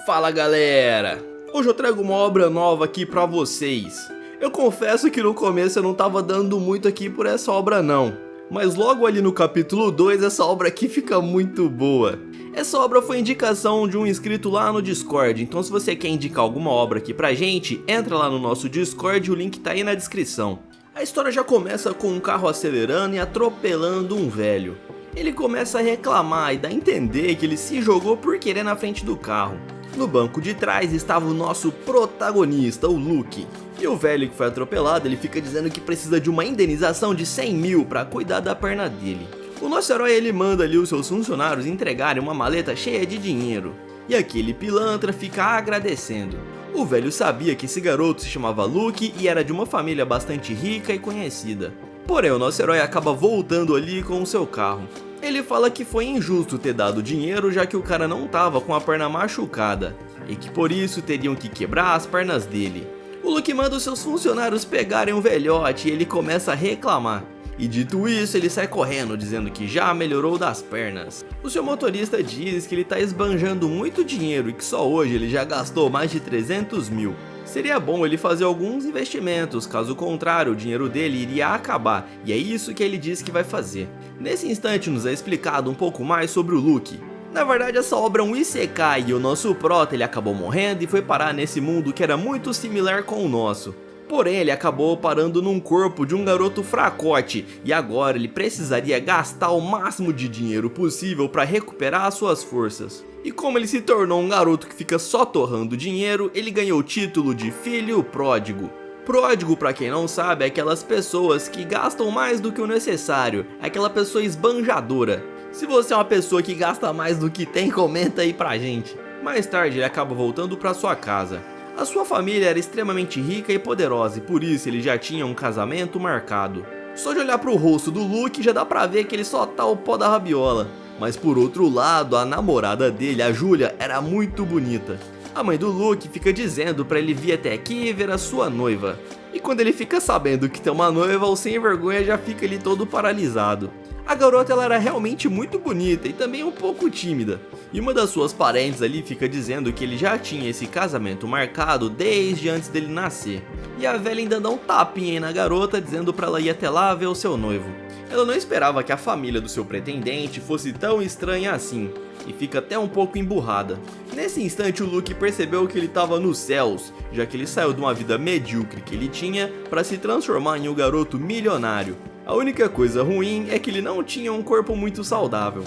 Fala galera! Hoje eu trago uma obra nova aqui pra vocês. Eu confesso que no começo eu não tava dando muito aqui por essa obra não, mas logo ali no capítulo 2 essa obra aqui fica muito boa. Essa obra foi indicação de um inscrito lá no Discord, então se você quer indicar alguma obra aqui pra gente, entra lá no nosso Discord, o link tá aí na descrição. A história já começa com um carro acelerando e atropelando um velho. Ele começa a reclamar e dá a entender que ele se jogou por querer na frente do carro. No banco de trás estava o nosso protagonista, o Luke. E o velho que foi atropelado, ele fica dizendo que precisa de uma indenização de 100 mil para cuidar da perna dele. O nosso herói ele manda ali os seus funcionários entregarem uma maleta cheia de dinheiro. E aquele pilantra fica agradecendo. O velho sabia que esse garoto se chamava Luke e era de uma família bastante rica e conhecida. Porém, o nosso herói acaba voltando ali com o seu carro. Ele fala que foi injusto ter dado dinheiro já que o cara não tava com a perna machucada e que por isso teriam que quebrar as pernas dele. O Luke manda os seus funcionários pegarem o velhote e ele começa a reclamar. E dito isso, ele sai correndo dizendo que já melhorou das pernas. O seu motorista diz que ele tá esbanjando muito dinheiro e que só hoje ele já gastou mais de 300 mil. Seria bom ele fazer alguns investimentos, caso contrário o dinheiro dele iria acabar, e é isso que ele diz que vai fazer. Nesse instante nos é explicado um pouco mais sobre o Luke. Na verdade essa obra é um isekai e o nosso prota ele acabou morrendo e foi parar nesse mundo que era muito similar com o nosso. Porém ele acabou parando num corpo de um garoto fracote e agora ele precisaria gastar o máximo de dinheiro possível para recuperar as suas forças. E como ele se tornou um garoto que fica só torrando dinheiro, ele ganhou o título de filho pródigo. Pródigo, pra quem não sabe, é aquelas pessoas que gastam mais do que o necessário, é aquela pessoa esbanjadora. Se você é uma pessoa que gasta mais do que tem, comenta aí pra gente. Mais tarde ele acaba voltando pra sua casa. A sua família era extremamente rica e poderosa e por isso ele já tinha um casamento marcado. Só de olhar pro rosto do Luke já dá pra ver que ele só tá o pó da rabiola. Mas por outro lado, a namorada dele, a Julia, era muito bonita. A mãe do Luke fica dizendo pra ele vir até aqui e ver a sua noiva. E quando ele fica sabendo que tem uma noiva, o sem vergonha já fica ali todo paralisado. A garota ela era realmente muito bonita e também um pouco tímida. E uma das suas parentes ali fica dizendo que ele já tinha esse casamento marcado desde antes dele nascer. E a velha ainda dá um tapinha aí na garota dizendo pra ela ir até lá ver o seu noivo. Ela não esperava que a família do seu pretendente fosse tão estranha assim, e fica até um pouco emburrada. Nesse instante o Luke percebeu que ele estava nos céus, já que ele saiu de uma vida medíocre que ele tinha para se transformar em um garoto milionário. A única coisa ruim é que ele não tinha um corpo muito saudável.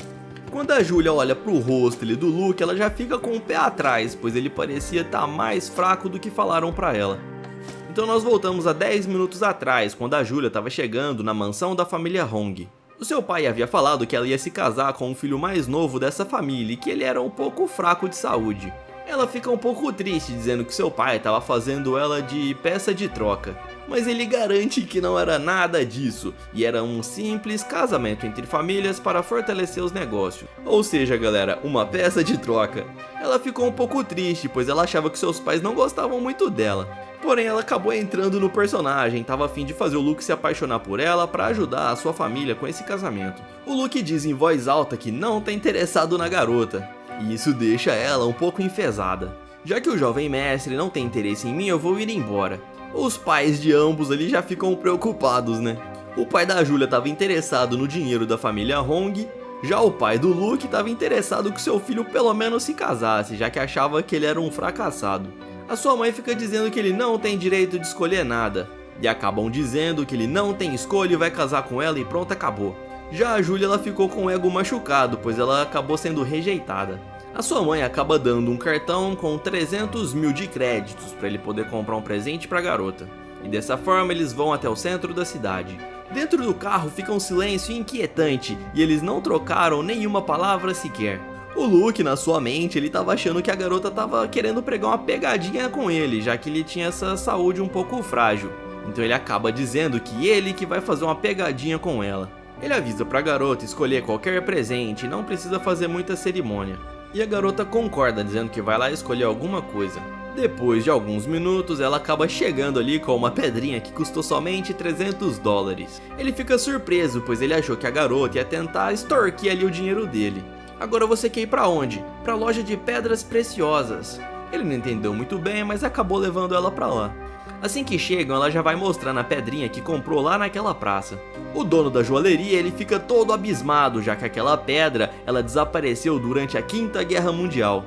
Quando a Julia olha pro rosto do Luke, ela já fica com o pé atrás, pois ele parecia estar mais fraco do que falaram pra ela. Então nós voltamos a 10 minutos atrás, quando a Julia estava chegando na mansão da família Hong. O seu pai havia falado que ela ia se casar com o filho mais novo dessa família e que ele era um pouco fraco de saúde. Ela fica um pouco triste dizendo que seu pai estava fazendo ela de peça de troca. Mas ele garante que não era nada disso e era um simples casamento entre famílias para fortalecer os negócios. Ou seja, galera, uma peça de troca. Ela ficou um pouco triste, pois ela achava que seus pais não gostavam muito dela. Porém, ela acabou entrando no personagem, estava a fim de fazer o Luke se apaixonar por ela para ajudar a sua família com esse casamento. O Luke diz em voz alta que não está interessado na garota, e isso deixa ela um pouco enfesada. Já que o jovem mestre não tem interesse em mim, eu vou ir embora. Os pais de ambos ali já ficam preocupados, né? O pai da Julia estava interessado no dinheiro da família Hong, já o pai do Luke estava interessado que seu filho pelo menos se casasse, já que achava que ele era um fracassado. A sua mãe fica dizendo que ele não tem direito de escolher nada, e acabam dizendo que ele não tem escolha e vai casar com ela e pronto, acabou. Já a Julia ela ficou com o ego machucado, pois ela acabou sendo rejeitada. A sua mãe acaba dando um cartão com 300 mil de créditos para ele poder comprar um presente para a garota. E dessa forma eles vão até o centro da cidade. Dentro do carro fica um silêncio inquietante e eles não trocaram nenhuma palavra sequer. O Luke, na sua mente, ele tava achando que a garota tava querendo pregar uma pegadinha com ele, já que ele tinha essa saúde um pouco frágil. Então ele acaba dizendo que ele que vai fazer uma pegadinha com ela. Ele avisa pra garota escolher qualquer presente e não precisa fazer muita cerimônia. E a garota concorda, dizendo que vai lá escolher alguma coisa. Depois de alguns minutos, ela acaba chegando ali com uma pedrinha que custou somente 300 dólares. Ele fica surpreso, pois ele achou que a garota ia tentar extorquir ali o dinheiro dele. Agora você quer ir pra onde? Pra loja de pedras preciosas. Ele não entendeu muito bem, mas acabou levando ela pra lá. Assim que chegam, ela já vai mostrando a pedrinha que comprou lá naquela praça. O dono da joalheria, ele fica todo abismado, já que aquela pedra, ela desapareceu durante a Quinta Guerra Mundial.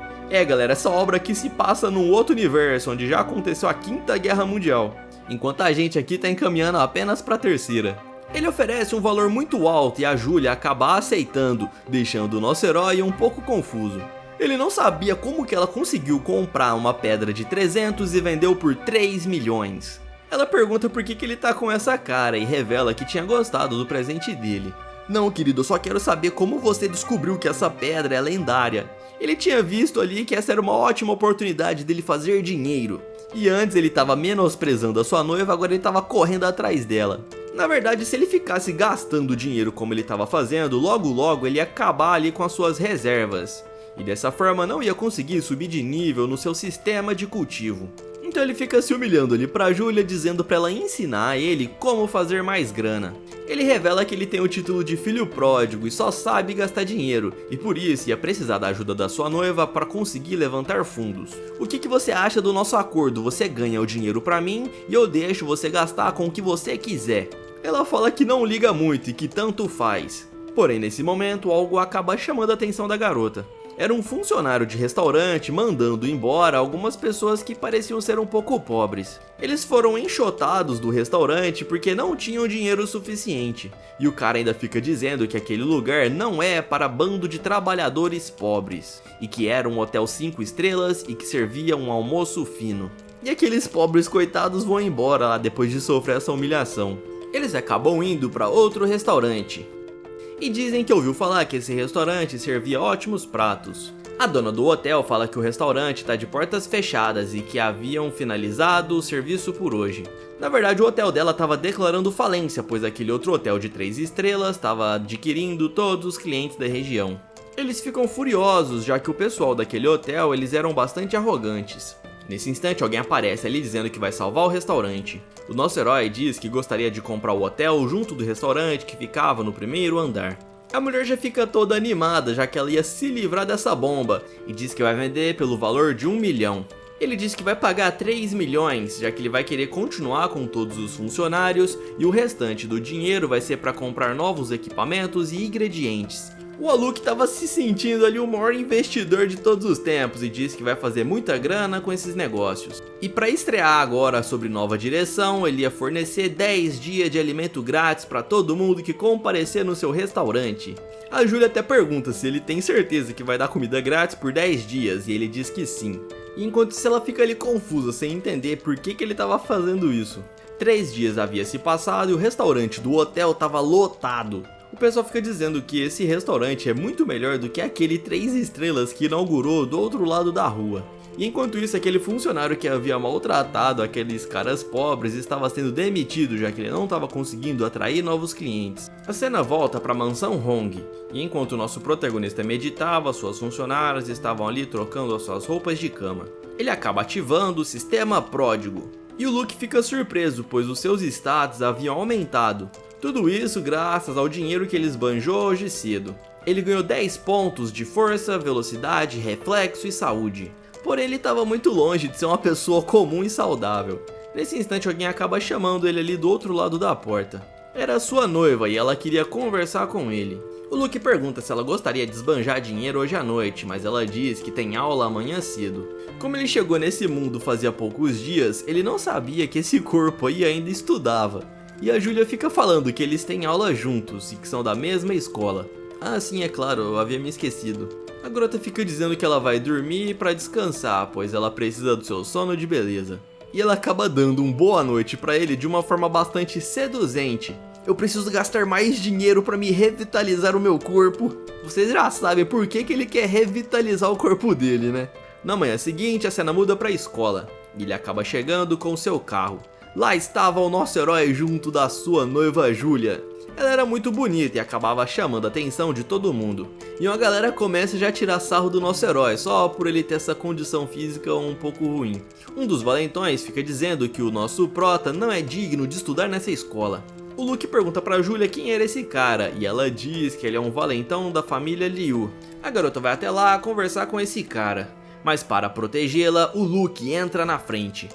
Galera, essa obra aqui se passa num outro universo, onde já aconteceu a Quinta Guerra Mundial, enquanto a gente aqui tá encaminhando apenas pra terceira. Ele oferece um valor muito alto e a Julia acaba aceitando, deixando o nosso herói um pouco confuso. Ele não sabia como que ela conseguiu comprar uma pedra de 300 e vendeu por 3 milhões. Ela pergunta por que ele tá com essa cara e revela que tinha gostado do presente dele. Não, querido, eu só quero saber como você descobriu que essa pedra é lendária. Ele tinha visto ali que essa era uma ótima oportunidade dele fazer dinheiro. E antes ele estava menosprezando a sua noiva, agora ele estava correndo atrás dela. Na verdade, se ele ficasse gastando dinheiro como ele estava fazendo, logo ele ia acabar ali com as suas reservas. E dessa forma não ia conseguir subir de nível no seu sistema de cultivo. Então ele fica se humilhando ali pra Julia, dizendo pra ela ensinar ele como fazer mais grana. Ele revela que ele tem o título de filho pródigo e só sabe gastar dinheiro, e por isso ia precisar da ajuda da sua noiva para conseguir levantar fundos. O que você acha do nosso acordo? Você ganha o dinheiro pra mim e eu deixo você gastar com o que você quiser. Ela fala que não liga muito e que tanto faz. Porém, nesse momento, algo acaba chamando a atenção da garota. Era um funcionário de restaurante mandando embora algumas pessoas que pareciam ser um pouco pobres. Eles foram enxotados do restaurante porque não tinham dinheiro suficiente. E o cara ainda fica dizendo que aquele lugar não é para bando de trabalhadores pobres. E que era um hotel 5 estrelas e que servia um almoço fino. E aqueles pobres coitados vão embora lá depois de sofrer essa humilhação. Eles acabam indo para outro restaurante. E dizem que ouviu falar que esse restaurante servia ótimos pratos. A dona do hotel fala que o restaurante está de portas fechadas e que haviam finalizado o serviço por hoje. Na verdade, o hotel dela estava declarando falência, pois aquele outro hotel de 3 estrelas estava adquirindo todos os clientes da região. Eles ficam furiosos, já que o pessoal daquele hotel eles eram bastante arrogantes. Nesse instante, alguém aparece ali dizendo que vai salvar o restaurante. O nosso herói diz que gostaria de comprar o hotel junto do restaurante que ficava no primeiro andar. A mulher já fica toda animada, já que ela ia se livrar dessa bomba, e diz que vai vender pelo valor de 1 milhão. Ele diz que vai pagar 3 milhões, já que ele vai querer continuar com todos os funcionários, e o restante do dinheiro vai ser para comprar novos equipamentos e ingredientes. O Aluk estava se sentindo ali o maior investidor de todos os tempos e diz que vai fazer muita grana com esses negócios. E para estrear agora sobre nova direção, ele ia fornecer 10 dias de alimento grátis para todo mundo que comparecer no seu restaurante. A Julia até pergunta se ele tem certeza que vai dar comida grátis por 10 dias e ele diz que sim. E enquanto isso ela fica ali confusa, sem entender por que ele estava fazendo isso. 3 dias havia se passado e o restaurante do hotel estava lotado. O pessoal fica dizendo que esse restaurante é muito melhor do que aquele 3 estrelas que inaugurou do outro lado da rua. E enquanto isso, aquele funcionário que havia maltratado aqueles caras pobres estava sendo demitido, já que ele não estava conseguindo atrair novos clientes. A cena volta para a mansão Hong, e enquanto o nosso protagonista meditava, suas funcionárias estavam ali trocando as suas roupas de cama. Ele acaba ativando o sistema pródigo. E o Luke fica surpreso, pois os seus status haviam aumentado. Tudo isso graças ao dinheiro que ele esbanjou hoje cedo. Ele ganhou 10 pontos de força, velocidade, reflexo e saúde. Porém ele estava muito longe de ser uma pessoa comum e saudável. Nesse instante alguém acaba chamando ele ali do outro lado da porta. Era a sua noiva e ela queria conversar com ele. O Luke pergunta se ela gostaria de esbanjar dinheiro hoje à noite, mas ela diz que tem aula amanhã cedo. Como ele chegou nesse mundo fazia poucos dias, ele não sabia que esse corpo aí ainda estudava. E a Julia fica falando que eles têm aula juntos e que são da mesma escola. Ah, sim, é claro, eu havia me esquecido. A garota fica dizendo que ela vai dormir para descansar, pois ela precisa do seu sono de beleza. E ela acaba dando um boa noite para ele de uma forma bastante seduzente. Eu preciso gastar mais dinheiro para me revitalizar o meu corpo. Vocês já sabem por que ele quer revitalizar o corpo dele, né? Na manhã seguinte, a cena muda para a escola. E ele acaba chegando com seu carro. Lá estava o nosso herói junto da sua noiva Julia. Ela era muito bonita e acabava chamando a atenção de todo mundo. E uma galera começa já a tirar sarro do nosso herói, só por ele ter essa condição física um pouco ruim. Um dos valentões fica dizendo que o nosso prota não é digno de estudar nessa escola. O Luke pergunta pra Julia quem era esse cara, e ela diz que ele é um valentão da família Liu. A garota vai até lá conversar com esse cara, mas para protegê-la, o Luke entra na frente.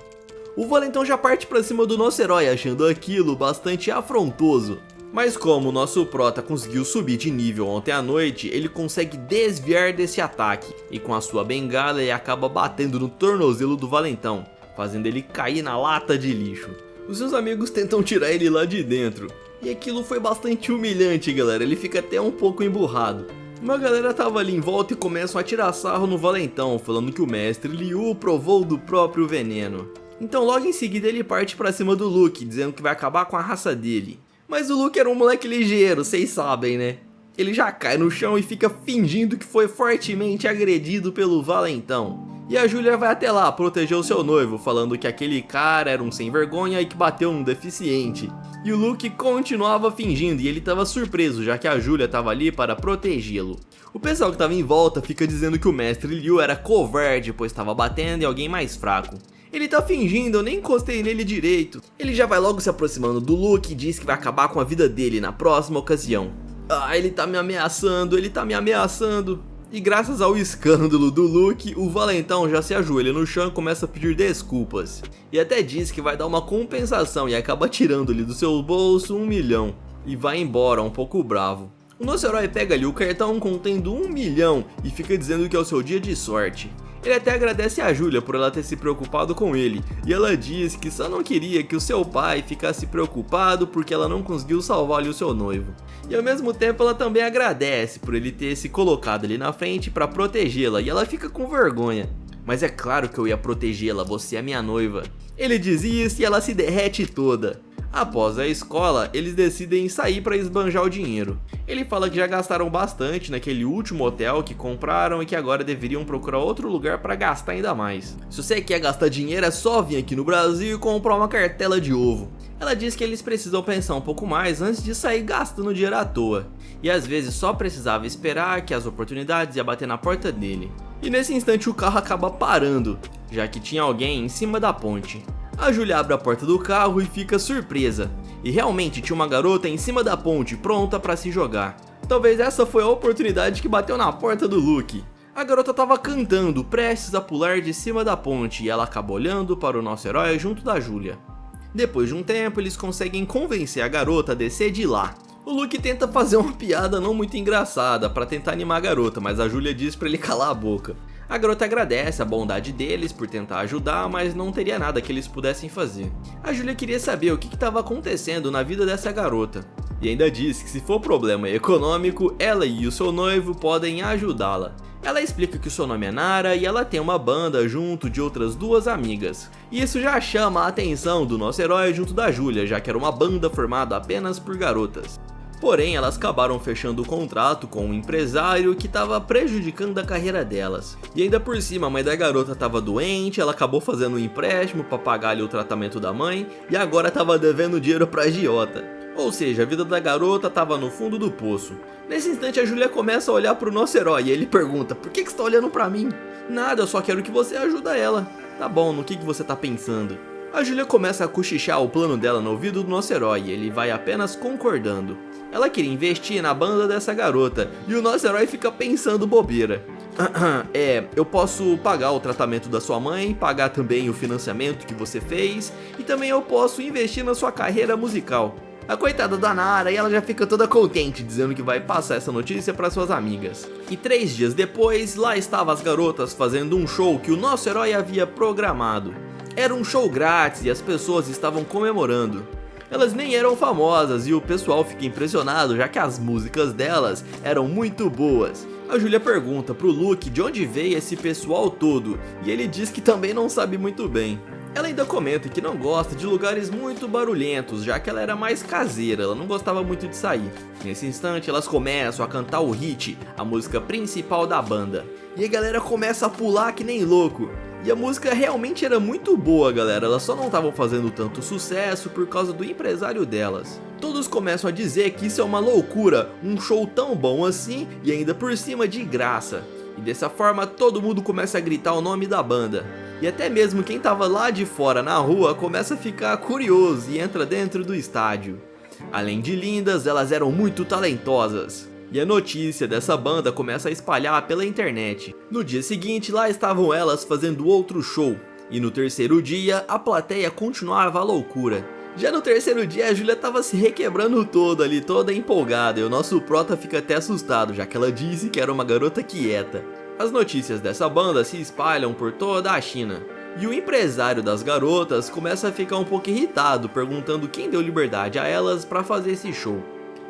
O valentão já parte pra cima do nosso herói, achando aquilo bastante afrontoso. Mas como o nosso prota conseguiu subir de nível ontem à noite, ele consegue desviar desse ataque, e com a sua bengala ele acaba batendo no tornozelo do valentão, fazendo ele cair na lata de lixo. Os seus amigos tentam tirar ele lá de dentro, e aquilo foi bastante humilhante, galera, ele fica até um pouco emburrado. Uma galera tava ali em volta e começam a tirar sarro no valentão, falando que o mestre Liu provou do próprio veneno. Então logo em seguida ele parte pra cima do Luke, dizendo que vai acabar com a raça dele. Mas o Luke era um moleque ligeiro, vocês sabem, né? Ele já cai no chão e fica fingindo que foi fortemente agredido pelo valentão. E a Julia vai até lá proteger o seu noivo, falando que aquele cara era um sem vergonha e que bateu num deficiente. E o Luke continuava fingindo e ele estava surpreso, já que a Julia estava ali para protegê-lo. O pessoal que estava em volta fica dizendo que o mestre Liu era covarde, pois estava batendo em alguém mais fraco. Ele tá fingindo, eu nem encostei nele direito. Ele já vai logo se aproximando do Luke e diz que vai acabar com a vida dele na próxima ocasião. Ah, ele tá me ameaçando, ele tá me ameaçando. E graças ao escândalo do Luke, o valentão já se ajoelha no chão e começa a pedir desculpas. E até diz que vai dar uma compensação e acaba tirando-lhe do seu bolso 1 milhão. E vai embora um pouco bravo. O nosso herói pega ali o cartão contendo 1 milhão e fica dizendo que é o seu dia de sorte. Ele até agradece a Julia por ela ter se preocupado com ele, e ela diz que só não queria que o seu pai ficasse preocupado porque ela não conseguiu salvar-lhe o seu noivo. E ao mesmo tempo ela também agradece por ele ter se colocado ali na frente para protegê-la, e ela fica com vergonha. Mas é claro que eu ia protegê-la, você é minha noiva. Ele diz isso e ela se derrete toda. Após a escola, eles decidem sair para esbanjar o dinheiro. Ele fala que já gastaram bastante naquele último hotel que compraram e que agora deveriam procurar outro lugar para gastar ainda mais. Se você quer gastar dinheiro é só vir aqui no Brasil e comprar uma cartela de ovo. Ela diz que eles precisam pensar um pouco mais antes de sair gastando dinheiro à toa. E às vezes só precisava esperar que as oportunidades iam bater na porta dele. E nesse instante o carro acaba parando, já que tinha alguém em cima da ponte. A Julia abre a porta do carro e fica surpresa. E realmente tinha uma garota em cima da ponte, pronta para se jogar. Talvez essa foi a oportunidade que bateu na porta do Luke. A garota estava cantando, prestes a pular de cima da ponte, e ela acaba olhando para o nosso herói junto da Julia. Depois de um tempo, eles conseguem convencer a garota a descer de lá. O Luke tenta fazer uma piada não muito engraçada para tentar animar a garota, mas a Julia diz para ele calar a boca. A garota agradece a bondade deles por tentar ajudar, mas não teria nada que eles pudessem fazer. A Julia queria saber o que estava acontecendo na vida dessa garota. E ainda diz que se for problema econômico, ela e o seu noivo podem ajudá-la. Ela explica que o seu nome é Nara e ela tem uma banda junto de outras 2 amigas. E isso já chama a atenção do nosso herói junto da Julia, já que era uma banda formada apenas por garotas. Porém, elas acabaram fechando o contrato com um empresário que estava prejudicando a carreira delas. E ainda por cima, a mãe da garota estava doente, ela acabou fazendo um empréstimo para pagar ali o tratamento da mãe e agora estava devendo dinheiro para agiota. Ou seja, a vida da garota estava no fundo do poço. Nesse instante, a Julia começa a olhar para o nosso herói e ele pergunta: "Por que você está olhando para mim?" "Nada, eu só quero que você ajude ela." "Tá bom, no que você está pensando?" A Julia começa a cochichar o plano dela no ouvido do nosso herói e ele vai apenas concordando. Ela queria investir na banda dessa garota e o nosso herói fica pensando bobeira. Eu posso pagar o tratamento da sua mãe, pagar também o financiamento que você fez e também eu posso investir na sua carreira musical. A coitada da Nara, e ela já fica toda contente, dizendo que vai passar essa notícia para suas amigas. E 3 dias depois, lá estavam as garotas fazendo um show que o nosso herói havia programado. Era um show grátis e as pessoas estavam comemorando. Elas nem eram famosas e o pessoal fica impressionado, já que as músicas delas eram muito boas. A Julia pergunta pro Luke de onde veio esse pessoal todo, e ele diz que também não sabe muito bem. Ela ainda comenta que não gosta de lugares muito barulhentos, já que ela era mais caseira, ela não gostava muito de sair. Nesse instante, elas começam a cantar o hit, a música principal da banda. E a galera começa a pular que nem louco. E a música realmente era muito boa, galera, elas só não estavam fazendo tanto sucesso por causa do empresário delas. Todos começam a dizer que isso é uma loucura, um show tão bom assim e ainda por cima de graça. E dessa forma todo mundo começa a gritar o nome da banda. E até mesmo quem tava lá de fora na rua começa a ficar curioso e entra dentro do estádio. Além de lindas, elas eram muito talentosas. E a notícia dessa banda começa a espalhar pela internet. No dia seguinte, lá estavam elas fazendo outro show. E no terceiro dia, a plateia continuava a loucura. Já no terceiro dia, a Júlia tava se requebrando toda ali, toda empolgada. E o nosso prota fica até assustado, já que ela disse que era uma garota quieta. As notícias dessa banda se espalham por toda a China. E o empresário das garotas começa a ficar um pouco irritado, perguntando quem deu liberdade a elas para fazer esse show.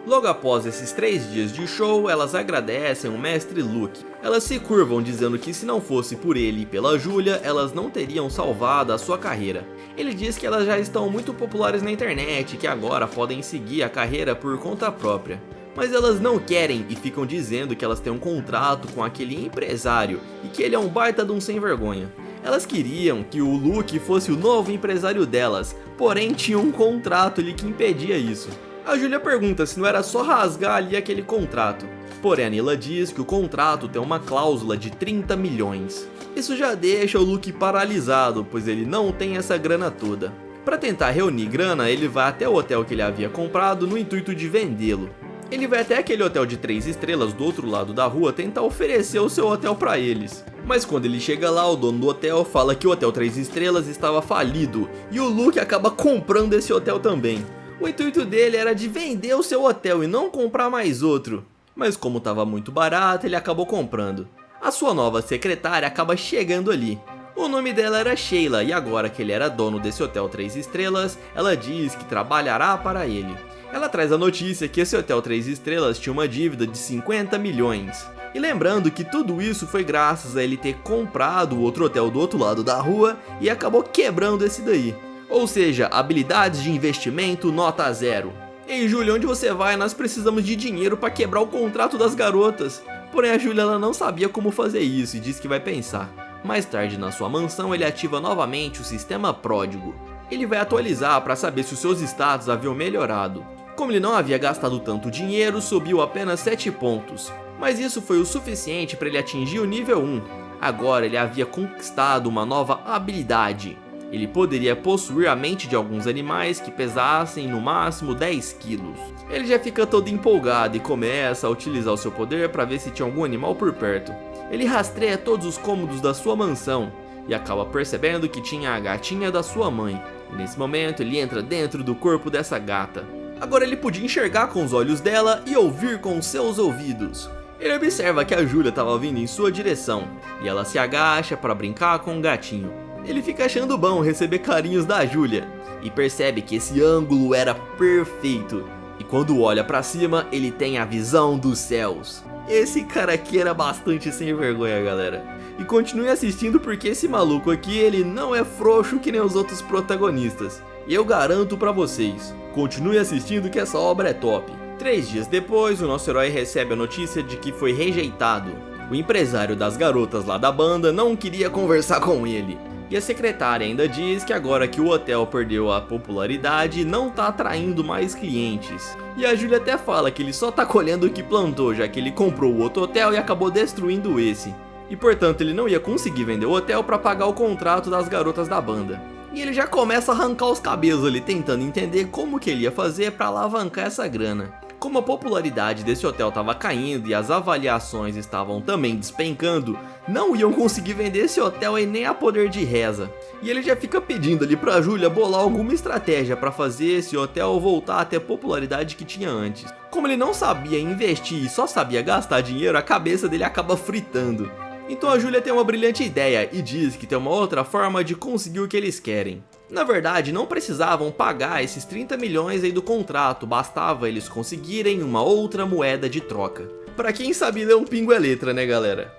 Logo após esses 3 dias de show, elas agradecem o mestre Luke. Elas se curvam dizendo que se não fosse por ele e pela Júlia, elas não teriam salvado a sua carreira. Ele diz que elas já estão muito populares na internet e que agora podem seguir a carreira por conta própria. Mas elas não querem e ficam dizendo que elas têm um contrato com aquele empresário e que ele é um baita de um sem vergonha. Elas queriam que o Luke fosse o novo empresário delas, porém tinha um contrato ali que impedia isso. A Júlia pergunta se não era só rasgar ali aquele contrato. Porém a Nila diz que o contrato tem uma cláusula de 30 milhões. Isso já deixa o Luke paralisado, pois ele não tem essa grana toda. Para tentar reunir grana, ele vai até o hotel que ele havia comprado no intuito de vendê-lo. Ele vai até aquele hotel de 3 estrelas do outro lado da rua tentar oferecer o seu hotel para eles. Mas quando ele chega lá, o dono do hotel fala que o hotel 3 estrelas estava falido e o Luke acaba comprando esse hotel também. O intuito dele era de vender o seu hotel e não comprar mais outro. Mas como estava muito barato, ele acabou comprando. A sua nova secretária acaba chegando ali. O nome dela era Sheila e agora que ele era dono desse hotel 3 estrelas, ela diz que trabalhará para ele. Ela traz a notícia que esse hotel 3 estrelas tinha uma dívida de 50 milhões. E lembrando que tudo isso foi graças a ele ter comprado o outro hotel do outro lado da rua e acabou quebrando esse daí. Ou seja, habilidades de investimento nota 0. Ei Júlia, onde você vai? Nós precisamos de dinheiro para quebrar o contrato das garotas. Porém a Júlia ela não sabia como fazer isso e diz que vai pensar. Mais tarde na sua mansão ele ativa novamente o sistema pródigo. Ele vai atualizar para saber se os seus status haviam melhorado. Como ele não havia gastado tanto dinheiro, subiu apenas 7 pontos. Mas isso foi o suficiente para ele atingir o nível 1. Agora ele havia conquistado uma nova habilidade. Ele poderia possuir a mente de alguns animais que pesassem no máximo 10 quilos. Ele já fica todo empolgado e começa a utilizar o seu poder para ver se tinha algum animal por perto. Ele rastreia todos os cômodos da sua mansão e acaba percebendo que tinha a gatinha da sua mãe. E nesse momento ele entra dentro do corpo dessa gata. Agora ele podia enxergar com os olhos dela e ouvir com seus ouvidos. Ele observa que a Júlia estava vindo em sua direção e ela se agacha para brincar com o gatinho. Ele fica achando bom receber carinhos da Júlia e percebe que esse ângulo era perfeito. E quando olha para cima, ele tem a visão dos céus. Esse cara aqui era bastante sem vergonha, galera. E continue assistindo porque esse maluco aqui, ele não é frouxo que nem os outros protagonistas. E eu garanto pra vocês, continue assistindo que essa obra é top. 3 dias depois, o nosso herói recebe a notícia de que foi rejeitado. O empresário das garotas lá da banda não queria conversar com ele. E a secretária ainda diz que agora que o hotel perdeu a popularidade, não tá atraindo mais clientes. E a Júlia até fala que ele só tá colhendo o que plantou, já que ele comprou o outro hotel e acabou destruindo esse. E portanto ele não ia conseguir vender o hotel para pagar o contrato das garotas da banda. E ele já começa a arrancar os cabelos ali, tentando entender como que ele ia fazer para alavancar essa grana. Como a popularidade desse hotel estava caindo e as avaliações estavam também despencando, não iam conseguir vender esse hotel e nem a poder de reza. E ele já fica pedindo ali pra Júlia bolar alguma estratégia para fazer esse hotel voltar a ter a popularidade que tinha antes. Como ele não sabia investir e só sabia gastar dinheiro, a cabeça dele acaba fritando. Então a Júlia tem uma brilhante ideia e diz que tem uma outra forma de conseguir o que eles querem. Na verdade, não precisavam pagar esses 30 milhões aí do contrato, bastava eles conseguirem uma outra moeda de troca. Pra quem sabe ler um pingo é letra, né galera?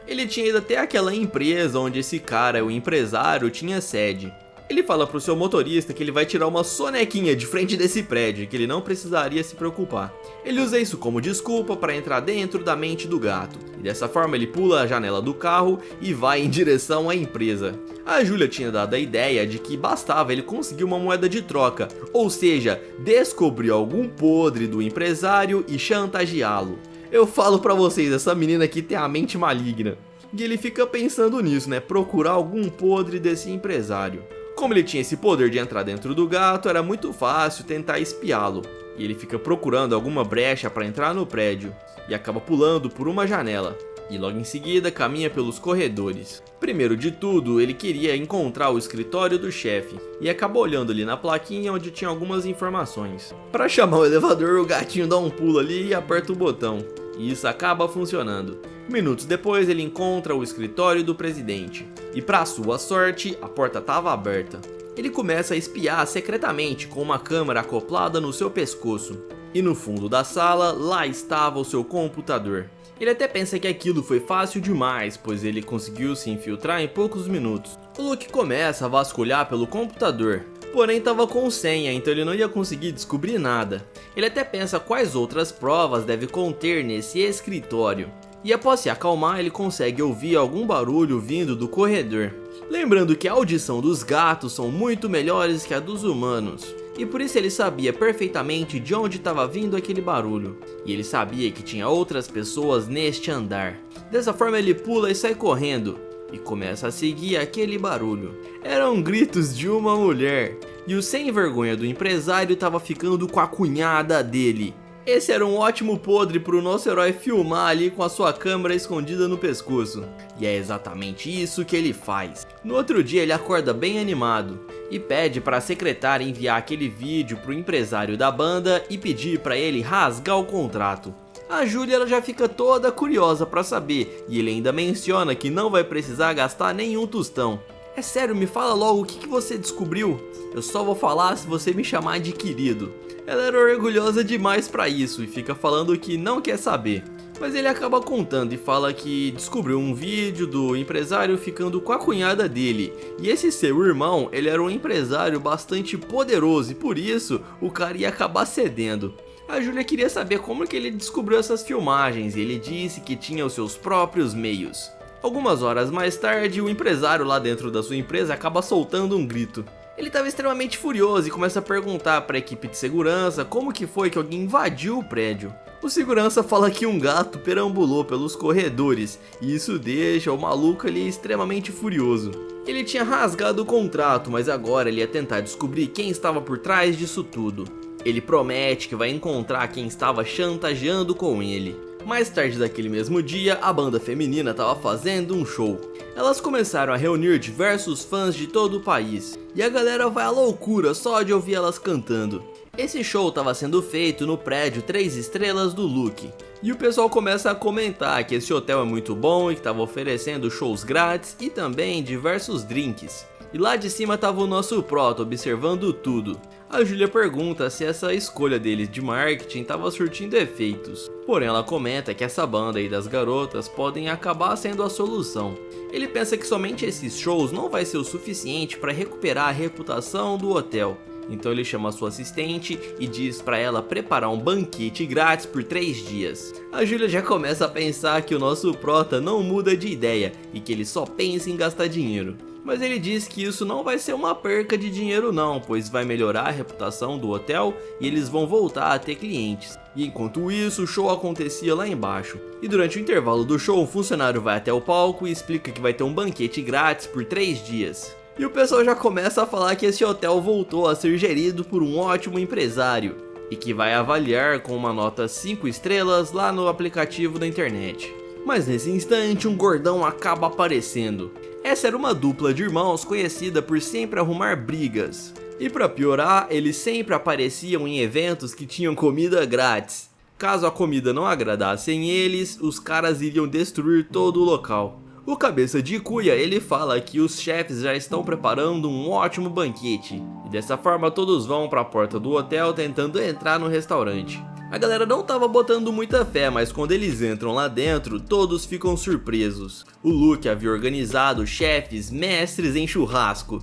Ele tinha ido até aquela empresa onde esse cara, o empresário, tinha sede. Ele fala pro seu motorista que ele vai tirar uma sonequinha de frente desse prédio, que ele não precisaria se preocupar. Ele usa isso como desculpa para entrar dentro da mente do gato. E dessa forma ele pula a janela do carro e vai em direção à empresa. A Júlia tinha dado a ideia de que bastava ele conseguir uma moeda de troca, ou seja, descobrir algum podre do empresário e chantageá-lo. Eu falo pra vocês, essa menina aqui tem a mente maligna. E ele fica pensando nisso, né, procurar algum podre desse empresário. Como ele tinha esse poder de entrar dentro do gato, era muito fácil tentar espiá-lo. E ele fica procurando alguma brecha para entrar no prédio e acaba pulando por uma janela. E logo em seguida caminha pelos corredores. Primeiro de tudo, ele queria encontrar o escritório do chefe e acaba olhando ali na plaquinha onde tinha algumas informações. Para chamar o elevador, o gatinho dá um pulo ali e aperta o botão. E isso acaba funcionando. Minutos depois ele encontra o escritório do presidente. E para sua sorte, a porta estava aberta. Ele começa a espiar secretamente com uma câmera acoplada no seu pescoço. E no fundo da sala, lá estava o seu computador. Ele até pensa que aquilo foi fácil demais, pois ele conseguiu se infiltrar em poucos minutos. O Luke começa a vasculhar pelo computador, porém estava com senha, então ele não ia conseguir descobrir nada. Ele até pensa quais outras provas deve conter nesse escritório. E após se acalmar, ele consegue ouvir algum barulho vindo do corredor. Lembrando que a audição dos gatos são muito melhores que a dos humanos. E por isso ele sabia perfeitamente de onde estava vindo aquele barulho. E ele sabia que tinha outras pessoas neste andar. Dessa forma ele pula e sai correndo. E começa a seguir aquele barulho. Eram gritos de uma mulher. E o sem vergonha do empresário estava ficando com a cunhada dele. Esse era um ótimo podre para o nosso herói filmar ali com a sua câmera escondida no pescoço. E é exatamente isso que ele faz. No outro dia ele acorda bem animado e pede para a secretária enviar aquele vídeo para o empresário da banda e pedir para ele rasgar o contrato. A Júlia ela já fica toda curiosa para saber e ele ainda menciona que não vai precisar gastar nenhum tostão. É sério, me fala logo o que você descobriu? Eu só vou falar se você me chamar de querido. Ela era orgulhosa demais pra isso e fica falando que não quer saber. Mas ele acaba contando e fala que descobriu um vídeo do empresário ficando com a cunhada dele. E esse seu irmão, ele era um empresário bastante poderoso e por isso o cara ia acabar cedendo. A Júlia queria saber como que ele descobriu essas filmagens e ele disse que tinha os seus próprios meios. Algumas horas mais tarde, o empresário lá dentro da sua empresa acaba soltando um grito. Ele estava extremamente furioso e começa a perguntar para a equipe de segurança como que foi que alguém invadiu o prédio. O segurança fala que um gato perambulou pelos corredores e isso deixa o maluco ali extremamente furioso. Ele tinha rasgado o contrato, mas agora ele ia tentar descobrir quem estava por trás disso tudo. Ele promete que vai encontrar quem estava chantageando com ele. Mais tarde daquele mesmo dia, a banda feminina estava fazendo um show. Elas começaram a reunir diversos fãs de todo o país, e a galera vai à loucura só de ouvir elas cantando. Esse show estava sendo feito no prédio 3 estrelas do Luke, e o pessoal começa a comentar que esse hotel é muito bom e que estava oferecendo shows grátis e também diversos drinks. E lá de cima estava o nosso Proto observando tudo. A Júlia pergunta se essa escolha deles de marketing estava surtindo efeitos. Porém ela comenta que essa banda aí das garotas podem acabar sendo a solução. Ele pensa que somente esses shows não vai ser o suficiente para recuperar a reputação do hotel. Então ele chama sua assistente e diz para ela preparar um banquete grátis por 3 dias. A Júlia já começa a pensar que o nosso prota não muda de ideia e que ele só pensa em gastar dinheiro. Mas ele diz que isso não vai ser uma perca de dinheiro não, pois vai melhorar a reputação do hotel e eles vão voltar a ter clientes. E enquanto isso, o show acontecia lá embaixo. E durante o intervalo do show, um funcionário vai até o palco e explica que vai ter um banquete grátis por 3 dias. E o pessoal já começa a falar que esse hotel voltou a ser gerido por um ótimo empresário e que vai avaliar com uma nota 5 estrelas lá no aplicativo da internet. Mas nesse instante, um gordão acaba aparecendo. Essa era uma dupla de irmãos conhecida por sempre arrumar brigas. E pra piorar, eles sempre apareciam em eventos que tinham comida grátis. Caso a comida não agradassem eles, os caras iriam destruir todo o local. O cabeça de cuia, ele fala que os chefes já estão preparando um ótimo banquete. E dessa forma todos vão para a porta do hotel tentando entrar no restaurante. A galera não tava botando muita fé, mas quando eles entram lá dentro, todos ficam surpresos. O Luke havia organizado chefes, mestres em churrasco.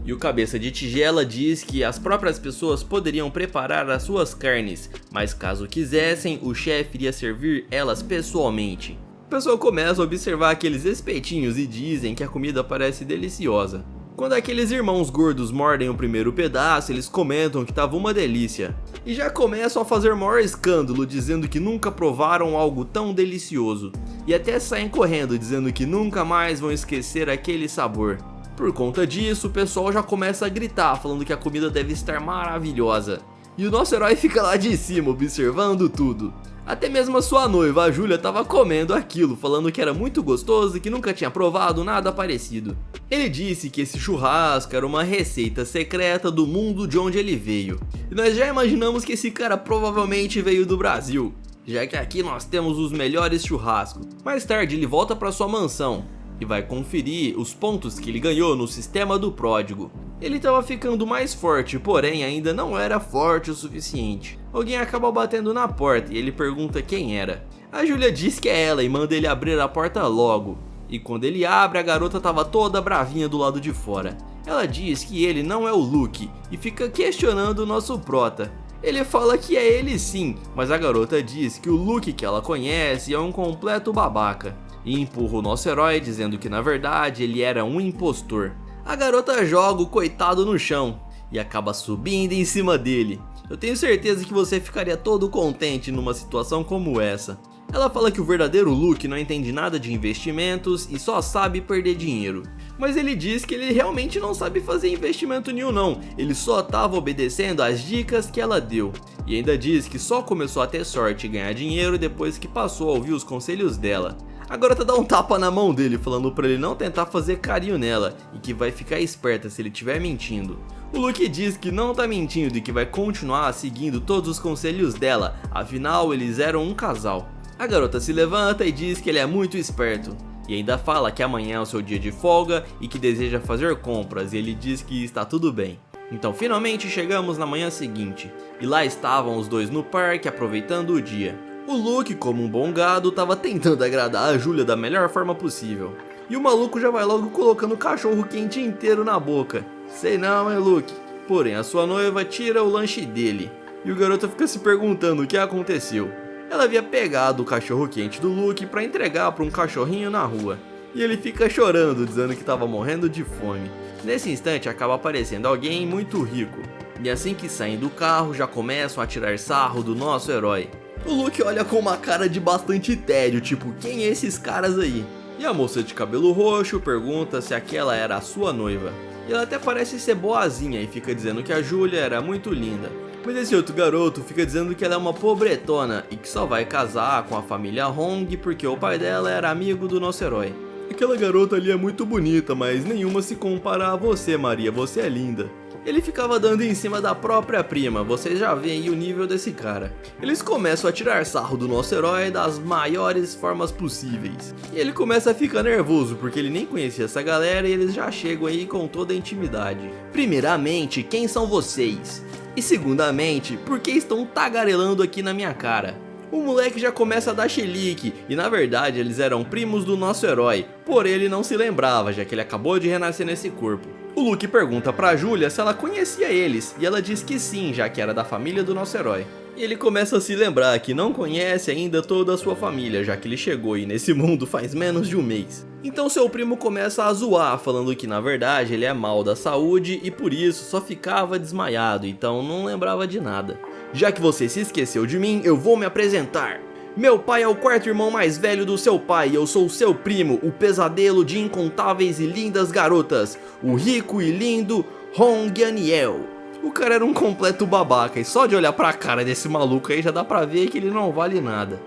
E o cabeça de tigela diz que as próprias pessoas poderiam preparar as suas carnes, mas caso quisessem, o chefe iria servir elas pessoalmente. O pessoal começa a observar aqueles espetinhos e dizem que a comida parece deliciosa. Quando aqueles irmãos gordos mordem o primeiro pedaço, eles comentam que tava uma delícia. E já começam a fazer maior escândalo dizendo que nunca provaram algo tão delicioso. E até saem correndo dizendo que nunca mais vão esquecer aquele sabor. Por conta disso, o pessoal já começa a gritar, falando que a comida deve estar maravilhosa. E o nosso herói fica lá de cima, observando tudo. Até mesmo a sua noiva, a Júlia, estava comendo aquilo, falando que era muito gostoso e que nunca tinha provado nada parecido. Ele disse que esse churrasco era uma receita secreta do mundo de onde ele veio. E nós já imaginamos que esse cara provavelmente veio do Brasil, já que aqui nós temos os melhores churrascos. Mais tarde ele volta para sua mansão e vai conferir os pontos que ele ganhou no sistema do pródigo. Ele estava ficando mais forte, porém ainda não era forte o suficiente. Alguém acaba batendo na porta e ele pergunta quem era. A Júlia diz que é ela e manda ele abrir a porta logo. E quando ele abre, a garota estava toda bravinha do lado de fora. Ela diz que ele não é o Luke e fica questionando o nosso prota. Ele fala que é ele sim, mas a garota diz que o Luke que ela conhece é um completo babaca. E empurra o nosso herói dizendo que na verdade ele era um impostor. A garota joga o coitado no chão e acaba subindo em cima dele. Eu tenho certeza que você ficaria todo contente numa situação como essa. Ela fala que o verdadeiro Luke não entende nada de investimentos e só sabe perder dinheiro. Mas ele diz que ele realmente não sabe fazer investimento nenhum não, ele só estava obedecendo às dicas que ela deu. E ainda diz que só começou a ter sorte e ganhar dinheiro depois que passou a ouvir os conselhos dela. A garota dá um tapa na mão dele, falando pra ele não tentar fazer carinho nela e que vai ficar esperta se ele estiver mentindo. O Luke diz que não tá mentindo e que vai continuar seguindo todos os conselhos dela, afinal eles eram um casal. A garota se levanta e diz que ele é muito esperto. E ainda fala que amanhã é o seu dia de folga e que deseja fazer compras, e ele diz que está tudo bem. Então finalmente chegamos na manhã seguinte, e lá estavam os dois no parque aproveitando o dia. O Luke, como um bom gado, estava tentando agradar a Júlia da melhor forma possível. E o maluco já vai logo colocando o cachorro quente inteiro na boca. Sei não, hein, Luke? Porém, a sua noiva tira o lanche dele. E o garoto fica se perguntando o que aconteceu. Ela havia pegado o cachorro quente do Luke para entregar para um cachorrinho na rua. E ele fica chorando, dizendo que estava morrendo de fome. Nesse instante acaba aparecendo alguém muito rico. E assim que saem do carro já começam a tirar sarro do nosso herói. O Luke olha com uma cara de bastante tédio, tipo, quem é esses caras aí? E a moça de cabelo roxo pergunta se aquela era a sua noiva. E ela até parece ser boazinha e fica dizendo que a Júlia era muito linda. Mas esse outro garoto fica dizendo que ela é uma pobretona e que só vai casar com a família Hong porque o pai dela era amigo do nosso herói. Aquela garota ali é muito bonita, mas nenhuma se compara a você, Maria, você é linda. Ele ficava dando em cima da própria prima, vocês já veem aí o nível desse cara. Eles começam a tirar sarro do nosso herói das maiores formas possíveis. E ele começa a ficar nervoso, porque ele nem conhecia essa galera e eles já chegam aí com toda a intimidade. Primeiramente, quem são vocês? E segundamente, por que estão tagarelando aqui na minha cara? O moleque já começa a dar chilique, e na verdade eles eram primos do nosso herói, porém ele não se lembrava, já que ele acabou de renascer nesse corpo. O Luke pergunta pra Júlia se ela conhecia eles, e ela diz que sim, já que era da família do nosso herói. E ele começa a se lembrar que não conhece ainda toda a sua família, já que ele chegou aí nesse mundo faz menos de um mês. Então seu primo começa a zoar, falando que na verdade ele é mal da saúde e por isso só ficava desmaiado, então não lembrava de nada. Já que você se esqueceu de mim, eu vou me apresentar. Meu pai é o quarto irmão mais velho do seu pai e eu sou o seu primo, o pesadelo de incontáveis e lindas garotas, o rico e lindo Hong Aniel. O cara era um completo babaca e só de olhar pra cara desse maluco aí já dá pra ver que ele não vale nada.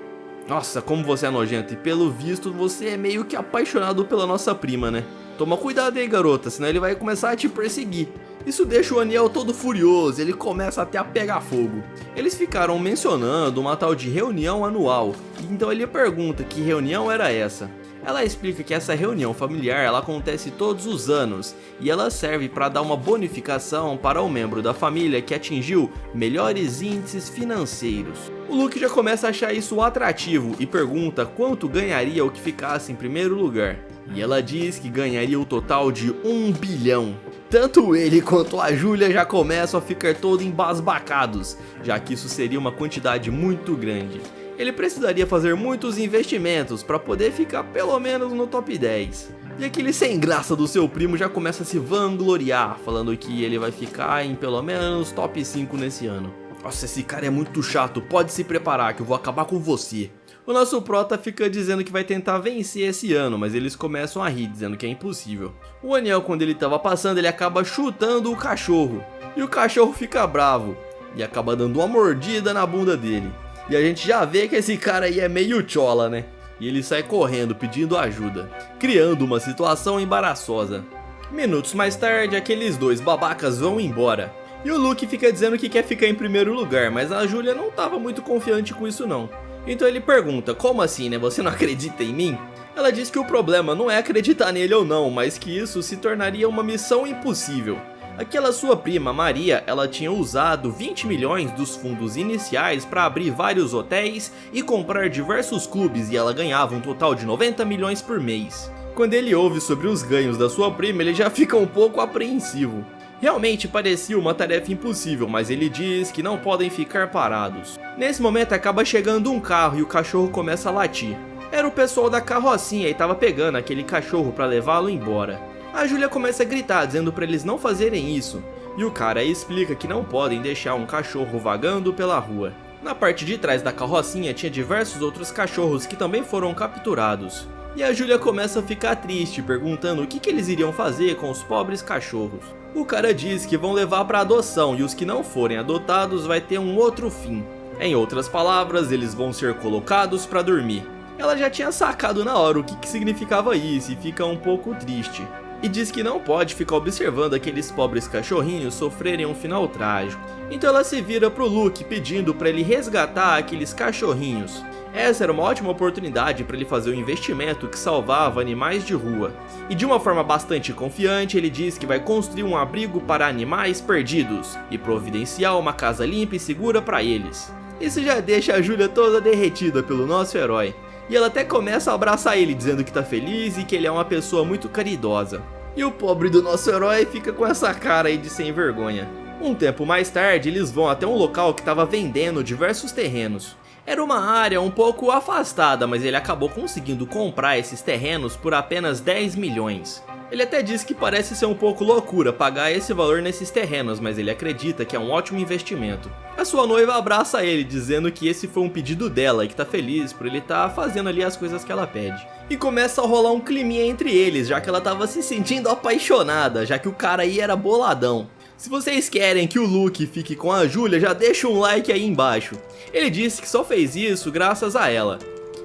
Nossa, como você é nojento e pelo visto você é meio que apaixonado pela nossa prima, né? Toma cuidado aí, garota, senão ele vai começar a te perseguir. Isso deixa o Aniel todo furioso, ele começa até a pegar fogo. Eles ficaram mencionando uma tal de reunião anual, então ele pergunta que reunião era essa. Ela explica que essa reunião familiar ela acontece todos os anos e ela serve para dar uma bonificação para o membro da família que atingiu melhores índices financeiros. O Luke já começa a achar isso atrativo e pergunta quanto ganharia o que ficasse em primeiro lugar. E ela diz que ganharia o total de 1 bilhão. Tanto ele quanto a Júlia já começam a ficar todos embasbacados, já que isso seria uma quantidade muito grande. Ele precisaria fazer muitos investimentos para poder ficar pelo menos no top 10. E aquele sem graça do seu primo já começa a se vangloriar, falando que ele vai ficar em pelo menos top 5 nesse ano. Nossa, esse cara é muito chato, pode se preparar que eu vou acabar com você. O nosso prota fica dizendo que vai tentar vencer esse ano, mas eles começam a rir, dizendo que é impossível. O Aniel, quando ele tava passando, ele acaba chutando o cachorro. E o cachorro fica bravo e acaba dando uma mordida na bunda dele. E a gente já vê que esse cara aí é meio chola, né? E ele sai correndo pedindo ajuda, criando uma situação embaraçosa. Minutos mais tarde, aqueles dois babacas vão embora. E o Luke fica dizendo que quer ficar em primeiro lugar, mas a Julia não estava muito confiante com isso não. Então ele pergunta, como assim, né? Você não acredita em mim? Ela diz que o problema não é acreditar nele ou não, mas que isso se tornaria uma missão impossível. Aquela sua prima, Maria, ela tinha usado 20 milhões dos fundos iniciais para abrir vários hotéis e comprar diversos clubes e ela ganhava um total de 90 milhões por mês. Quando ele ouve sobre os ganhos da sua prima, ele já fica um pouco apreensivo. Realmente parecia uma tarefa impossível, mas ele diz que não podem ficar parados. Nesse momento acaba chegando um carro e o cachorro começa a latir. Era o pessoal da carrocinha e estava pegando aquele cachorro para levá-lo embora. A Julia começa a gritar, dizendo para eles não fazerem isso. E o cara explica que não podem deixar um cachorro vagando pela rua. Na parte de trás da carrocinha tinha diversos outros cachorros que também foram capturados. E a Julia começa a ficar triste, perguntando o que eles iriam fazer com os pobres cachorros. O cara diz que vão levar para adoção e os que não forem adotados vai ter um outro fim. Em outras palavras, eles vão ser colocados para dormir. Ela já tinha sacado na hora o que significava isso e fica um pouco triste. E diz que não pode ficar observando aqueles pobres cachorrinhos sofrerem um final trágico. Então ela se vira pro Luke pedindo para ele resgatar aqueles cachorrinhos. Essa era uma ótima oportunidade para ele fazer um investimento que salvava animais de rua. E de uma forma bastante confiante, ele diz que vai construir um abrigo para animais perdidos e providenciar uma casa limpa e segura para eles. Isso já deixa a Julia toda derretida pelo nosso herói. E ela até começa a abraçar ele, dizendo que tá feliz e que ele é uma pessoa muito caridosa. E o pobre do nosso herói fica com essa cara aí de sem vergonha. Um tempo mais tarde, eles vão até um local que estava vendendo diversos terrenos. Era uma área um pouco afastada, mas ele acabou conseguindo comprar esses terrenos por apenas 10 milhões. Ele até diz que parece ser um pouco loucura pagar esse valor nesses terrenos, mas ele acredita que é um ótimo investimento. A sua noiva abraça ele, dizendo que esse foi um pedido dela e que tá feliz por ele estar fazendo ali as coisas que ela pede. E começa a rolar um climinha entre eles, já que ela tava se sentindo apaixonada, já que o cara aí era boladão. Se vocês querem que o Luke fique com a Julia, já deixa um like aí embaixo. Ele disse que só fez isso graças a ela.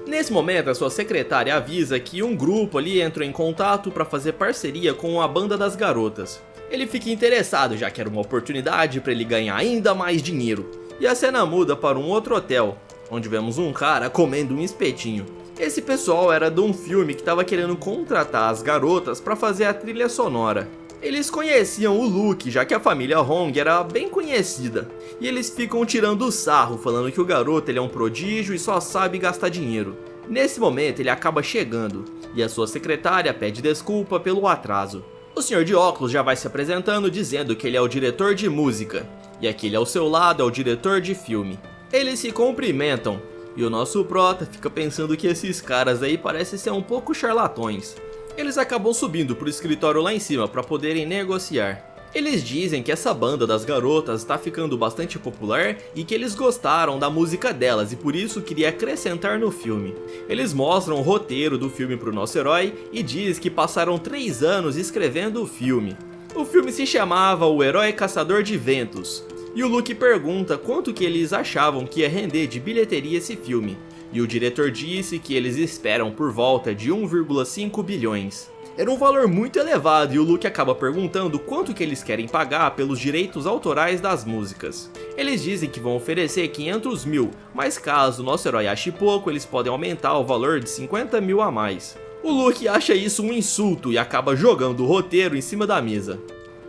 Nesse momento, a sua secretária avisa que um grupo ali entrou em contato para fazer parceria com a banda das garotas. Ele fica interessado, já que era uma oportunidade para ele ganhar ainda mais dinheiro. E a cena muda para um outro hotel, onde vemos um cara comendo um espetinho. Esse pessoal era de um filme que estava querendo contratar as garotas para fazer a trilha sonora. Eles conheciam o Luke, já que a família Hong era bem conhecida. E eles ficam tirando o sarro, falando que o garoto ele é um prodígio e só sabe gastar dinheiro. Nesse momento ele acaba chegando, e a sua secretária pede desculpa pelo atraso. O senhor de óculos já vai se apresentando dizendo que ele é o diretor de música, e aquele ao seu lado é o diretor de filme. Eles se cumprimentam, e o nosso prota fica pensando que esses caras aí parecem ser um pouco charlatões. Eles acabam subindo pro escritório lá em cima para poderem negociar. Eles dizem que essa banda das garotas está ficando bastante popular e que eles gostaram da música delas e por isso queria acrescentar no filme. Eles mostram o roteiro do filme pro nosso herói e diz que passaram 3 anos escrevendo o filme. O filme se chamava O Herói Caçador de Ventos. E o Luke pergunta quanto que eles achavam que ia render de bilheteria esse filme. E o diretor disse que eles esperam por volta de 1,5 bilhões. Era um valor muito elevado e o Luke acaba perguntando quanto que eles querem pagar pelos direitos autorais das músicas. Eles dizem que vão oferecer 500 mil, mas caso o nosso herói ache pouco, eles podem aumentar o valor de 50 mil a mais. O Luke acha isso um insulto e acaba jogando o roteiro em cima da mesa.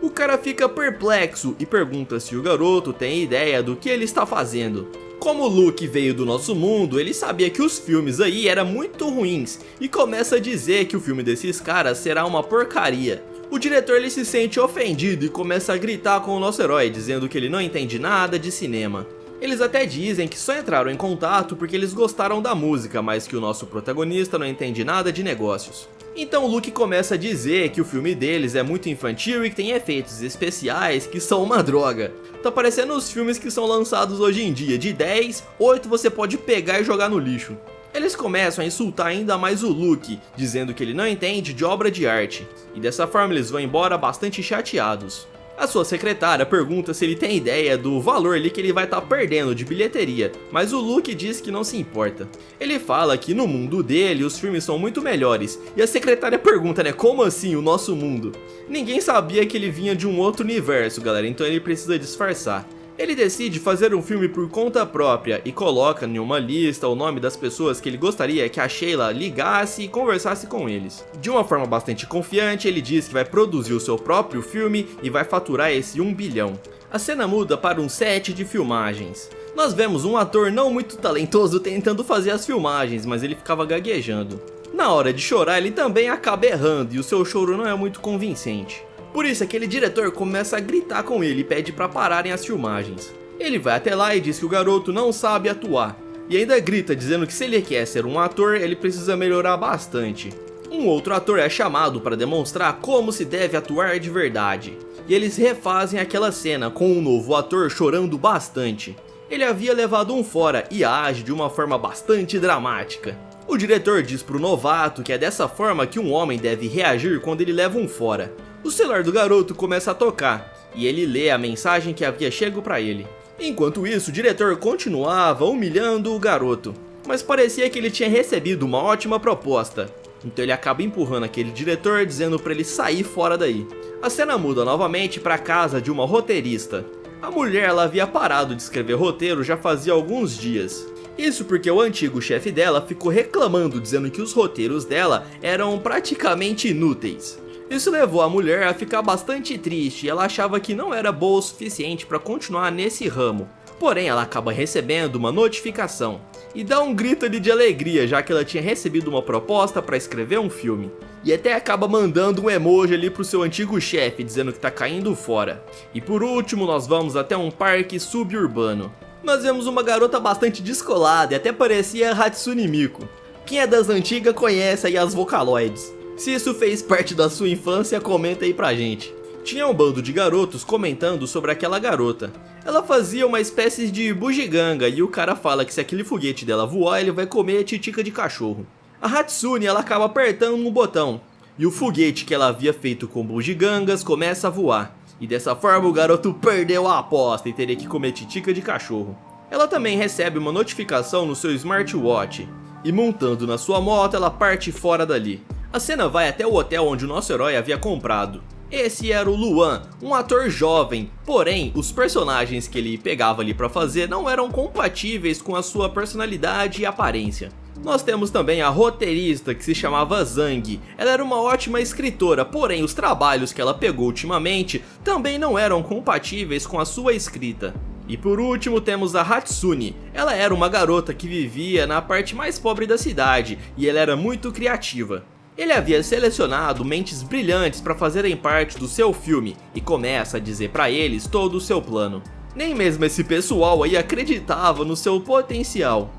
O cara fica perplexo e pergunta se o garoto tem ideia do que ele está fazendo. Como o Luke veio do nosso mundo, ele sabia que os filmes aí eram muito ruins e começa a dizer que o filme desses caras será uma porcaria. O diretor ele se sente ofendido e começa a gritar com o nosso herói, dizendo que ele não entende nada de cinema. Eles até dizem que só entraram em contato porque eles gostaram da música, mas que o nosso protagonista não entende nada de negócios. Então o Luke começa a dizer que o filme deles é muito infantil e que tem efeitos especiais que são uma droga. Tá parecendo os filmes que são lançados hoje em dia, de 10, 8 você pode pegar e jogar no lixo. Eles começam a insultar ainda mais o Luke, dizendo que ele não entende de obra de arte, e dessa forma eles vão embora bastante chateados. A sua secretária pergunta se ele tem ideia do valor ali que ele vai estar perdendo de bilheteria, mas o Luke diz que não se importa. Ele fala que no mundo dele os filmes são muito melhores, e a secretária pergunta, né, como assim o nosso mundo? Ninguém sabia que ele vinha de um outro universo, galera, então ele precisa disfarçar. Ele decide fazer um filme por conta própria e coloca em uma lista o nome das pessoas que ele gostaria que a Sheila ligasse e conversasse com eles. De uma forma bastante confiante, ele diz que vai produzir o seu próprio filme e vai faturar esse 1 bilhão. A cena muda para um set de filmagens. Nós vemos um ator não muito talentoso tentando fazer as filmagens, mas ele ficava gaguejando. Na hora de chorar, ele também acaba errando e o seu choro não é muito convincente. Por isso, aquele diretor começa a gritar com ele e pede para pararem as filmagens. Ele vai até lá e diz que o garoto não sabe atuar, e ainda grita dizendo que se ele quer ser um ator, ele precisa melhorar bastante. Um outro ator é chamado para demonstrar como se deve atuar de verdade, e eles refazem aquela cena com um novo ator chorando bastante. Ele havia levado um fora e age de uma forma bastante dramática. O diretor diz pro novato que é dessa forma que um homem deve reagir quando ele leva um fora. O celular do garoto começa a tocar, e ele lê a mensagem que havia chego para ele. Enquanto isso, o diretor continuava humilhando o garoto, mas parecia que ele tinha recebido uma ótima proposta. Então ele acaba empurrando aquele diretor, dizendo para ele sair fora daí. A cena muda novamente para a casa de uma roteirista. A mulher ela havia parado de escrever roteiro já fazia alguns dias. Isso porque o antigo chefe dela ficou reclamando, dizendo que os roteiros dela eram praticamente inúteis. Isso levou a mulher a ficar bastante triste e ela achava que não era boa o suficiente para continuar nesse ramo. Porém, ela acaba recebendo uma notificação e dá um grito ali de alegria, já que ela tinha recebido uma proposta para escrever um filme. E até acaba mandando um emoji ali pro seu antigo chefe, dizendo que tá caindo fora. E por último, nós vamos até um parque suburbano. Nós vemos uma garota bastante descolada e até parecia Hatsune Miku. Quem é das antigas conhece aí as Vocaloids. Se isso fez parte da sua infância, comenta aí pra gente. Tinha um bando de garotos comentando sobre aquela garota. Ela fazia uma espécie de bugiganga e o cara fala que se aquele foguete dela voar, ele vai comer titica de cachorro. A Hatsune ela acaba apertando um botão e o foguete que ela havia feito com bugigangas começa a voar. E dessa forma o garoto perdeu a aposta e teria que comer titica de cachorro. Ela também recebe uma notificação no seu smartwatch e montando na sua moto ela parte fora dali. A cena vai até o hotel onde o nosso herói havia comprado. Esse era o Luan, um ator jovem, porém os personagens que ele pegava ali pra fazer não eram compatíveis com a sua personalidade e aparência. Nós temos também a roteirista que se chamava Zhang. Ela era uma ótima escritora, porém os trabalhos que ela pegou ultimamente também não eram compatíveis com a sua escrita. E por último temos a Hatsune. Ela era uma garota que vivia na parte mais pobre da cidade e ela era muito criativa. Ele havia selecionado mentes brilhantes para fazerem parte do seu filme e começa a dizer para eles todo o seu plano. Nem mesmo esse pessoal aí acreditava no seu potencial.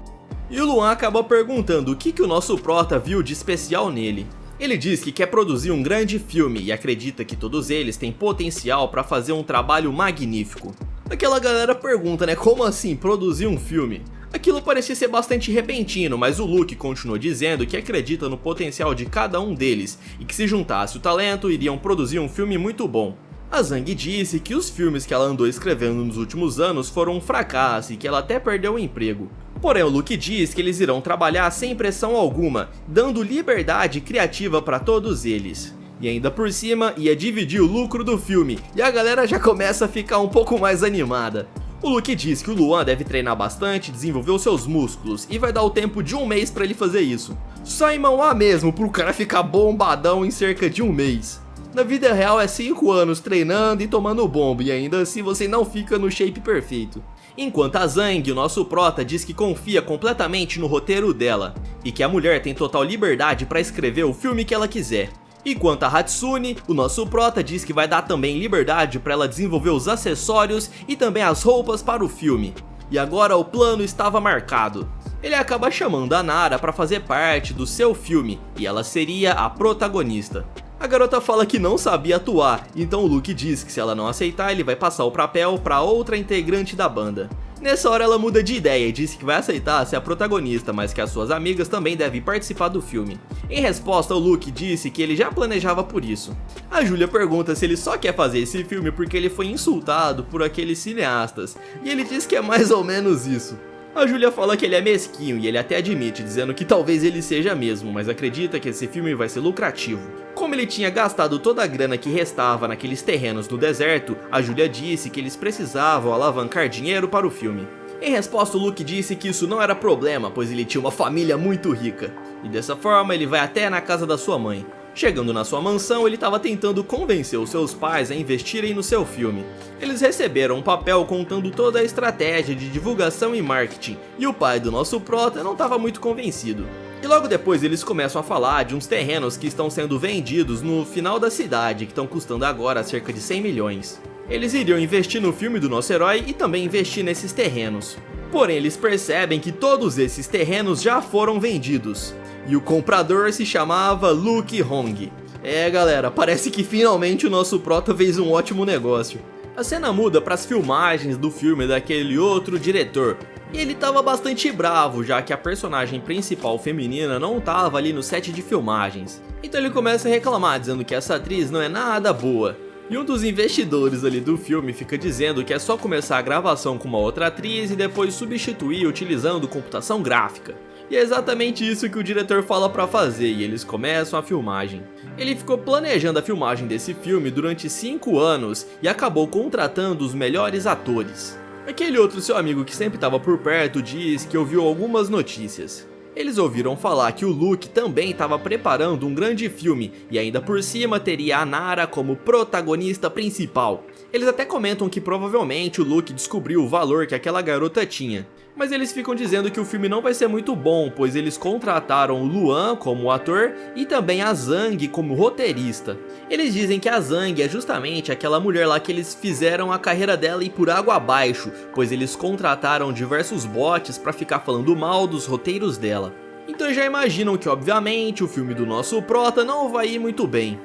E o Luan acaba perguntando o que o nosso prota viu de especial nele. Ele diz que quer produzir um grande filme e acredita que todos eles têm potencial para fazer um trabalho magnífico. Aquela galera pergunta, né, como assim produzir um filme? Aquilo parecia ser bastante repentino, mas o Luke continuou dizendo que acredita no potencial de cada um deles e que se juntasse o talento iriam produzir um filme muito bom. A Zhang disse que os filmes que ela andou escrevendo nos últimos anos foram um fracasso e que ela até perdeu o emprego. Porém o Luke diz que eles irão trabalhar sem pressão alguma, dando liberdade criativa para todos eles. E ainda por cima ia dividir o lucro do filme, e a galera já começa a ficar um pouco mais animada. O Luke diz que o Luan deve treinar bastante, desenvolver os seus músculos e vai dar o tempo de 1 mês pra ele fazer isso. Só em mão A mesmo, pro cara ficar bombadão em cerca de 1 mês. Na vida real é 5 anos treinando e tomando bomba e ainda assim você não fica no shape perfeito. Enquanto a Zhang, o nosso prota, diz que confia completamente no roteiro dela e que a mulher tem total liberdade pra escrever o filme que ela quiser. Enquanto a Hatsune, o nosso prota, diz que vai dar também liberdade para ela desenvolver os acessórios e também as roupas para o filme. E agora o plano estava marcado. Ele acaba chamando a Nara para fazer parte do seu filme e ela seria a protagonista. A garota fala que não sabia atuar, então o Luke diz que se ela não aceitar ele vai passar o papel para outra integrante da banda. Nessa hora ela muda de ideia e disse que vai aceitar ser a protagonista, mas que as suas amigas também devem participar do filme. Em resposta, o Luke disse que ele já planejava por isso. A Julia pergunta se ele só quer fazer esse filme porque ele foi insultado por aqueles cineastas, e ele diz que é mais ou menos isso. A Julia fala que ele é mesquinho e ele até admite, dizendo que talvez ele seja mesmo, mas acredita que esse filme vai ser lucrativo. Como ele tinha gastado toda a grana que restava naqueles terrenos no deserto, a Julia disse que eles precisavam alavancar dinheiro para o filme. Em resposta, o Luke disse que isso não era problema, pois ele tinha uma família muito rica. E dessa forma, ele vai até na casa da sua mãe. Chegando na sua mansão, ele estava tentando convencer os seus pais a investirem no seu filme. Eles receberam um papel contando toda a estratégia de divulgação e marketing, e o pai do nosso prota não estava muito convencido. E logo depois eles começam a falar de uns terrenos que estão sendo vendidos no final da cidade, que estão custando agora cerca de 100 milhões. Eles iriam investir no filme do nosso herói e também investir nesses terrenos. Porém, eles percebem que todos esses terrenos já foram vendidos. E o comprador se chamava Luke Hong. É galera, parece que finalmente o nosso prota fez um ótimo negócio. A cena muda para as filmagens do filme daquele outro diretor. E ele tava bastante bravo, já que a personagem principal feminina não tava ali no set de filmagens. Então ele começa a reclamar, dizendo que essa atriz não é nada boa. E um dos investidores ali do filme fica dizendo que é só começar a gravação com uma outra atriz e depois substituir utilizando computação gráfica. E é exatamente isso que o diretor fala pra fazer, e eles começam a filmagem. Ele ficou planejando a filmagem desse filme durante 5 anos e acabou contratando os melhores atores. Aquele outro seu amigo que sempre estava por perto diz que ouviu algumas notícias. Eles ouviram falar que o Luke também estava preparando um grande filme e ainda por cima teria a Nara como protagonista principal. Eles até comentam que provavelmente o Luke descobriu o valor que aquela garota tinha. Mas eles ficam dizendo que o filme não vai ser muito bom, pois eles contrataram o Luan como ator e também a Zhang como roteirista. Eles dizem que a Zhang é justamente aquela mulher lá que eles fizeram a carreira dela ir por água abaixo, pois eles contrataram diversos bots para ficar falando mal dos roteiros dela. Então já imaginam que obviamente o filme do nosso prota não vai ir muito bem.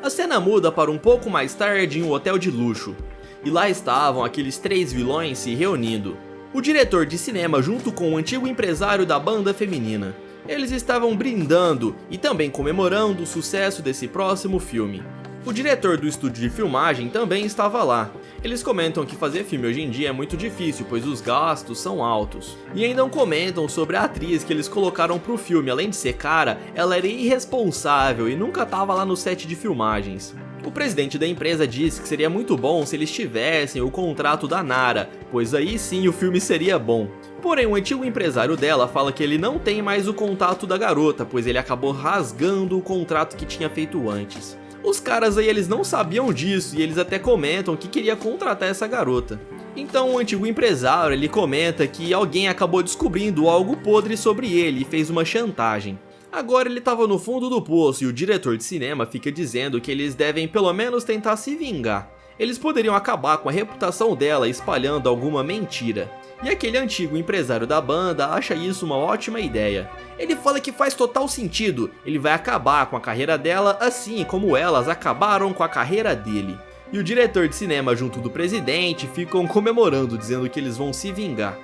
A cena muda para um pouco mais tarde em um hotel de luxo. E lá estavam aqueles 3 vilões se reunindo. O diretor de cinema junto com o antigo empresário da banda feminina. Eles estavam brindando e também comemorando o sucesso desse próximo filme. O diretor do estúdio de filmagem também estava lá. Eles comentam que fazer filme hoje em dia é muito difícil, pois os gastos são altos. E ainda comentam sobre a atriz que eles colocaram pro filme. Além de ser cara, ela era irresponsável e nunca estava lá no set de filmagens. O presidente da empresa disse que seria muito bom se eles tivessem o contrato da Nara, pois aí sim o filme seria bom. Porém, o antigo empresário dela fala que ele não tem mais o contato da garota, pois ele acabou rasgando o contrato que tinha feito antes. Os caras aí eles não sabiam disso e eles até comentam que queria contratar essa garota. Então o antigo empresário ele comenta que alguém acabou descobrindo algo podre sobre ele e fez uma chantagem. Agora ele estava no fundo do poço e o diretor de cinema fica dizendo que eles devem pelo menos tentar se vingar. Eles poderiam acabar com a reputação dela espalhando alguma mentira. E aquele antigo empresário da banda acha isso uma ótima ideia. Ele fala que faz total sentido, ele vai acabar com a carreira dela assim como elas acabaram com a carreira dele. E o diretor de cinema junto do presidente ficam comemorando, dizendo que eles vão se vingar.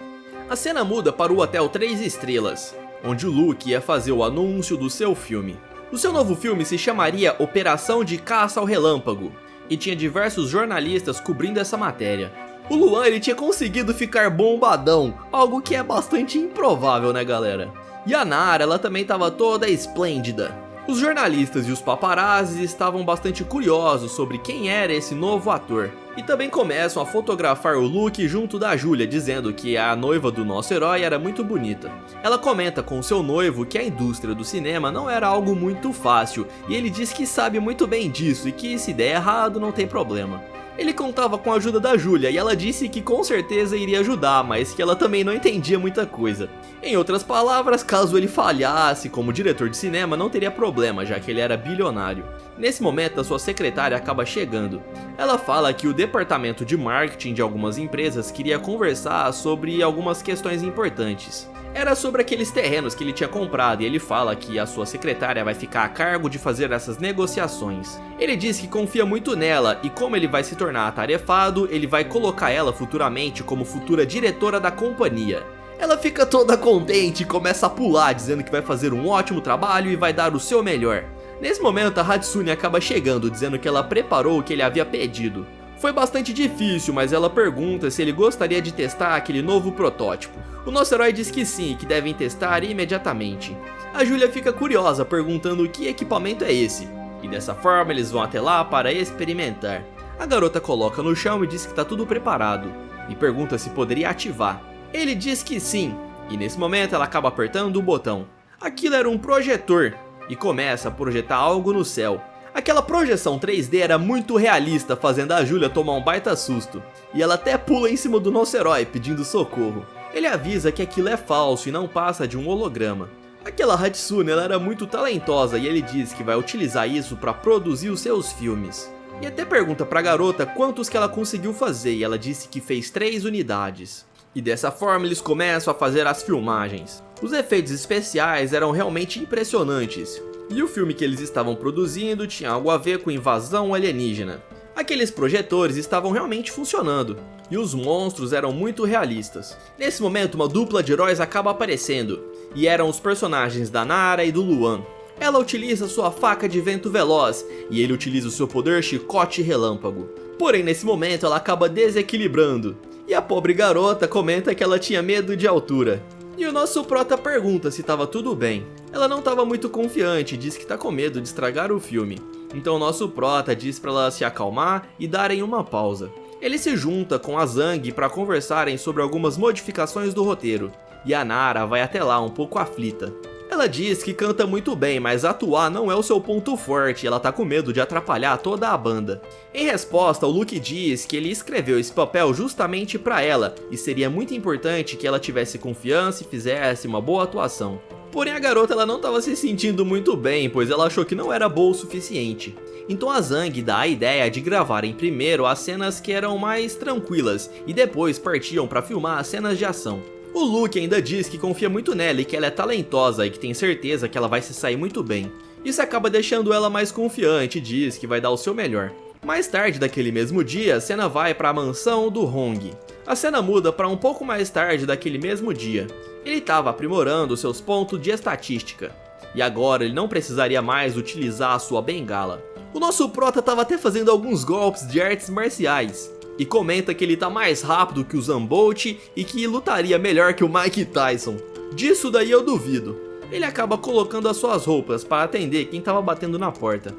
A cena muda para o Hotel 3 Estrelas, onde o Luke ia fazer o anúncio do seu filme. O seu novo filme se chamaria Operação de Caça ao Relâmpago, e tinha diversos jornalistas cobrindo essa matéria. O Luan ele tinha conseguido ficar bombadão, algo que é bastante improvável, né galera? E a Nara ela também estava toda esplêndida. Os jornalistas e os paparazzis estavam bastante curiosos sobre quem era esse novo ator. E também começam a fotografar o Luke junto da Julia, dizendo que a noiva do nosso herói era muito bonita. Ela comenta com seu noivo que a indústria do cinema não era algo muito fácil, e ele diz que sabe muito bem disso e que se der errado não tem problema. Ele contava com a ajuda da Julia e ela disse que com certeza iria ajudar, mas que ela também não entendia muita coisa. Em outras palavras, caso ele falhasse como diretor de cinema não teria problema, já que ele era bilionário. Nesse momento a sua secretária acaba chegando. Ela fala que o departamento de marketing de algumas empresas queria conversar sobre algumas questões importantes. Era sobre aqueles terrenos que ele tinha comprado e ele fala que a sua secretária vai ficar a cargo de fazer essas negociações. Ele diz que confia muito nela e como ele vai se tornar atarefado, ele vai colocar ela futuramente como futura diretora da companhia. Ela fica toda contente e começa a pular, dizendo que vai fazer um ótimo trabalho e vai dar o seu melhor. Nesse momento a Hatsune acaba chegando, dizendo que ela preparou o que ele havia pedido. Foi bastante difícil, mas ela pergunta se ele gostaria de testar aquele novo protótipo. O nosso herói diz que sim, que devem testar imediatamente. A Julia fica curiosa, perguntando que equipamento é esse, e dessa forma eles vão até lá para experimentar. A garota coloca no chão e diz que está tudo preparado, e pergunta se poderia ativar. Ele diz que sim, e nesse momento ela acaba apertando o botão. Aquilo era um projetor, e começa a projetar algo no céu. Aquela projeção 3D era muito realista, fazendo a Julia tomar um baita susto. E ela até pula em cima do nosso herói, pedindo socorro. Ele avisa que aquilo é falso e não passa de um holograma. Aquela Hatsune ela era muito talentosa e ele diz que vai utilizar isso para produzir os seus filmes. E até pergunta pra garota quantos que ela conseguiu fazer e ela disse que fez 3 unidades. E dessa forma eles começam a fazer as filmagens. Os efeitos especiais eram realmente impressionantes. E o filme que eles estavam produzindo tinha algo a ver com invasão alienígena. Aqueles projetores estavam realmente funcionando, e os monstros eram muito realistas. Nesse momento uma dupla de heróis acaba aparecendo, e eram os personagens da Nara e do Luan. Ela utiliza sua faca de vento veloz, e ele utiliza o seu poder chicote relâmpago. Porém nesse momento ela acaba desequilibrando, e a pobre garota comenta que ela tinha medo de altura. E o nosso prota pergunta se estava tudo bem. Ela não estava muito confiante e diz que está com medo de estragar o filme. Então o nosso prota diz para ela se acalmar e darem uma pausa. Ele se junta com a Zhang para conversarem sobre algumas modificações do roteiro. E a Nara vai até lá um pouco aflita. Ela diz que canta muito bem, mas atuar não é o seu ponto forte e ela tá com medo de atrapalhar toda a banda. Em resposta, o Luke diz que ele escreveu esse papel justamente para ela e seria muito importante que ela tivesse confiança e fizesse uma boa atuação. Porém a garota ela não estava se sentindo muito bem, pois ela achou que não era boa o suficiente. Então a Zhang dá a ideia de gravarem primeiro as cenas que eram mais tranquilas e depois partiam para filmar as cenas de ação. O Luke ainda diz que confia muito nela e que ela é talentosa e que tem certeza que ela vai se sair muito bem. Isso acaba deixando ela mais confiante e diz que vai dar o seu melhor. Mais tarde daquele mesmo dia, a cena vai para a mansão do Hong. A cena muda para um pouco mais tarde daquele mesmo dia. Ele estava aprimorando seus pontos de estatística. E agora ele não precisaria mais utilizar a sua bengala. O nosso prota estava até fazendo alguns golpes de artes marciais. E comenta que ele tá mais rápido que o Zambolt e que lutaria melhor que o Mike Tyson. Disso daí eu duvido. Ele acaba colocando as suas roupas para atender quem estava batendo na porta.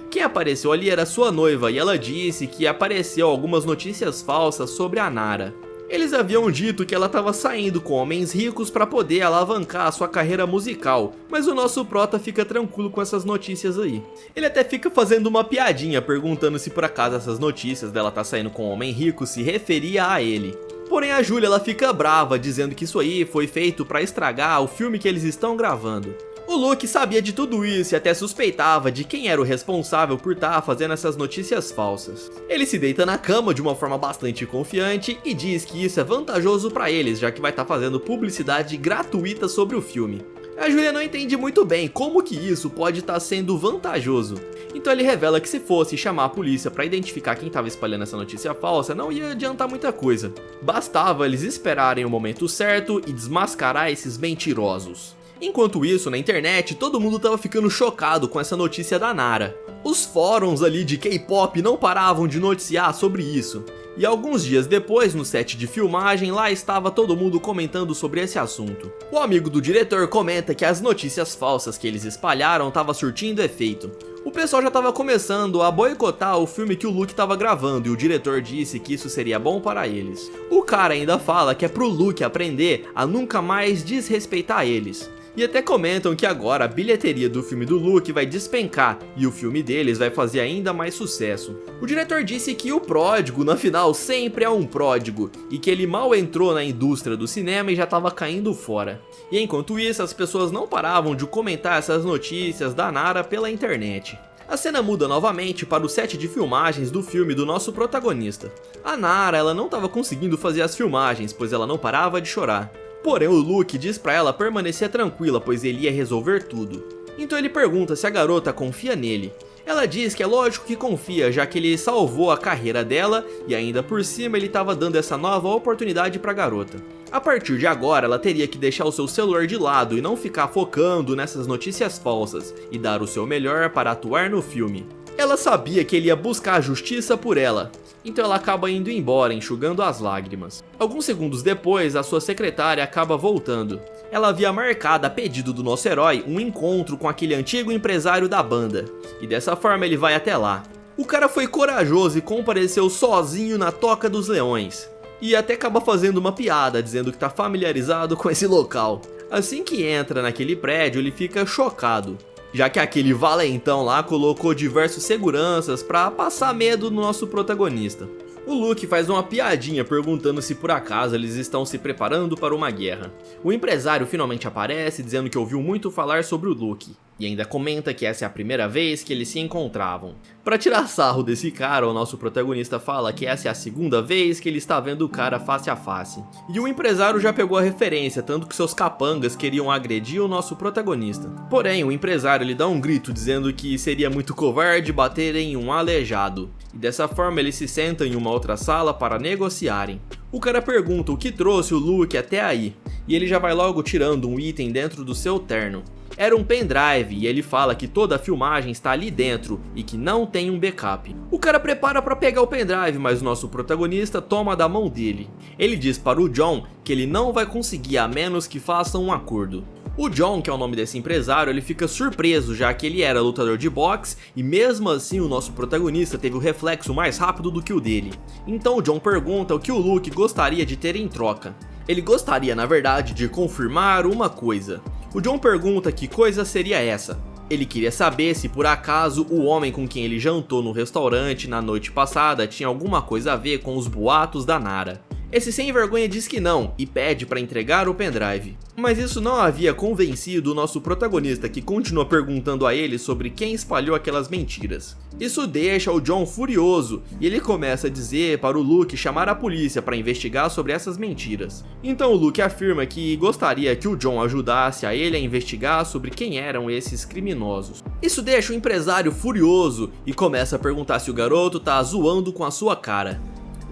Quem apareceu ali era sua noiva e ela disse que apareceu algumas notícias falsas sobre a Nara. Eles haviam dito que ela estava saindo com homens ricos para poder alavancar a sua carreira musical, mas o nosso prota fica tranquilo com essas notícias aí. Ele até fica fazendo uma piadinha perguntando se por acaso essas notícias dela tá saindo com um homem rico se referia a ele. Porém a Julia ela fica brava dizendo que isso aí foi feito para estragar o filme que eles estão gravando. O Luke sabia de tudo isso e até suspeitava de quem era o responsável por estar fazendo essas notícias falsas. Ele se deita na cama de uma forma bastante confiante e diz que isso é vantajoso para eles, já que vai estar fazendo publicidade gratuita sobre o filme. A Julia não entende muito bem como que isso pode estar sendo vantajoso. Então ele revela que se fosse chamar a polícia para identificar quem estava espalhando essa notícia falsa, não ia adiantar muita coisa. Bastava eles esperarem o momento certo e desmascarar esses mentirosos. Enquanto isso, na internet, todo mundo tava ficando chocado com essa notícia da Nara. Os fóruns ali de K-pop não paravam de noticiar sobre isso. E alguns dias depois, no set de filmagem, lá estava todo mundo comentando sobre esse assunto. O amigo do diretor comenta que as notícias falsas que eles espalharam estavam surtindo efeito. O pessoal já estava começando a boicotar o filme que o Luke estava gravando e o diretor disse que isso seria bom para eles. O cara ainda fala que é pro Luke aprender a nunca mais desrespeitar eles. E até comentam que agora a bilheteria do filme do Luke vai despencar e o filme deles vai fazer ainda mais sucesso. O diretor disse que o pródigo na final sempre é um pródigo e que ele mal entrou na indústria do cinema e já estava caindo fora. E enquanto isso as pessoas não paravam de comentar essas notícias da Nara pela internet. A cena muda novamente para o set de filmagens do filme do nosso protagonista. A Nara ela não estava conseguindo fazer as filmagens, pois ela não parava de chorar. Porém o Luke diz pra ela permanecer tranquila, pois ele ia resolver tudo. Então ele pergunta se a garota confia nele. Ela diz que é lógico que confia, já que ele salvou a carreira dela e ainda por cima ele estava dando essa nova oportunidade pra garota. A partir de agora ela teria que deixar o seu celular de lado e não ficar focando nessas notícias falsas e dar o seu melhor para atuar no filme. Ela sabia que ele ia buscar a justiça por ela, então ela acaba indo embora, enxugando as lágrimas. Alguns segundos depois, a sua secretária acaba voltando. Ela havia marcado a pedido do nosso herói um encontro com aquele antigo empresário da banda, e dessa forma ele vai até lá. O cara foi corajoso e compareceu sozinho na Toca dos Leões, e até acaba fazendo uma piada dizendo que está familiarizado com esse local. Assim que entra naquele prédio ele fica chocado, já que aquele valentão lá colocou diversos seguranças para passar medo no nosso protagonista. O Luke faz uma piadinha perguntando se por acaso eles estão se preparando para uma guerra. O empresário finalmente aparece dizendo que ouviu muito falar sobre o Luke, e ainda comenta que essa é a primeira vez que eles se encontravam. Para tirar sarro desse cara, o nosso protagonista fala que essa é a segunda vez que ele está vendo o cara face a face. E o empresário já pegou a referência, tanto que seus capangas queriam agredir o nosso protagonista. Porém, o empresário ele dá um grito dizendo que seria muito covarde bater em um aleijado. E dessa forma eles se sentam em uma outra sala para negociarem. O cara pergunta o que trouxe o Luke até aí, e ele já vai logo tirando um item dentro do seu terno. Era um pendrive e ele fala que toda a filmagem está ali dentro e que não tem um backup. O cara prepara para pegar o pendrive, mas o nosso protagonista toma da mão dele. Ele diz para o John que ele não vai conseguir a menos que façam um acordo. O John, que é o nome desse empresário, ele fica surpreso, já que ele era lutador de boxe e mesmo assim o nosso protagonista teve o reflexo mais rápido do que o dele. Então o John pergunta o que o Luke gostaria de ter em troca. Ele gostaria, na verdade, de confirmar uma coisa. O John pergunta que coisa seria essa. Ele queria saber se por acaso o homem com quem ele jantou no restaurante na noite passada tinha alguma coisa a ver com os boatos da Nara. Esse sem vergonha diz que não e pede para entregar o pendrive. Mas isso não havia convencido o nosso protagonista, que continua perguntando a ele sobre quem espalhou aquelas mentiras. Isso deixa o John furioso e ele começa a dizer para o Luke chamar a polícia para investigar sobre essas mentiras. Então o Luke afirma que gostaria que o John ajudasse a ele a investigar sobre quem eram esses criminosos. Isso deixa o empresário furioso e começa a perguntar se o garoto tá zoando com a sua cara.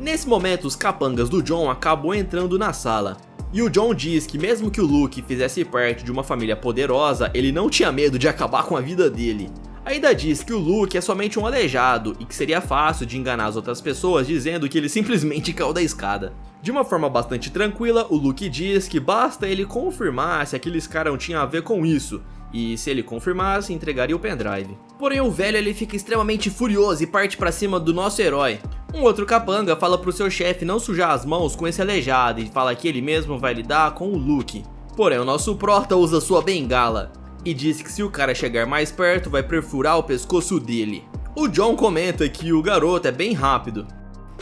Nesse momento, os capangas do John acabam entrando na sala. E o John diz que mesmo que o Luke fizesse parte de uma família poderosa, ele não tinha medo de acabar com a vida dele. Ainda diz que o Luke é somente um aleijado e que seria fácil de enganar as outras pessoas dizendo que ele simplesmente caiu da escada. De uma forma bastante tranquila, o Luke diz que basta ele confirmar se aqueles caras tinham a ver com isso. E se ele confirmasse, entregaria o pendrive. Porém o velho ele fica extremamente furioso e parte pra cima do nosso herói. Um outro capanga fala pro seu chefe não sujar as mãos com esse aleijado e fala que ele mesmo vai lidar com o Luke. Porém o nosso prota usa sua bengala e diz que se o cara chegar mais perto vai perfurar o pescoço dele. O John comenta que o garoto é bem rápido.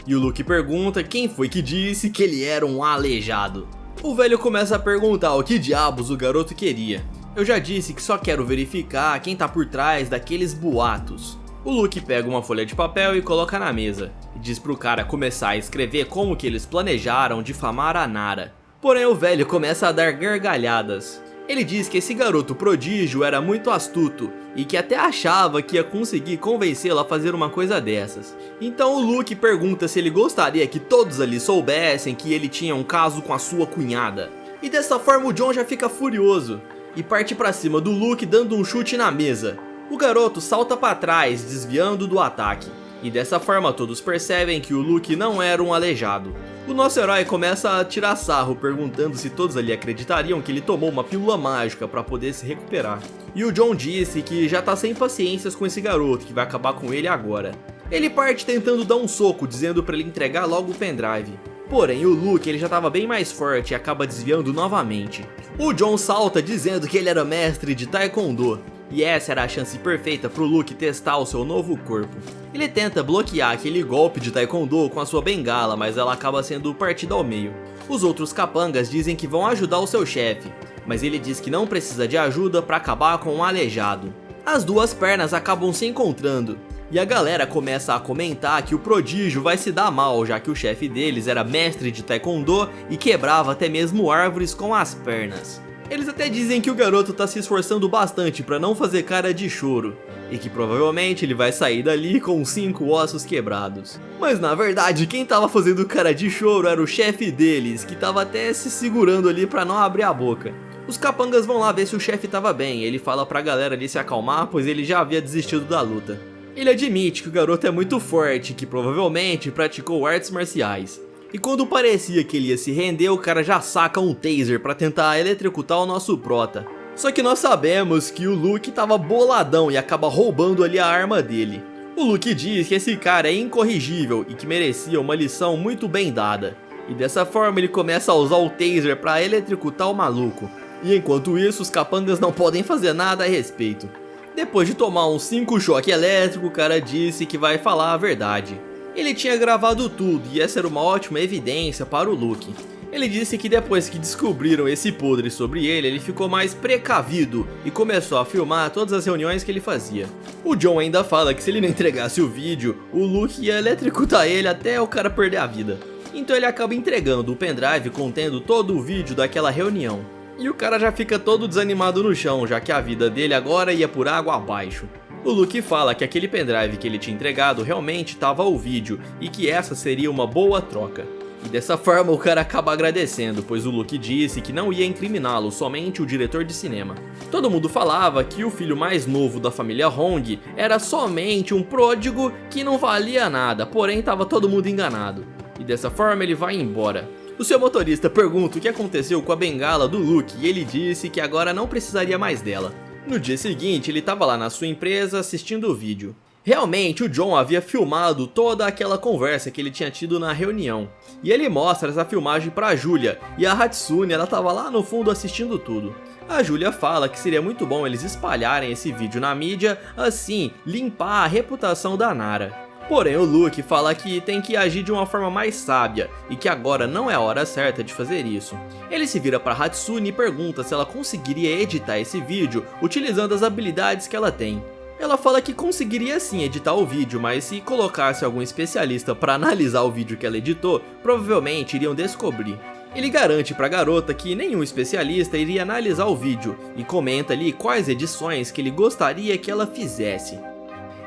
E o Luke pergunta quem foi que disse que ele era um aleijado. O velho começa a perguntar o que diabos o garoto queria. Eu já disse que só quero verificar quem tá por trás daqueles boatos. O Luke pega uma folha de papel e coloca na mesa, e diz pro cara começar a escrever como que eles planejaram difamar a Nara. Porém o velho começa a dar gargalhadas. Ele diz que esse garoto prodígio era muito astuto, e que até achava que ia conseguir convencê-lo a fazer uma coisa dessas. Então o Luke pergunta se ele gostaria que todos ali soubessem que ele tinha um caso com a sua cunhada. E dessa forma o John já fica furioso e parte pra cima do Luke dando um chute na mesa. O garoto salta pra trás, desviando do ataque. E dessa forma todos percebem que o Luke não era um aleijado. O nosso herói começa a tirar sarro, perguntando se todos ali acreditariam que ele tomou uma pílula mágica para poder se recuperar. E o John disse que já tá sem paciências com esse garoto, que vai acabar com ele agora. Ele parte tentando dar um soco, dizendo para ele entregar logo o pendrive. Porém o Luke ele já estava bem mais forte e acaba desviando novamente. O John salta dizendo que ele era mestre de Taekwondo. E essa era a chance perfeita para o Luke testar o seu novo corpo. Ele tenta bloquear aquele golpe de Taekwondo com a sua bengala, mas ela acaba sendo partida ao meio. Os outros capangas dizem que vão ajudar o seu chefe, mas ele diz que não precisa de ajuda para acabar com o aleijado. As duas pernas acabam se encontrando. E a galera começa a comentar que o prodígio vai se dar mal, já que o chefe deles era mestre de taekwondo e quebrava até mesmo árvores com as pernas. Eles até dizem que o garoto tá se esforçando bastante pra não fazer cara de choro, e que provavelmente ele vai sair dali com 5 ossos quebrados. Mas na verdade quem tava fazendo cara de choro era o chefe deles, que tava até se segurando ali pra não abrir a boca. Os capangas vão lá ver se o chefe tava bem, ele fala pra galera ali se acalmar, pois ele já havia desistido da luta. Ele admite que o garoto é muito forte, que provavelmente praticou artes marciais. E quando parecia que ele ia se render, o cara já saca um taser pra tentar eletrocutar o nosso prota. Só que nós sabemos que o Luke tava boladão e acaba roubando ali a arma dele. O Luke diz que esse cara é incorrigível e que merecia uma lição muito bem dada. E dessa forma ele começa a usar o taser pra eletrocutar o maluco. E enquanto isso, os capangas não podem fazer nada a respeito. Depois de tomar uns 5 choques elétricos, o cara disse que vai falar a verdade. Ele tinha gravado tudo e essa era uma ótima evidência para o Luke. Ele disse que depois que descobriram esse podre sobre ele ficou mais precavido e começou a filmar todas as reuniões que ele fazia. O John ainda fala que se ele não entregasse o vídeo, o Luke ia eletrocutar ele até o cara perder a vida. Então ele acaba entregando o pendrive contendo todo o vídeo daquela reunião. E o cara já fica todo desanimado no chão, já que a vida dele agora ia por água abaixo. O Luke fala que aquele pendrive que ele tinha entregado realmente estava o vídeo e que essa seria uma boa troca. E dessa forma o cara acaba agradecendo, pois o Luke disse que não ia incriminá-lo, somente o diretor de cinema. Todo mundo falava que o filho mais novo da família Hong era somente um pródigo que não valia nada, porém estava todo mundo enganado. E dessa forma ele vai embora. O seu motorista pergunta o que aconteceu com a bengala do Luke e ele disse que agora não precisaria mais dela. No dia seguinte, ele estava lá na sua empresa assistindo o vídeo. Realmente, o John havia filmado toda aquela conversa que ele tinha tido na reunião. E ele mostra essa filmagem para a Julia, e a Hatsune ela estava lá no fundo assistindo tudo. A Julia fala que seria muito bom eles espalharem esse vídeo na mídia, assim, limpar a reputação da Nara. Porém, o Luke fala que tem que agir de uma forma mais sábia e que agora não é a hora certa de fazer isso. Ele se vira para Hatsune e pergunta se ela conseguiria editar esse vídeo utilizando as habilidades que ela tem. Ela fala que conseguiria sim editar o vídeo, mas se colocasse algum especialista para analisar o vídeo que ela editou, provavelmente iriam descobrir. Ele garante para a garota que nenhum especialista iria analisar o vídeo e comenta ali quais edições que ele gostaria que ela fizesse.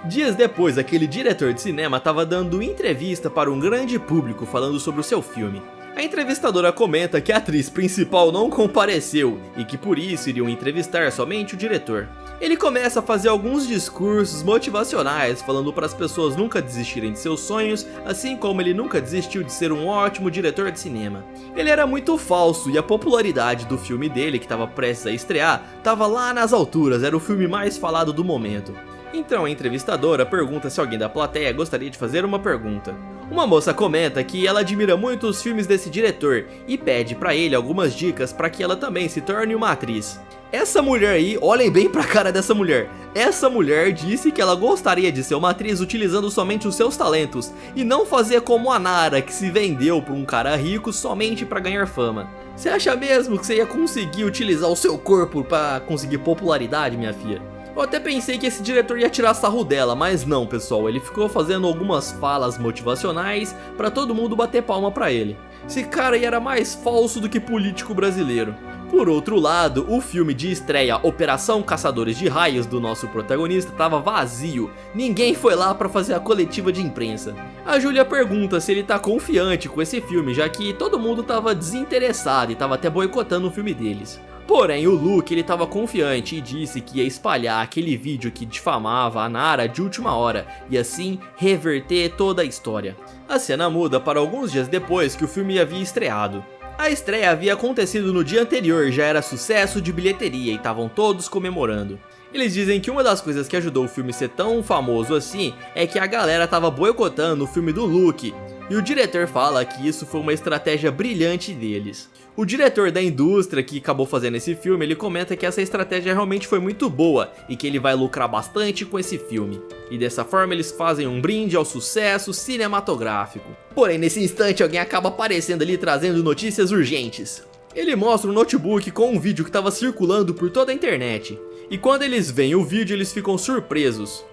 Dias depois, aquele diretor de cinema estava dando entrevista para um grande público falando sobre o seu filme. A entrevistadora comenta que a atriz principal não compareceu e que por isso iriam entrevistar somente o diretor. Ele começa a fazer alguns discursos motivacionais falando para as pessoas nunca desistirem de seus sonhos, assim como ele nunca desistiu de ser um ótimo diretor de cinema. Ele era muito falso e a popularidade do filme dele, que estava prestes a estrear, estava lá nas alturas, era o filme mais falado do momento. Então a entrevistadora pergunta se alguém da plateia gostaria de fazer uma pergunta. Uma moça comenta que ela admira muito os filmes desse diretor e pede pra ele algumas dicas para que ela também se torne uma atriz. Essa mulher aí, olhem bem pra cara dessa mulher. Essa mulher disse que ela gostaria de ser uma atriz utilizando somente os seus talentos e não fazer como a Nara, que se vendeu pra um cara rico somente pra ganhar fama. Você acha mesmo que você ia conseguir utilizar o seu corpo pra conseguir popularidade, minha filha? Eu até pensei que esse diretor ia tirar sarro dela, mas não, pessoal, ele ficou fazendo algumas falas motivacionais pra todo mundo bater palma pra ele. Esse cara aí era mais falso do que político brasileiro. Por outro lado, o filme de estreia Operação Caçadores de Raios do nosso protagonista estava vazio, ninguém foi lá pra fazer a coletiva de imprensa. A Julia pergunta se ele tá confiante com esse filme, já que todo mundo tava desinteressado e tava até boicotando o filme deles. Porém, o Luke ele tava confiante e disse que ia espalhar aquele vídeo que difamava a Nara de última hora e assim reverter toda a história. A cena muda para alguns dias depois que o filme havia estreado. A estreia havia acontecido no dia anterior e já era sucesso de bilheteria e estavam todos comemorando. Eles dizem que uma das coisas que ajudou o filme ser tão famoso assim é que a galera tava boicotando o filme do Luke, e o diretor fala que isso foi uma estratégia brilhante deles. O diretor da indústria que acabou fazendo esse filme, ele comenta que essa estratégia realmente foi muito boa e que ele vai lucrar bastante com esse filme. E dessa forma eles fazem um brinde ao sucesso cinematográfico. Porém, nesse instante alguém acaba aparecendo ali trazendo notícias urgentes. Ele mostra um notebook com um vídeo que estava circulando por toda a internet. E quando eles veem o vídeo, eles ficam surpresos.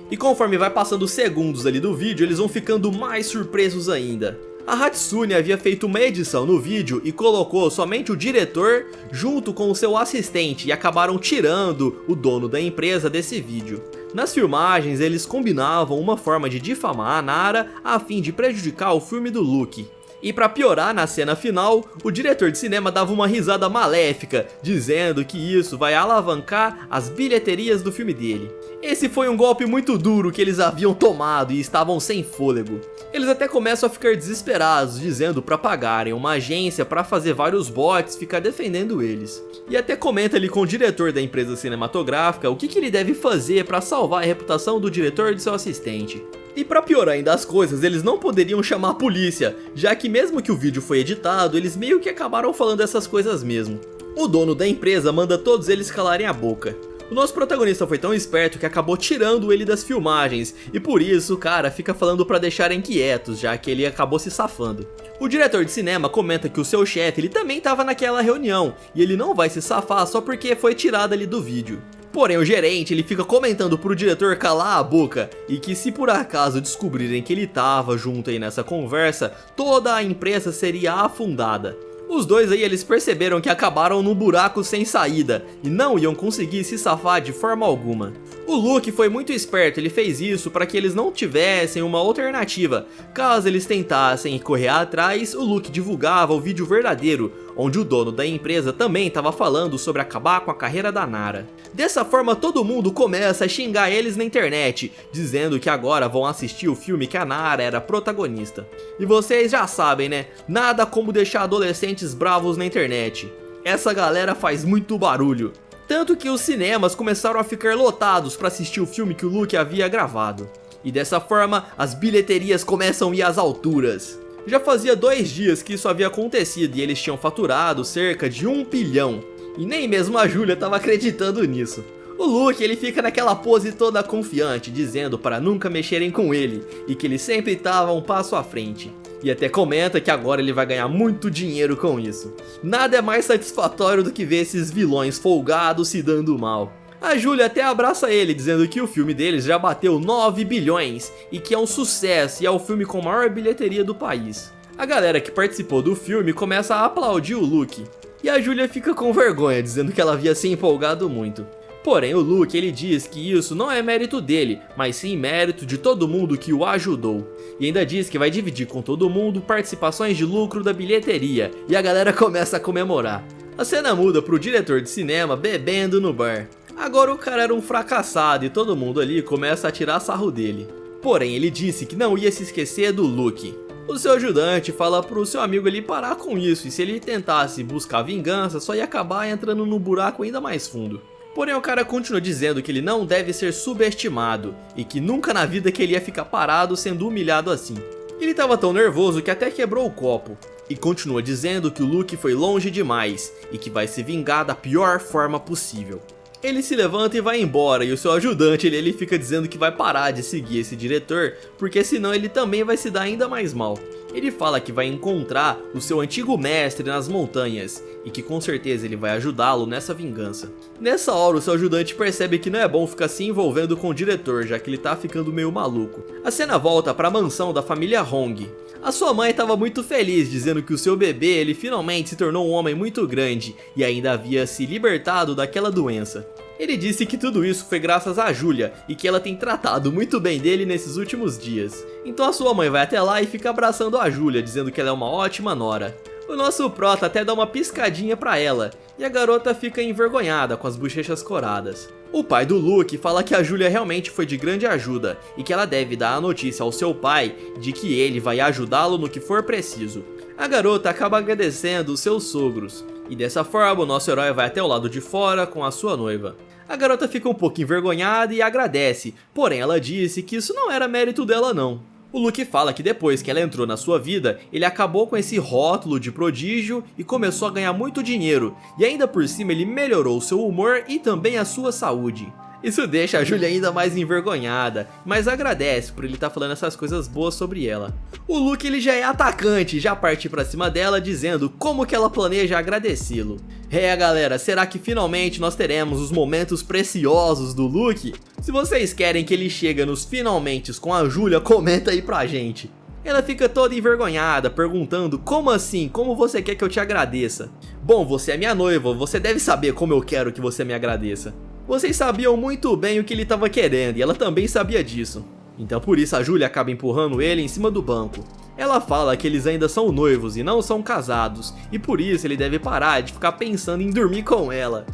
E conforme vai passando os segundos ali do vídeo, eles vão ficando mais surpresos ainda. A Hatsune havia feito uma edição no vídeo e colocou somente o diretor junto com o seu assistente e acabaram tirando o dono da empresa desse vídeo. Nas filmagens eles combinavam uma forma de difamar a Nara a fim de prejudicar o filme do Luke. E pra piorar, na cena final, o diretor de cinema dava uma risada maléfica, dizendo que isso vai alavancar as bilheterias do filme dele. Esse foi um golpe muito duro que eles haviam tomado e estavam sem fôlego. Eles até começam a ficar desesperados, dizendo pra pagarem uma agência pra fazer vários bots ficar defendendo eles. E até comenta ali com o diretor da empresa cinematográfica o que ele deve fazer pra salvar a reputação do diretor e de seu assistente. E pra piorar ainda as coisas, eles não poderiam chamar a polícia, já que mesmo que o vídeo foi editado, eles meio que acabaram falando essas coisas mesmo. O dono da empresa manda todos eles calarem a boca. O nosso protagonista foi tão esperto que acabou tirando ele das filmagens, e por isso o cara fica falando pra deixarem quietos, já que ele acabou se safando. O diretor de cinema comenta que o seu chefe ele também estava naquela reunião, e ele não vai se safar só porque foi tirado ali do vídeo. Porém o gerente ele fica comentando pro diretor calar a boca e que se por acaso descobrirem que ele tava junto aí nessa conversa, toda a empresa seria afundada. Os dois aí eles perceberam que acabaram num buraco sem saída e não iam conseguir se safar de forma alguma. O Luke foi muito esperto, ele fez isso para que eles não tivessem uma alternativa. Caso eles tentassem correr atrás, o Luke divulgava o vídeo verdadeiro, onde o dono da empresa também estava falando sobre acabar com a carreira da Nara. Dessa forma todo mundo começa a xingar eles na internet, dizendo que agora vão assistir o filme que a Nara era protagonista. E vocês já sabem, né? Nada como deixar adolescentes bravos na internet. Essa galera faz muito barulho. Tanto que os cinemas começaram a ficar lotados para assistir o filme que o Luke havia gravado. E dessa forma, as bilheterias começam a ir às alturas. Já fazia 2 dias que isso havia acontecido e eles tinham faturado cerca de 1 bilhão. E nem mesmo a Julia estava acreditando nisso. O Luke ele fica naquela pose toda confiante, dizendo para nunca mexerem com ele e que ele sempre estava um passo à frente. E até comenta que agora ele vai ganhar muito dinheiro com isso. Nada é mais satisfatório do que ver esses vilões folgados se dando mal. A Julia até abraça ele, dizendo que o filme deles já bateu 9 bilhões e que é um sucesso e é o filme com maior bilheteria do país. A galera que participou do filme começa a aplaudir o Luke. E a Julia fica com vergonha, dizendo que ela havia se empolgado muito. Porém o Luke ele diz que isso não é mérito dele, mas sim mérito de todo mundo que o ajudou. E ainda diz que vai dividir com todo mundo participações de lucro da bilheteria, e a galera começa a comemorar. A cena muda pro diretor de cinema bebendo no bar. Agora o cara era um fracassado e todo mundo ali começa a tirar sarro dele. Porém ele disse que não ia se esquecer do Luke. O seu ajudante fala pro seu amigo ali parar com isso, e se ele tentasse buscar vingança só ia acabar entrando num buraco ainda mais fundo. Porém o cara continua dizendo que ele não deve ser subestimado e que nunca na vida que ele ia ficar parado sendo humilhado assim. Ele estava tão nervoso que até quebrou o copo. E continua dizendo que o Luke foi longe demais e que vai se vingar da pior forma possível. Ele se levanta e vai embora, e o seu ajudante ele fica dizendo que vai parar de seguir esse diretor, porque senão ele também vai se dar ainda mais mal. Ele fala que vai encontrar o seu antigo mestre nas montanhas, e que com certeza ele vai ajudá-lo nessa vingança. Nessa hora o seu ajudante percebe que não é bom ficar se envolvendo com o diretor, já que ele tá ficando meio maluco. A cena volta para a mansão da família Hong. A sua mãe estava muito feliz, dizendo que o seu bebê ele finalmente se tornou um homem muito grande e ainda havia se libertado daquela doença. Ele disse que tudo isso foi graças a Julia e que ela tem tratado muito bem dele nesses últimos dias. Então a sua mãe vai até lá e fica abraçando a Julia, dizendo que ela é uma ótima nora. O nosso prota até dá uma piscadinha pra ela, e a garota fica envergonhada com as bochechas coradas. O pai do Luke fala que a Julia realmente foi de grande ajuda, e que ela deve dar a notícia ao seu pai de que ele vai ajudá-lo no que for preciso. A garota acaba agradecendo os seus sogros, e dessa forma o nosso herói vai até o lado de fora com a sua noiva. A garota fica um pouco envergonhada e agradece, porém ela disse que isso não era mérito dela não. O Luke fala que depois que ela entrou na sua vida, ele acabou com esse rótulo de prodígio e começou a ganhar muito dinheiro, e ainda por cima ele melhorou seu humor e também a sua saúde. Isso deixa a Julia ainda mais envergonhada, mas agradece por ele estar falando essas coisas boas sobre ela. O Luke ele já é atacante, já parte pra cima dela dizendo como que ela planeja agradecê-lo. Galera, será que finalmente nós teremos os momentos preciosos do Luke? Se vocês querem que ele chegue nos finalmente com a Julia, comenta aí pra gente. Ela fica toda envergonhada, perguntando: como assim? Como você quer que eu te agradeça? Bom, você é minha noiva, você deve saber como eu quero que você me agradeça. Vocês sabiam muito bem o que ele estava querendo e ela também sabia disso. Então por isso a Julia acaba empurrando ele em cima do banco. Ela fala que eles ainda são noivos e não são casados, e por isso ele deve parar de ficar pensando em dormir com ela.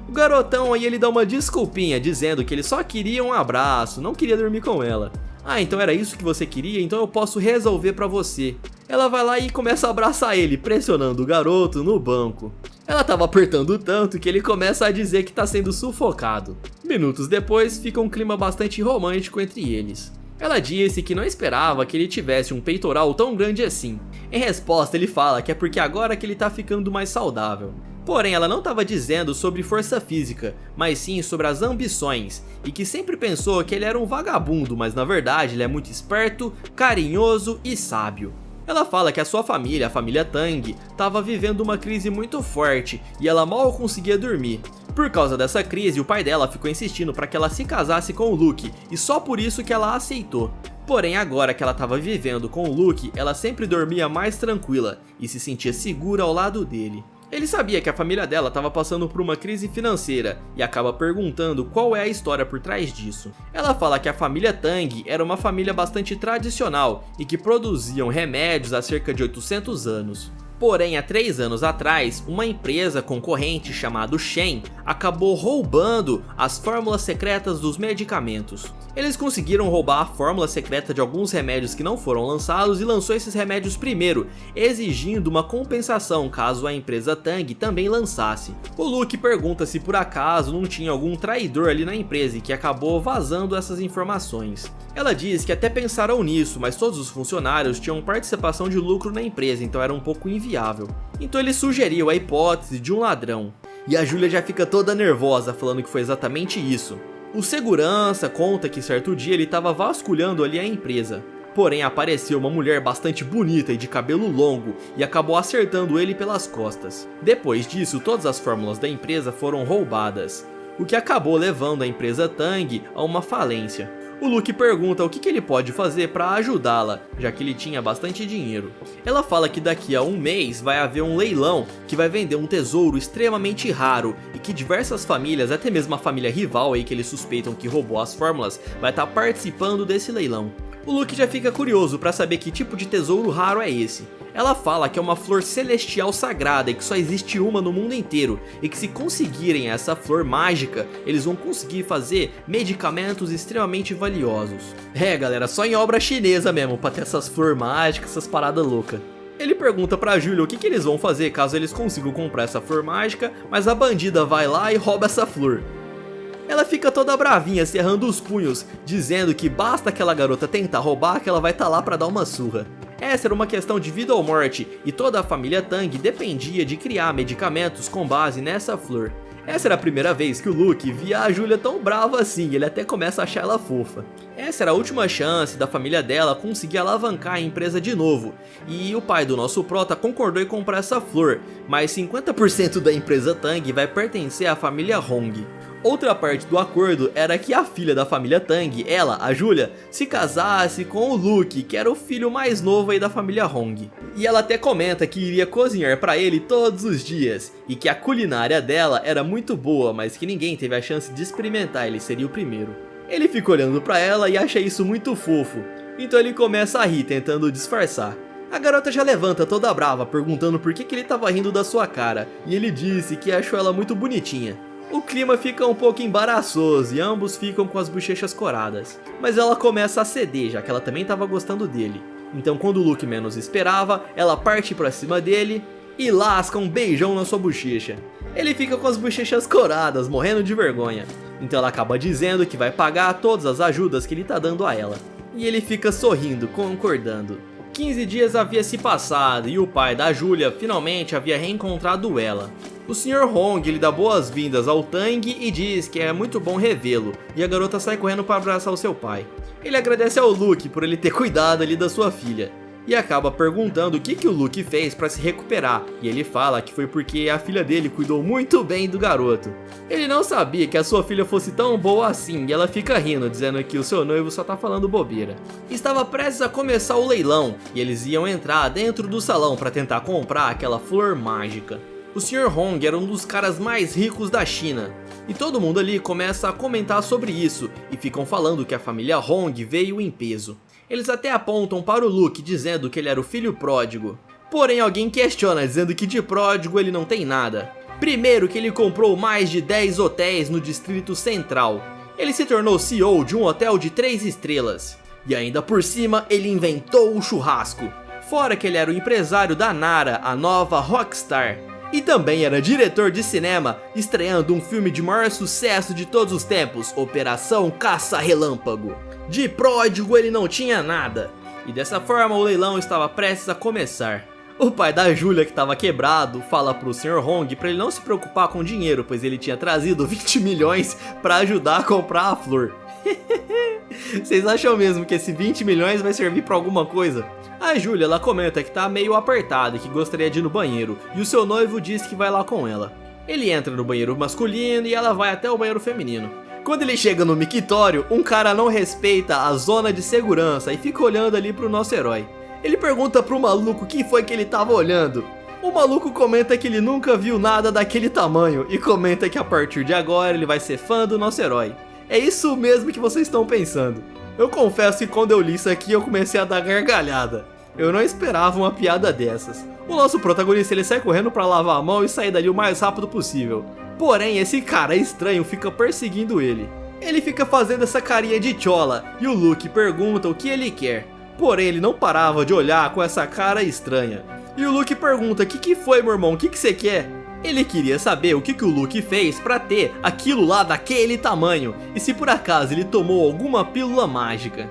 O garotão aí ele dá uma desculpinha, dizendo que ele só queria um abraço, não queria dormir com ela. Ah, então era isso que você queria? Então eu posso resolver pra você. Ela vai lá e começa a abraçar ele, pressionando o garoto no banco. Ela tava apertando tanto que ele começa a dizer que tá sendo sufocado. Minutos depois, fica um clima bastante romântico entre eles. Ela disse que não esperava que ele tivesse um peitoral tão grande assim. Em resposta, ele fala que é porque agora que ele tá ficando mais saudável. Porém, ela não estava dizendo sobre força física, mas sim sobre as ambições, e que sempre pensou que ele era um vagabundo, mas na verdade ele é muito esperto, carinhoso e sábio. Ela fala que a sua família, a família Tang, estava vivendo uma crise muito forte e ela mal conseguia dormir. Por causa dessa crise, o pai dela ficou insistindo para que ela se casasse com o Luke, e só por isso que ela aceitou. Porém, agora que ela estava vivendo com o Luke, ela sempre dormia mais tranquila e se sentia segura ao lado dele. Ele sabia que a família dela estava passando por uma crise financeira e acaba perguntando qual é a história por trás disso. Ela fala que a família Tang era uma família bastante tradicional e que produziam remédios há cerca de 800 anos. Porém, há 3 anos atrás, uma empresa concorrente chamada Shen acabou roubando as fórmulas secretas dos medicamentos. Eles conseguiram roubar a fórmula secreta de alguns remédios que não foram lançados e lançou esses remédios primeiro, exigindo uma compensação caso a empresa Tang também lançasse. O Luke pergunta se por acaso não tinha algum traidor ali na empresa e que acabou vazando essas informações. Ela diz que até pensaram nisso, mas todos os funcionários tinham participação de lucro na empresa, então era um pouco inviável. Então ele sugeriu a hipótese de um ladrão. E a Julia já fica toda nervosa, falando que foi exatamente isso. O segurança conta que certo dia ele estava vasculhando ali a empresa. Porém apareceu uma mulher bastante bonita e de cabelo longo e acabou acertando ele pelas costas. Depois disso, todas as fórmulas da empresa foram roubadas, o que acabou levando a empresa Tang a uma falência. O Luke pergunta o que ele pode fazer para ajudá-la, já que ele tinha bastante dinheiro. Ela fala que daqui a um mês vai haver um leilão que vai vender um tesouro extremamente raro e que diversas famílias, até mesmo a família rival aí que eles suspeitam que roubou as fórmulas, vai estar participando desse leilão. O Luke já fica curioso para saber que tipo de tesouro raro é esse. Ela fala que é uma flor celestial sagrada e que só existe uma no mundo inteiro, e que se conseguirem essa flor mágica, eles vão conseguir fazer medicamentos extremamente valiosos. Galera, só em obra chinesa mesmo pra ter essas flores mágicas, essas paradas loucas. Ele pergunta pra Julia o que eles vão fazer caso eles consigam comprar essa flor mágica, mas a bandida vai lá e rouba essa flor. Ela fica toda bravinha, cerrando os punhos, dizendo que basta aquela garota tentar roubar que ela vai estar lá pra dar uma surra. Essa era uma questão de vida ou morte, e toda a família Tang dependia de criar medicamentos com base nessa flor. Essa era a primeira vez que o Luke via a Julia tão brava assim, ele até começa a achar ela fofa. Essa era a última chance da família dela conseguir alavancar a empresa de novo, e o pai do nosso prota concordou em comprar essa flor, mas 50% da empresa Tang vai pertencer à família Hong. Outra parte do acordo era que a filha da família Tang, ela, a Julia, se casasse com o Luke, que era o filho mais novo aí da família Hong. E ela até comenta que iria cozinhar pra ele todos os dias, e que a culinária dela era muito boa, mas que ninguém teve a chance de experimentar, ele seria o primeiro. Ele fica olhando pra ela e acha isso muito fofo, então ele começa a rir, tentando disfarçar. A garota já levanta toda brava, perguntando por que ele tava rindo da sua cara, e ele disse que achou ela muito bonitinha. O clima fica um pouco embaraçoso e ambos ficam com as bochechas coradas. Mas ela começa a ceder, já que ela também estava gostando dele. Então quando o Luke menos esperava, ela parte pra cima dele e lasca um beijão na sua bochecha. Ele fica com as bochechas coradas, morrendo de vergonha. Então ela acaba dizendo que vai pagar todas as ajudas que ele tá dando a ela. E ele fica sorrindo, concordando. 15 dias havia se passado e o pai da Julia finalmente havia reencontrado ela. O Sr. Hong ele dá boas-vindas ao Tang e diz que é muito bom revê-lo, e a garota sai correndo para abraçar o seu pai. Ele agradece ao Luke por ele ter cuidado ali da sua filha. e acaba perguntando o que o Luke fez para se recuperar, e ele fala que foi porque a filha dele cuidou muito bem do garoto. Ele não sabia que a sua filha fosse tão boa assim, e ela fica rindo, dizendo que o seu noivo só tá falando bobeira. Estava prestes a começar o leilão, e eles iam entrar dentro do salão para tentar comprar aquela flor mágica. O Sr. Hong era um dos caras mais ricos da China, e todo mundo ali começa a comentar sobre isso, e ficam falando que a família Hong veio em peso. Eles até apontam para o Luke dizendo que ele era o filho pródigo. Porém alguém questiona dizendo que de pródigo ele não tem nada. Primeiro que ele comprou mais de 10 hotéis no Distrito Central. Ele se tornou CEO de um hotel de 3 estrelas. E ainda por cima ele inventou o churrasco. Fora que ele era o empresário da Nara, a nova rockstar. E também era diretor de cinema, estreando um filme de maior sucesso de todos os tempos, Operação Caça-Relâmpago. De pródigo ele não tinha nada. E dessa forma o leilão estava prestes a começar. O pai da Julia, que estava quebrado, fala pro Sr. Hong para ele não se preocupar com dinheiro, pois ele tinha trazido 20 milhões para ajudar a comprar a flor. Vocês acham mesmo que esse 20 milhões vai servir para alguma coisa? A Julia, ela comenta que tá meio apertada e que gostaria de ir no banheiro, e o seu noivo diz que vai lá com ela. Ele entra no banheiro masculino e ela vai até o banheiro feminino. Quando ele chega no mictório, um cara não respeita a zona de segurança e fica olhando ali pro nosso herói. Ele pergunta pro maluco o que foi que ele tava olhando. O maluco comenta que ele nunca viu nada daquele tamanho e comenta que a partir de agora ele vai ser fã do nosso herói. É isso mesmo que vocês estão pensando. Eu confesso que quando eu li isso aqui eu comecei a dar gargalhada. Eu não esperava uma piada dessas. O nosso protagonista ele sai correndo pra lavar a mão e sair dali o mais rápido possível. Porém esse cara estranho fica perseguindo ele. Ele fica fazendo essa carinha de chola e o Luke pergunta o que ele quer. Porém ele não parava de olhar com essa cara estranha. E o Luke pergunta: que foi, meu irmão, o que você quer? Ele queria saber o que o Luke fez pra ter aquilo lá daquele tamanho, e se por acaso ele tomou alguma pílula mágica.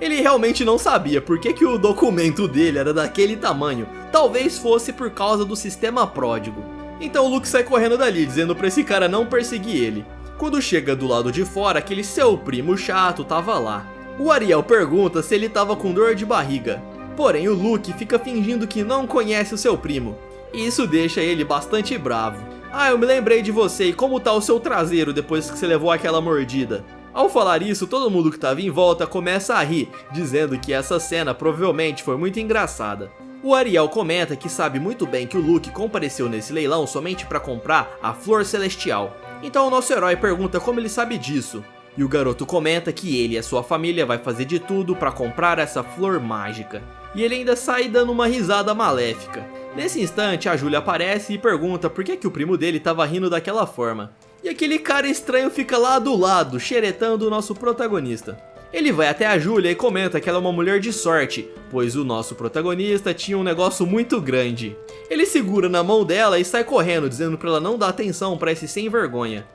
Ele realmente não sabia por que o documento dele era daquele tamanho, talvez fosse por causa do sistema pródigo. Então o Luke sai correndo dali, dizendo pra esse cara não perseguir ele. Quando chega do lado de fora, aquele seu primo chato tava lá. O Ariel pergunta se ele tava com dor de barriga. Porém o Luke fica fingindo que não conhece o seu primo. E isso deixa ele bastante bravo. Ah, eu me lembrei de você, e como tá o seu traseiro depois que você levou aquela mordida? Ao falar isso, todo mundo que estava em volta começa a rir, dizendo que essa cena provavelmente foi muito engraçada. O Ariel comenta que sabe muito bem que o Luke compareceu nesse leilão somente para comprar a Flor Celestial. Então o nosso herói pergunta como ele sabe disso. E o garoto comenta que ele e a sua família vai fazer de tudo para comprar essa flor mágica. E ele ainda sai dando uma risada maléfica. Nesse instante a Julia aparece e pergunta por que o primo dele estava rindo daquela forma. E aquele cara estranho fica lá do lado, xeretando o nosso protagonista. Ele vai até a Julia e comenta que ela é uma mulher de sorte, pois o nosso protagonista tinha um negócio muito grande. Ele segura na mão dela e sai correndo, dizendo para ela não dar atenção para esse sem vergonha.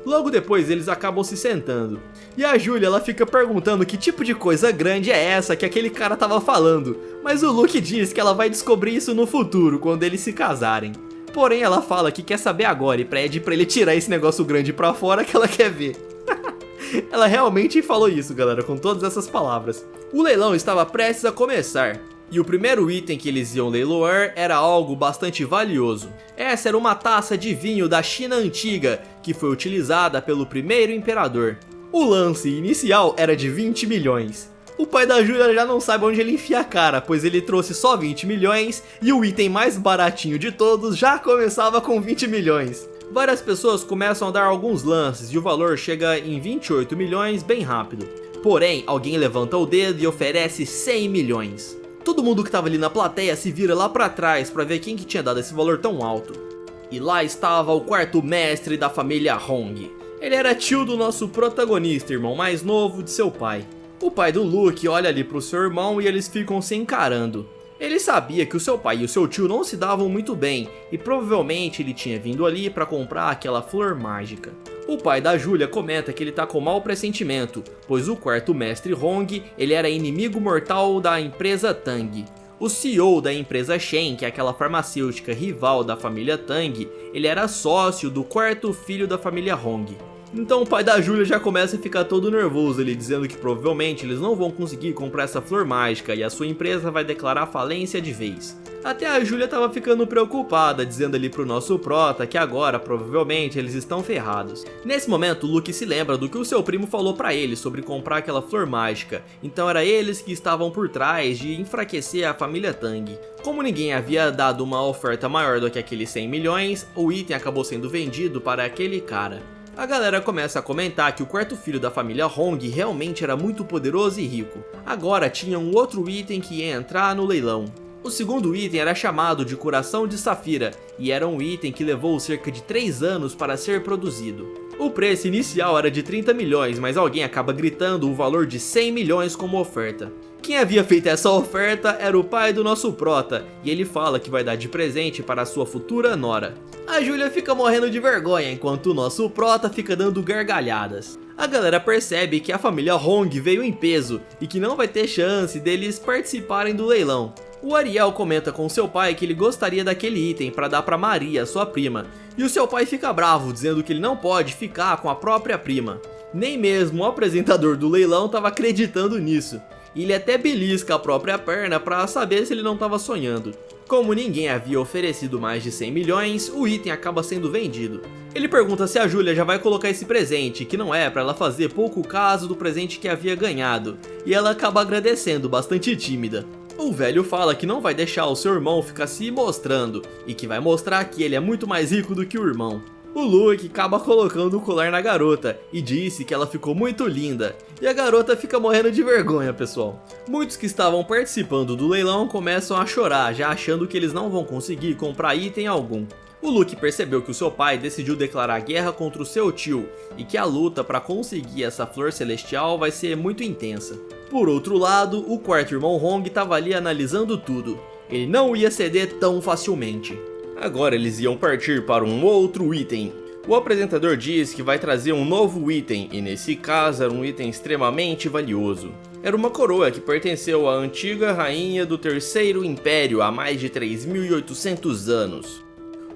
Logo depois eles acabam se sentando. E a Julia ela fica perguntando que tipo de coisa grande é essa que aquele cara tava falando. Mas o Luke diz que ela vai descobrir isso no futuro, quando eles se casarem. Porém ela fala que quer saber agora e pede pra ele tirar esse negócio grande pra fora que ela quer ver. Ela realmente falou isso, galera, com todas essas palavras. O leilão estava prestes a começar. E o primeiro item que eles iam leiloar era algo bastante valioso. Essa era uma taça de vinho da China antiga, que foi utilizada pelo primeiro imperador. O lance inicial era de 20 milhões. O pai da Julia já não sabe onde ele enfia a cara, pois ele trouxe só 20 milhões e o item mais baratinho de todos já começava com 20 milhões. Várias pessoas começam a dar alguns lances e o valor chega em 28 milhões bem rápido. Porém, alguém levanta o dedo e oferece 100 milhões. Todo mundo que estava ali na plateia se vira lá pra trás pra ver quem que tinha dado esse valor tão alto. E lá estava o quarto mestre da família Hong. Ele era tio do nosso protagonista, irmão mais novo de seu pai. O pai do Luke olha ali pro seu irmão e eles ficam se encarando. Ele sabia que o seu pai e o seu tio não se davam muito bem e provavelmente ele tinha vindo ali para comprar aquela flor mágica. O pai da Julia comenta que ele tá com mau pressentimento, pois o quarto mestre Hong ele era inimigo mortal da empresa Tang. O CEO da empresa Shen, que é aquela farmacêutica rival da família Tang, ele era sócio do quarto filho da família Hong. Então o pai da Júlia já começa a ficar todo nervoso ali, dizendo que provavelmente eles não vão conseguir comprar essa flor mágica e a sua empresa vai declarar falência de vez. Até a Júlia tava ficando preocupada, dizendo ali pro nosso prota que agora provavelmente eles estão ferrados. Nesse momento o Luke se lembra do que o seu primo falou pra ele sobre comprar aquela flor mágica, então era eles que estavam por trás de enfraquecer a família Tang. Como ninguém havia dado uma oferta maior do que aqueles 100 milhões, o item acabou sendo vendido para aquele cara. A galera começa a comentar que o quarto filho da família Hong realmente era muito poderoso e rico. Agora tinha um outro item que ia entrar no leilão. O segundo item era chamado de Coração de Safira e era um item que levou cerca de 3 anos para ser produzido. O preço inicial era de 30 milhões, mas alguém acaba gritando o valor de 100 milhões como oferta. Quem havia feito essa oferta era o pai do nosso prota, e ele fala que vai dar de presente para a sua futura nora. A Júlia fica morrendo de vergonha, enquanto o nosso prota fica dando gargalhadas. A galera percebe que a família Hong veio em peso, e que não vai ter chance deles participarem do leilão. O Ariel comenta com seu pai que ele gostaria daquele item para dar para Maria, sua prima, e o seu pai fica bravo, dizendo que ele não pode ficar com a própria prima. Nem mesmo o apresentador do leilão estava acreditando nisso. Ele até belisca a própria perna para saber se ele não estava sonhando. Como ninguém havia oferecido mais de 100 milhões, o item acaba sendo vendido. Ele pergunta se a Júlia já vai colocar esse presente, que não é para ela fazer pouco caso do presente que havia ganhado, e ela acaba agradecendo, bastante tímida. O velho fala que não vai deixar o seu irmão ficar se mostrando, e que vai mostrar que ele é muito mais rico do que o irmão. O Luke acaba colocando o colar na garota e disse que ela ficou muito linda, e a garota fica morrendo de vergonha, pessoal. Muitos que estavam participando do leilão começam a chorar, já achando que eles não vão conseguir comprar item algum. O Luke percebeu que o seu pai decidiu declarar guerra contra o seu tio e que a luta para conseguir essa flor celestial vai ser muito intensa. Por outro lado, o quarto irmão Hong estava ali analisando tudo. Ele não ia ceder tão facilmente. Agora eles iam partir para um outro item. O apresentador diz que vai trazer um novo item, e nesse caso era um item extremamente valioso. Era uma coroa que pertenceu à antiga rainha do Terceiro Império há mais de 3.800 anos.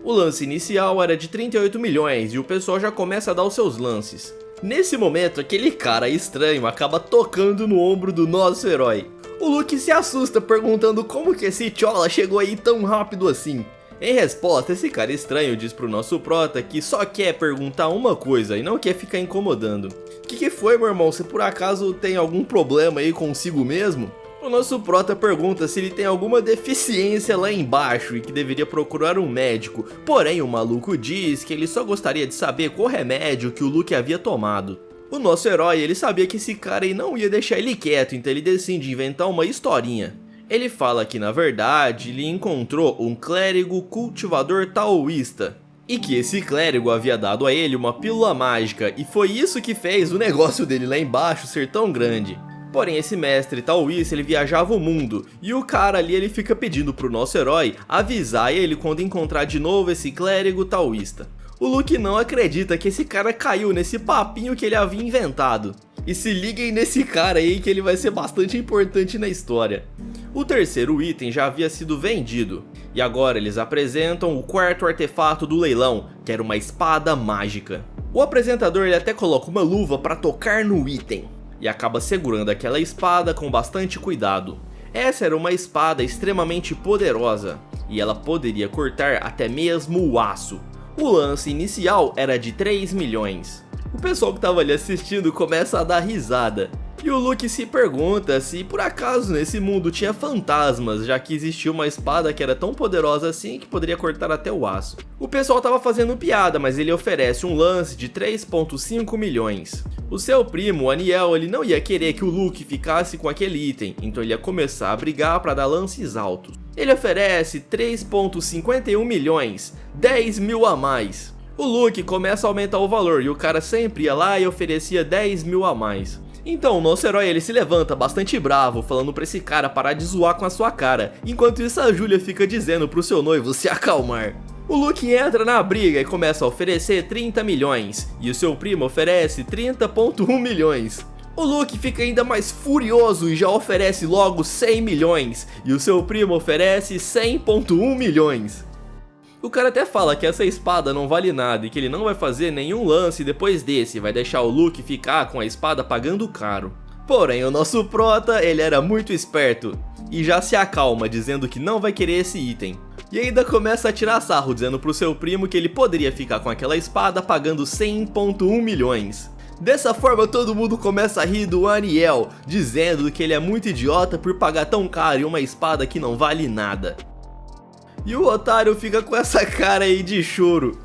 O lance inicial era de 38 milhões e o pessoal já começa a dar os seus lances. Nesse momento, aquele cara estranho acaba tocando no ombro do nosso herói. O Luke se assusta perguntando como que esse chola chegou aí tão rápido assim. Em resposta, esse cara estranho diz pro nosso prota que só quer perguntar uma coisa e não quer ficar incomodando. Que foi, meu irmão? Você por acaso tem algum problema aí consigo mesmo? O nosso prota pergunta se ele tem alguma deficiência lá embaixo e que deveria procurar um médico. Porém, o maluco diz que ele só gostaria de saber qual remédio que o Luke havia tomado. O nosso herói, ele sabia que esse cara aí não ia deixar ele quieto, então ele decide inventar uma historinha. Ele fala que na verdade ele encontrou um clérigo cultivador taoísta e que esse clérigo havia dado a ele uma pílula mágica e foi isso que fez o negócio dele lá embaixo ser tão grande. Porém esse mestre taoísta ele viajava o mundo e o cara ali ele fica pedindo pro nosso herói avisar ele quando encontrar de novo esse clérigo taoísta. O Luke não acredita que esse cara caiu nesse papinho que ele havia inventado. E se liguem nesse cara aí que ele vai ser bastante importante na história. O terceiro item já havia sido vendido, e agora eles apresentam o quarto artefato do leilão, que era uma espada mágica. O apresentador ele até coloca uma luva para tocar no item, e acaba segurando aquela espada com bastante cuidado. Essa era uma espada extremamente poderosa, e ela poderia cortar até mesmo o aço. O lance inicial era de 3 milhões. O pessoal que estava ali assistindo começa a dar risada. E o Luke se pergunta se por acaso nesse mundo tinha fantasmas, já que existia uma espada que era tão poderosa assim que poderia cortar até o aço. O pessoal estava fazendo piada, mas ele oferece um lance de 3,5 milhões. O seu primo, o Aniel, ele não ia querer que o Luke ficasse com aquele item, então ele ia começar a brigar para dar lances altos. Ele oferece 3,51 milhões, 10 mil a mais. O Luke começa a aumentar o valor e o cara sempre ia lá e oferecia 10 mil a mais. Então o nosso herói ele se levanta bastante bravo, falando pra esse cara parar de zoar com a sua cara, enquanto isso a Júlia fica dizendo pro seu noivo se acalmar. O Luke entra na briga e começa a oferecer 30 milhões, e o seu primo oferece 30,1 milhões. O Luke fica ainda mais furioso e já oferece logo 100 milhões, e o seu primo oferece 100,1 milhões. O cara até fala que essa espada não vale nada e que ele não vai fazer nenhum lance depois desse, vai deixar o Luke ficar com a espada pagando caro. Porém, o nosso prota, ele era muito esperto e já se acalma dizendo que não vai querer esse item. E ainda começa a tirar sarro dizendo pro seu primo que ele poderia ficar com aquela espada pagando 100,1 milhões. Dessa forma todo mundo começa a rir do Aniel, dizendo que ele é muito idiota por pagar tão caro em uma espada que não vale nada. E o otário fica com essa cara aí de choro.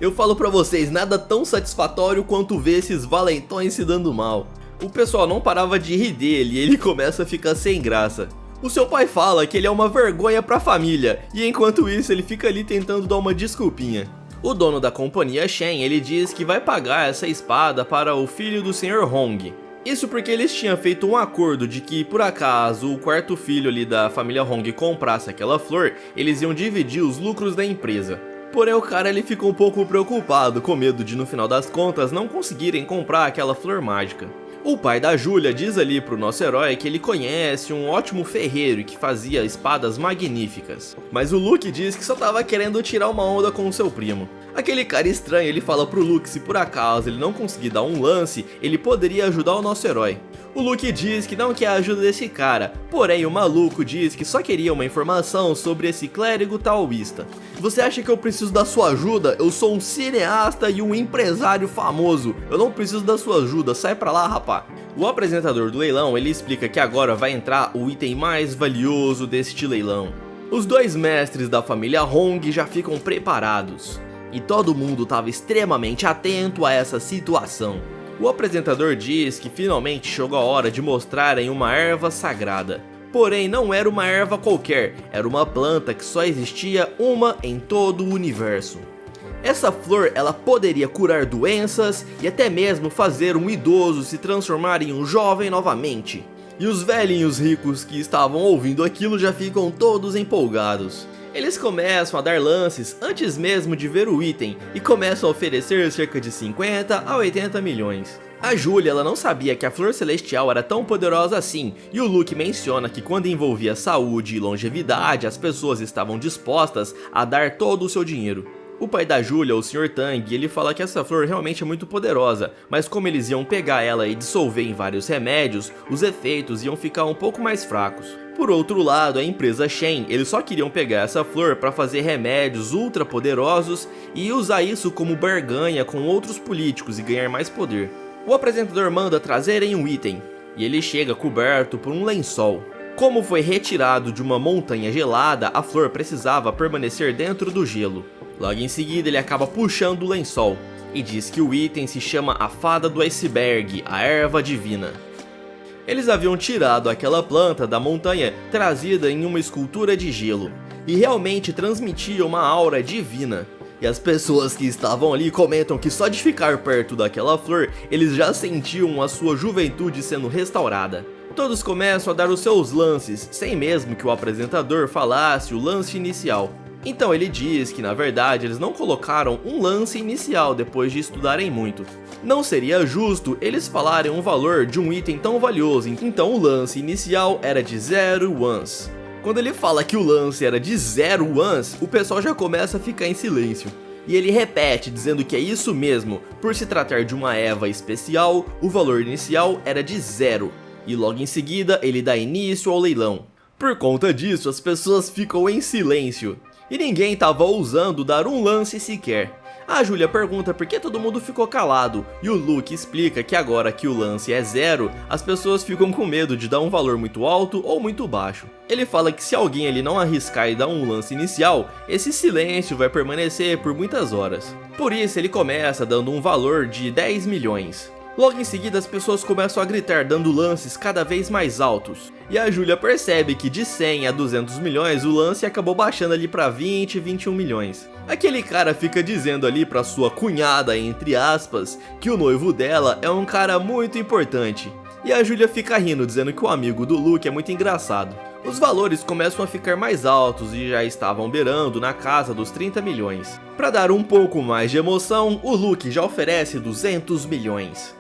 Eu falo pra vocês, nada tão satisfatório quanto ver esses valentões se dando mal. O pessoal não parava de rir dele e ele começa a ficar sem graça. O seu pai fala que ele é uma vergonha pra família, e enquanto isso ele fica ali tentando dar uma desculpinha. O dono da companhia Shen, ele diz que vai pagar essa espada para o filho do Sr. Hong. Isso porque eles tinham feito um acordo de que, por acaso, o quarto filho ali da família Hong comprasse aquela flor, eles iam dividir os lucros da empresa. Porém o cara ele ficou um pouco preocupado, com medo de no final das contas não conseguirem comprar aquela flor mágica. O pai da Julia diz ali pro nosso herói que ele conhece um ótimo ferreiro que fazia espadas magníficas. Mas o Luke diz que só tava querendo tirar uma onda com o seu primo. Aquele cara estranho ele fala pro Luke se por acaso ele não conseguir dar um lance, ele poderia ajudar o nosso herói. O Luke diz que não quer a ajuda desse cara, porém o maluco diz que só queria uma informação sobre esse clérigo taoísta. Você acha que eu preciso da sua ajuda? Eu sou um cineasta e um empresário famoso, eu não preciso da sua ajuda, sai pra lá rapá. O apresentador do leilão ele explica que agora vai entrar o item mais valioso deste leilão. Os dois mestres da família Hong já ficam preparados. E todo mundo estava extremamente atento a essa situação. O apresentador diz que finalmente chegou a hora de mostrarem uma erva sagrada. Porém, não era uma erva qualquer, era uma planta que só existia uma em todo o universo. Essa flor ela poderia curar doenças e até mesmo fazer um idoso se transformar em um jovem novamente. E os velhinhos ricos que estavam ouvindo aquilo já ficam todos empolgados. Eles começam a dar lances antes mesmo de ver o item e começam a oferecer cerca de 50 a 80 milhões. A Julia ela não sabia que a flor celestial era tão poderosa assim, e o Luke menciona que quando envolvia saúde e longevidade, as pessoas estavam dispostas a dar todo o seu dinheiro. O pai da Julia, o Sr. Tang, ele fala que essa flor realmente é muito poderosa, mas como eles iam pegar ela e dissolver em vários remédios, os efeitos iam ficar um pouco mais fracos. Por outro lado, a empresa Shen, eles só queriam pegar essa flor para fazer remédios ultra poderosos e usar isso como barganha com outros políticos e ganhar mais poder. O apresentador manda trazerem um item, e ele chega coberto por um lençol. Como foi retirado de uma montanha gelada, a flor precisava permanecer dentro do gelo. Logo em seguida ele acaba puxando o lençol, e diz que o item se chama a Fada do Iceberg, a erva divina. Eles haviam tirado aquela planta da montanha trazida em uma escultura de gelo, e realmente transmitia uma aura divina. E as pessoas que estavam ali comentam que só de ficar perto daquela flor, eles já sentiam a sua juventude sendo restaurada. Todos começam a dar os seus lances, sem mesmo que o apresentador falasse o lance inicial. Então ele diz que na verdade eles não colocaram um lance inicial depois de estudarem muito. Não seria justo eles falarem um valor de um item tão valioso, então o lance inicial era de 0 ones. Quando ele fala que o lance era de 0 ones, o pessoal já começa a ficar em silêncio. E ele repete dizendo que é isso mesmo, por se tratar de uma Eva especial, o valor inicial era de 0. E logo em seguida ele dá início ao leilão. Por conta disso as pessoas ficam em silêncio. E ninguém estava ousando dar um lance sequer. A Julia pergunta por que todo mundo ficou calado, e o Luke explica que agora que o lance é 0, as pessoas ficam com medo de dar um valor muito alto ou muito baixo. Ele fala que se alguém ele não arriscar e dar um lance inicial, esse silêncio vai permanecer por muitas horas. Por isso ele começa dando um valor de 10 milhões. Logo em seguida as pessoas começam a gritar dando lances cada vez mais altos. E a Julia percebe que de 100 a 200 milhões o lance acabou baixando ali para 20, 21 milhões. Aquele cara fica dizendo ali pra sua cunhada, entre aspas, que o noivo dela é um cara muito importante. E a Julia fica rindo dizendo que o amigo do Luke é muito engraçado. Os valores começam a ficar mais altos e já estavam beirando na casa dos 30 milhões. Para dar um pouco mais de emoção, o Luke já oferece 200 milhões.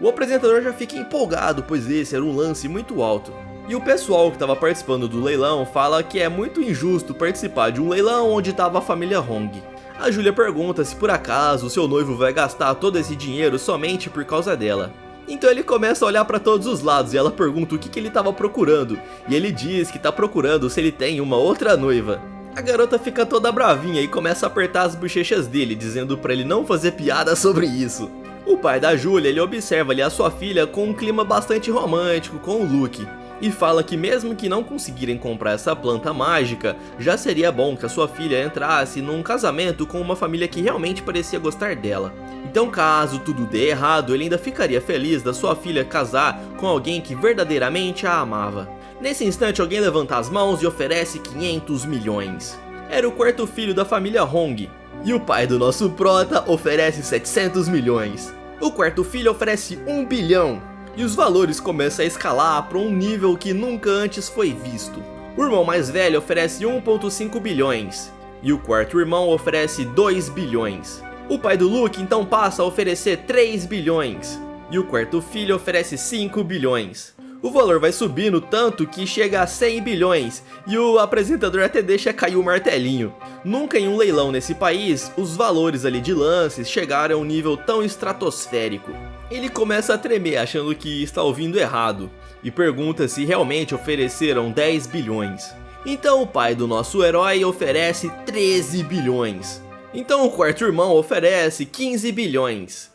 O apresentador já fica empolgado, pois esse era um lance muito alto. E o pessoal que estava participando do leilão fala que é muito injusto participar de um leilão onde estava a família Hong. A Julia pergunta se por acaso o seu noivo vai gastar todo esse dinheiro somente por causa dela. Então ele começa a olhar para todos os lados e ela pergunta o que ele estava procurando. E ele diz que está procurando se ele tem uma outra noiva. A garota fica toda bravinha e começa a apertar as bochechas dele, dizendo para ele não fazer piada sobre isso. O pai da Julia, ele observa ali a sua filha com um clima bastante romântico com o Luke. E fala que mesmo que não conseguirem comprar essa planta mágica, já seria bom que a sua filha entrasse num casamento com uma família que realmente parecia gostar dela. Então caso tudo dê errado, ele ainda ficaria feliz da sua filha casar com alguém que verdadeiramente a amava. Nesse instante alguém levanta as mãos e oferece 500 milhões. Era o quarto filho da família Hong. E o pai do nosso prota oferece 700 milhões. O quarto filho oferece 1 bilhão. E os valores começam a escalar para um nível que nunca antes foi visto. O irmão mais velho oferece 1,5 bilhões. E o quarto irmão oferece 2 bilhões. O pai do Luke então passa a oferecer 3 bilhões. E o quarto filho oferece 5 bilhões. O valor vai subindo tanto que chega a 100 bilhões e o apresentador até deixa cair o martelinho. Nunca em um leilão nesse país, os valores ali de lances chegaram a um nível tão estratosférico. Ele começa a tremer achando que está ouvindo errado e pergunta se realmente ofereceram 10 bilhões. Então o pai do nosso herói oferece 13 bilhões. Então o quarto irmão oferece 15 bilhões.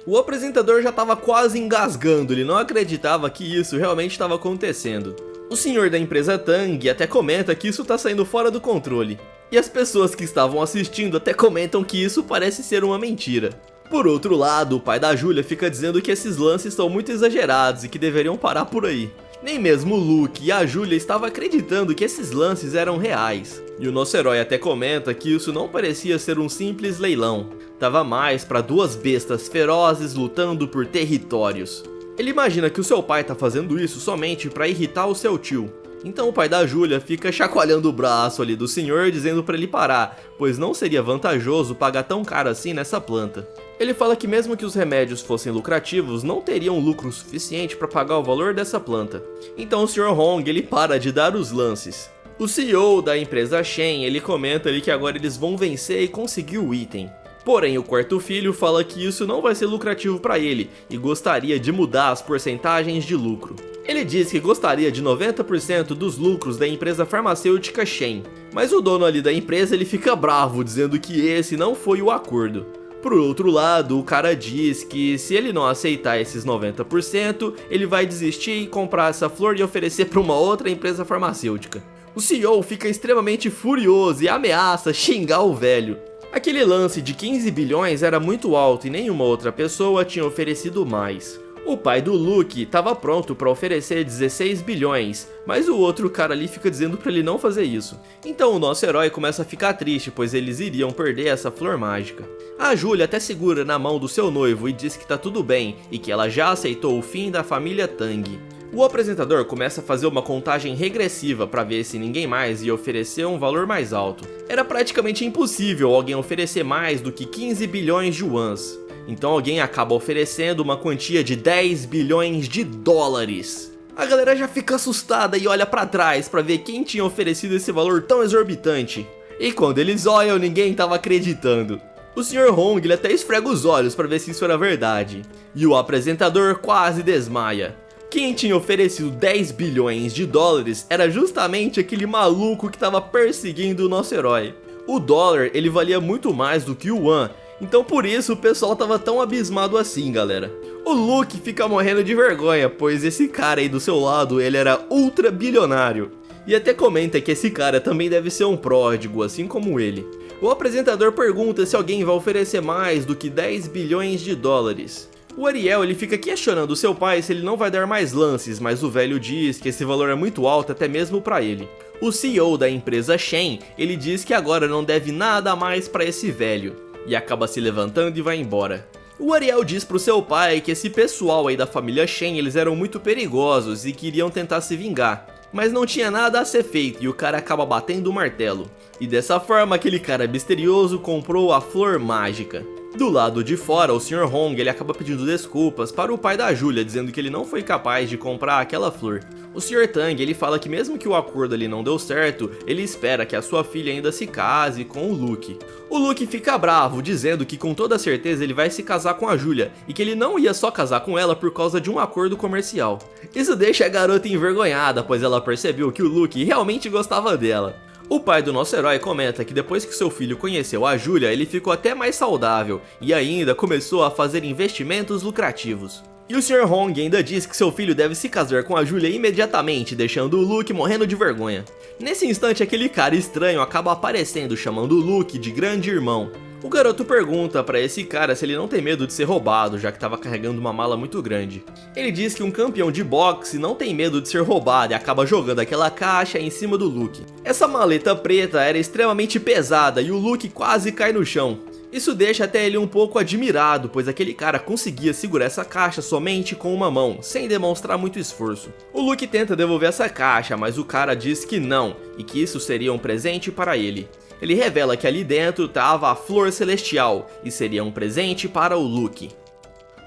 O apresentador já estava quase engasgando, ele não acreditava que isso realmente estava acontecendo. O senhor da empresa Tang até comenta que isso está saindo fora do controle. E as pessoas que estavam assistindo até comentam que isso parece ser uma mentira. Por outro lado, o pai da Julia fica dizendo que esses lances são muito exagerados e que deveriam parar por aí. Nem mesmo o Luke e a Julia estavam acreditando que esses lances eram reais. E o nosso herói até comenta que isso não parecia ser um simples leilão. Tava mais para duas bestas ferozes lutando por territórios. Ele imagina que o seu pai tá fazendo isso somente para irritar o seu tio. Então o pai da Julia fica chacoalhando o braço ali do senhor dizendo para ele parar, pois não seria vantajoso pagar tão caro assim nessa planta. Ele fala que mesmo que os remédios fossem lucrativos, não teriam lucro suficiente para pagar o valor dessa planta. Então o Sr. Hong ele para de dar os lances. O CEO da empresa Shen ele comenta ali que agora eles vão vencer e conseguir o item. Porém, o quarto filho fala que isso não vai ser lucrativo para ele e gostaria de mudar as porcentagens de lucro. Ele diz que gostaria de 90% dos lucros da empresa farmacêutica Shen, mas o dono ali da empresa ele fica bravo dizendo que esse não foi o acordo. Por outro lado, o cara diz que se ele não aceitar esses 90%, ele vai desistir e comprar essa flor e oferecer para uma outra empresa farmacêutica. O CEO fica extremamente furioso e ameaça xingar o velho. Aquele lance de 15 bilhões era muito alto e nenhuma outra pessoa tinha oferecido mais. O pai do Luke estava pronto para oferecer 16 bilhões, mas o outro cara ali fica dizendo para ele não fazer isso. Então o nosso herói começa a ficar triste, pois eles iriam perder essa flor mágica. A Julia até segura na mão do seu noivo e diz que tá tudo bem e que ela já aceitou o fim da família Tang. O apresentador começa a fazer uma contagem regressiva para ver se ninguém mais ia oferecer um valor mais alto. Era praticamente impossível alguém oferecer mais do que 15 bilhões de yuans. Então alguém acaba oferecendo uma quantia de 10 bilhões de dólares. A galera já fica assustada e olha pra trás pra ver quem tinha oferecido esse valor tão exorbitante. E quando eles olham, ninguém tava acreditando. O Sr. Hong ele até esfrega os olhos pra ver se isso era verdade. E o apresentador quase desmaia. Quem tinha oferecido 10 bilhões de dólares era justamente aquele maluco que tava perseguindo o nosso herói. O dólar ele valia muito mais do que o yuan. Então por isso o pessoal tava tão abismado assim, galera. O Luke fica morrendo de vergonha, pois esse cara aí do seu lado, ele era ultra bilionário. E até comenta que esse cara também deve ser um pródigo, assim como ele. O apresentador pergunta se alguém vai oferecer mais do que 10 bilhões de dólares. O Ariel ele fica questionando seu pai se ele não vai dar mais lances, mas o velho diz que esse valor é muito alto até mesmo para ele. O CEO da empresa Shen, ele diz que agora não deve nada mais para esse velho. E acaba se levantando e vai embora. O Ariel diz pro seu pai que esse pessoal aí da família Shen eles eram muito perigosos e queriam tentar se vingar. Mas não tinha nada a ser feito e o cara acaba batendo o martelo. E dessa forma aquele cara misterioso comprou a flor mágica. Do lado de fora, o Sr. Hong ele acaba pedindo desculpas para o pai da Julia, dizendo que ele não foi capaz de comprar aquela flor. O Sr. Tang ele fala que mesmo que o acordo ali não deu certo, ele espera que a sua filha ainda se case com o Luke. O Luke fica bravo, dizendo que com toda certeza ele vai se casar com a Julia e que ele não ia só casar com ela por causa de um acordo comercial. Isso deixa a garota envergonhada, pois ela percebeu que o Luke realmente gostava dela. O pai do nosso herói comenta que depois que seu filho conheceu a Julia, ele ficou até mais saudável e ainda começou a fazer investimentos lucrativos. E o Sr. Hong ainda diz que seu filho deve se casar com a Julia imediatamente, deixando o Luke morrendo de vergonha. Nesse instante, aquele cara estranho acaba aparecendo, chamando o Luke de grande irmão. O garoto pergunta pra esse cara se ele não tem medo de ser roubado, já que estava carregando uma mala muito grande. Ele diz que um campeão de boxe não tem medo de ser roubado e acaba jogando aquela caixa em cima do Luke. Essa maleta preta era extremamente pesada e o Luke quase cai no chão. Isso deixa até ele um pouco admirado, pois aquele cara conseguia segurar essa caixa somente com uma mão, sem demonstrar muito esforço. O Luke tenta devolver essa caixa, mas o cara diz que não, e que isso seria um presente para ele. Ele revela que ali dentro estava a flor celestial, e seria um presente para o Luke.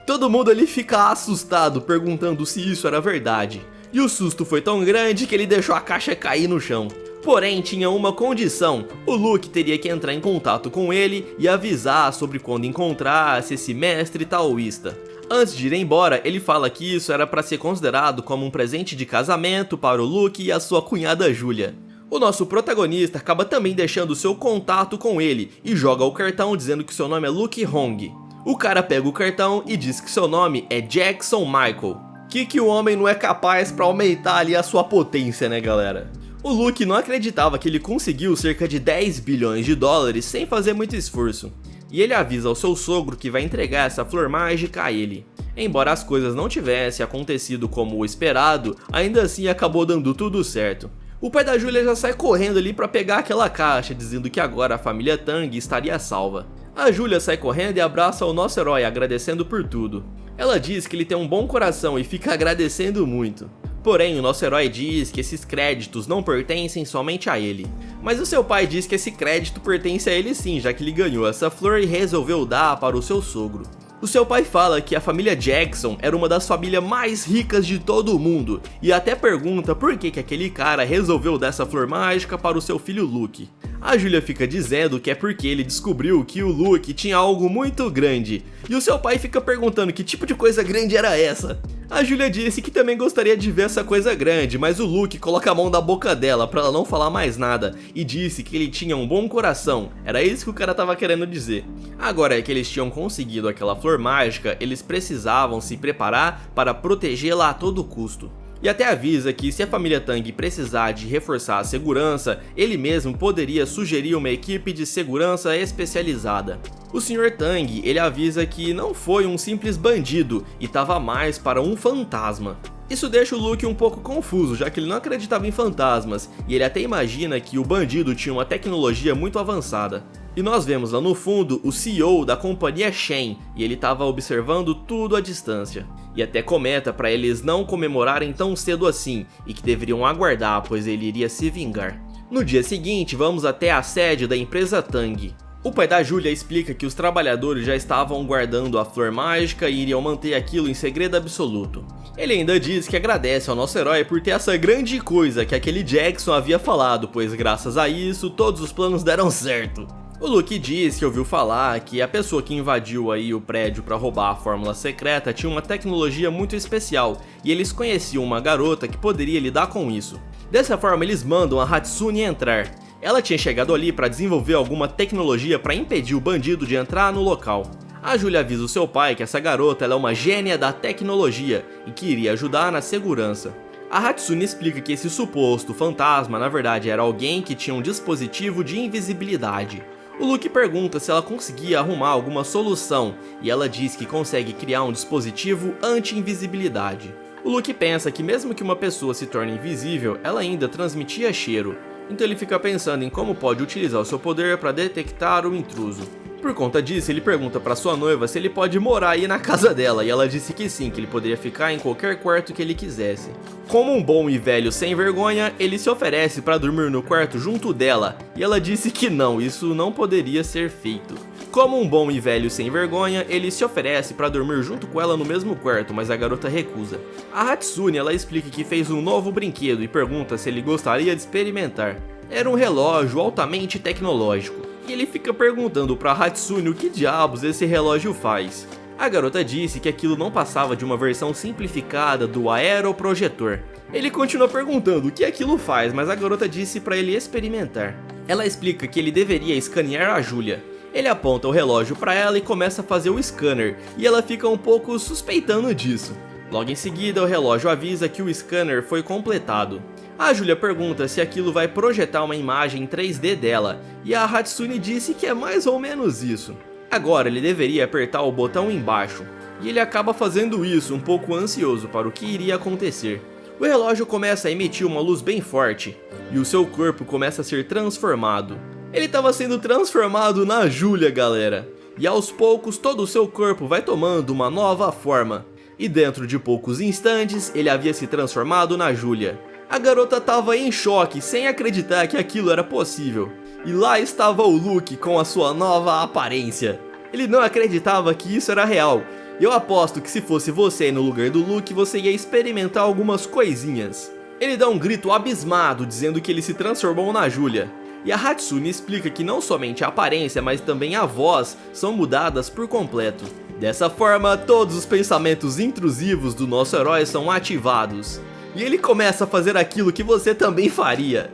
Todo mundo ali fica assustado, perguntando se isso era verdade. E o susto foi tão grande que ele deixou a caixa cair no chão. Porém, tinha uma condição: o Luke teria que entrar em contato com ele e avisar sobre quando encontrasse esse mestre taoísta. Antes de ir embora, ele fala que isso era para ser considerado como um presente de casamento para o Luke e a sua cunhada Julia. O nosso protagonista acaba também deixando seu contato com ele e joga o cartão dizendo que seu nome é Luke Hong. O cara pega o cartão e diz que seu nome é Jackson Michael. Que o homem não é capaz para aumentar ali a sua potência, né, galera? O Luke não acreditava que ele conseguiu cerca de 10 bilhões de dólares sem fazer muito esforço. E ele avisa ao seu sogro que vai entregar essa flor mágica a ele. Embora as coisas não tivessem acontecido como o esperado, ainda assim acabou dando tudo certo. O pai da Julia já sai correndo ali para pegar aquela caixa, dizendo que agora a família Tang estaria salva. A Julia sai correndo e abraça o nosso herói, agradecendo por tudo. Ela diz que ele tem um bom coração e fica agradecendo muito. Porém, o nosso herói diz que esses créditos não pertencem somente a ele. Mas o seu pai diz que esse crédito pertence a ele sim, já que ele ganhou essa flor e resolveu dar para o seu sogro. O seu pai fala que a família Jackson era uma das famílias mais ricas de todo o mundo e até pergunta por que aquele cara resolveu dar essa flor mágica para o seu filho Luke. A Julia fica dizendo que é porque ele descobriu que o Luke tinha algo muito grande e o seu pai fica perguntando que tipo de coisa grande era essa. A Julia disse que também gostaria de ver essa coisa grande, mas o Luke coloca a mão na boca dela pra ela não falar mais nada e disse que ele tinha um bom coração. Era isso que o cara tava querendo dizer. Agora que eles tinham conseguido aquela flor mágica, eles precisavam se preparar para protegê-la a todo custo. E até avisa que se a família Tang precisar de reforçar a segurança, ele mesmo poderia sugerir uma equipe de segurança especializada. O Sr. Tang, ele avisa que não foi um simples bandido e estava mais para um fantasma. Isso deixa o Luke um pouco confuso, já que ele não acreditava em fantasmas, e ele até imagina que o bandido tinha uma tecnologia muito avançada. E nós vemos lá no fundo o CEO da companhia Shen, e ele estava observando tudo à distância. E até comenta para eles não comemorarem tão cedo assim, e que deveriam aguardar, pois ele iria se vingar. No dia seguinte, vamos até a sede da empresa Tang. O pai da Julia explica que os trabalhadores já estavam guardando a flor mágica e iriam manter aquilo em segredo absoluto. Ele ainda diz que agradece ao nosso herói por ter essa grande coisa que aquele Jackson havia falado, pois graças a isso todos os planos deram certo. O Luke diz que ouviu falar que a pessoa que invadiu aí o prédio para roubar a fórmula secreta tinha uma tecnologia muito especial e eles conheciam uma garota que poderia lidar com isso. Dessa forma eles mandam a Hatsune entrar. Ela tinha chegado ali para desenvolver alguma tecnologia para impedir o bandido de entrar no local. A Julia avisa o seu pai que essa garota ela é uma gênia da tecnologia e que iria ajudar na segurança. A Hatsune explica que esse suposto fantasma na verdade era alguém que tinha um dispositivo de invisibilidade. O Luke pergunta se ela conseguia arrumar alguma solução e ela diz que consegue criar um dispositivo anti-invisibilidade. O Luke pensa que mesmo que uma pessoa se torne invisível, ela ainda transmitia cheiro. Então ele fica pensando em como pode utilizar o seu poder para detectar o intruso. Por conta disso, ele pergunta para sua noiva se ele pode morar aí na casa dela, e ela disse que sim, que ele poderia ficar em qualquer quarto que ele quisesse. Como um bom e velho sem vergonha, ele se oferece para dormir no quarto junto dela, e ela disse que não, isso não poderia ser feito. como um bom e velho sem vergonha, ele se oferece para dormir junto com ela no mesmo quarto, mas a garota recusa. A Hatsune, ela explica que fez um novo brinquedo e pergunta se ele gostaria de experimentar. Era um relógio altamente tecnológico, e ele fica perguntando para Hatsune o que diabos esse relógio faz. A garota disse que aquilo não passava de uma versão simplificada do aeroprojetor. Ele continua perguntando o que aquilo faz, mas a garota disse para ele experimentar. Ela explica que ele deveria escanear a Julia. Ele aponta o relógio para ela e começa a fazer o scanner, e ela fica um pouco suspeitando disso. Logo em seguida, o relógio avisa que o scanner foi completado. A Julia pergunta se aquilo vai projetar uma imagem 3D dela, e a Hatsune disse que é mais ou menos isso. Agora ele deveria apertar o botão embaixo, e ele acaba fazendo isso um pouco ansioso para o que iria acontecer. O relógio começa a emitir uma luz bem forte, e o seu corpo começa a ser transformado. Ele estava sendo transformado na Julia, galera. E aos poucos todo o seu corpo vai tomando uma nova forma. E dentro de poucos instantes ele havia se transformado na Julia. A garota estava em choque, sem acreditar que aquilo era possível. E lá estava o Luke com a sua nova aparência. Ele não acreditava que isso era real. E eu aposto que se fosse você no lugar do Luke, você ia experimentar algumas coisinhas. Ele dá um grito abismado dizendo que ele se transformou na Julia. E a Hatsune explica que não somente a aparência, mas também a voz são mudadas por completo. Dessa forma, todos os pensamentos intrusivos do nosso herói são ativados. E ele começa a fazer aquilo que você também faria.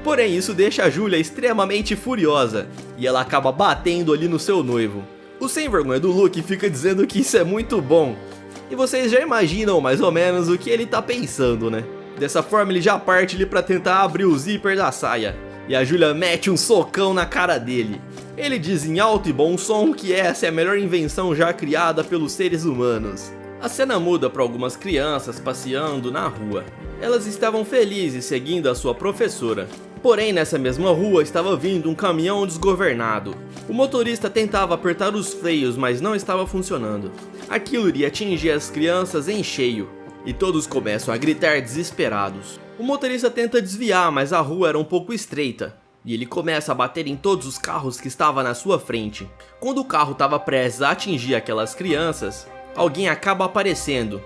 Porém, isso deixa a Julia extremamente furiosa, e ela acaba batendo ali no seu noivo. O sem vergonha do Luke fica dizendo que isso é muito bom. E vocês já imaginam mais ou menos o que ele tá pensando, né? Dessa forma ele já parte ali pra tentar abrir o zíper da saia. E a Julia mete um socão na cara dele. Ele diz em alto e bom som que essa é a melhor invenção já criada pelos seres humanos. A cena muda para algumas crianças passeando na rua. Elas estavam felizes seguindo a sua professora. Porém, nessa mesma rua estava vindo um caminhão desgovernado. O motorista tentava apertar os freios, mas não estava funcionando. Aquilo iria atingir as crianças em cheio. E todos começam a gritar desesperados. O motorista tenta desviar, mas a rua era um pouco estreita. E ele começa a bater em todos os carros que estavam na sua frente. Quando o carro estava prestes a atingir aquelas crianças, alguém acaba aparecendo.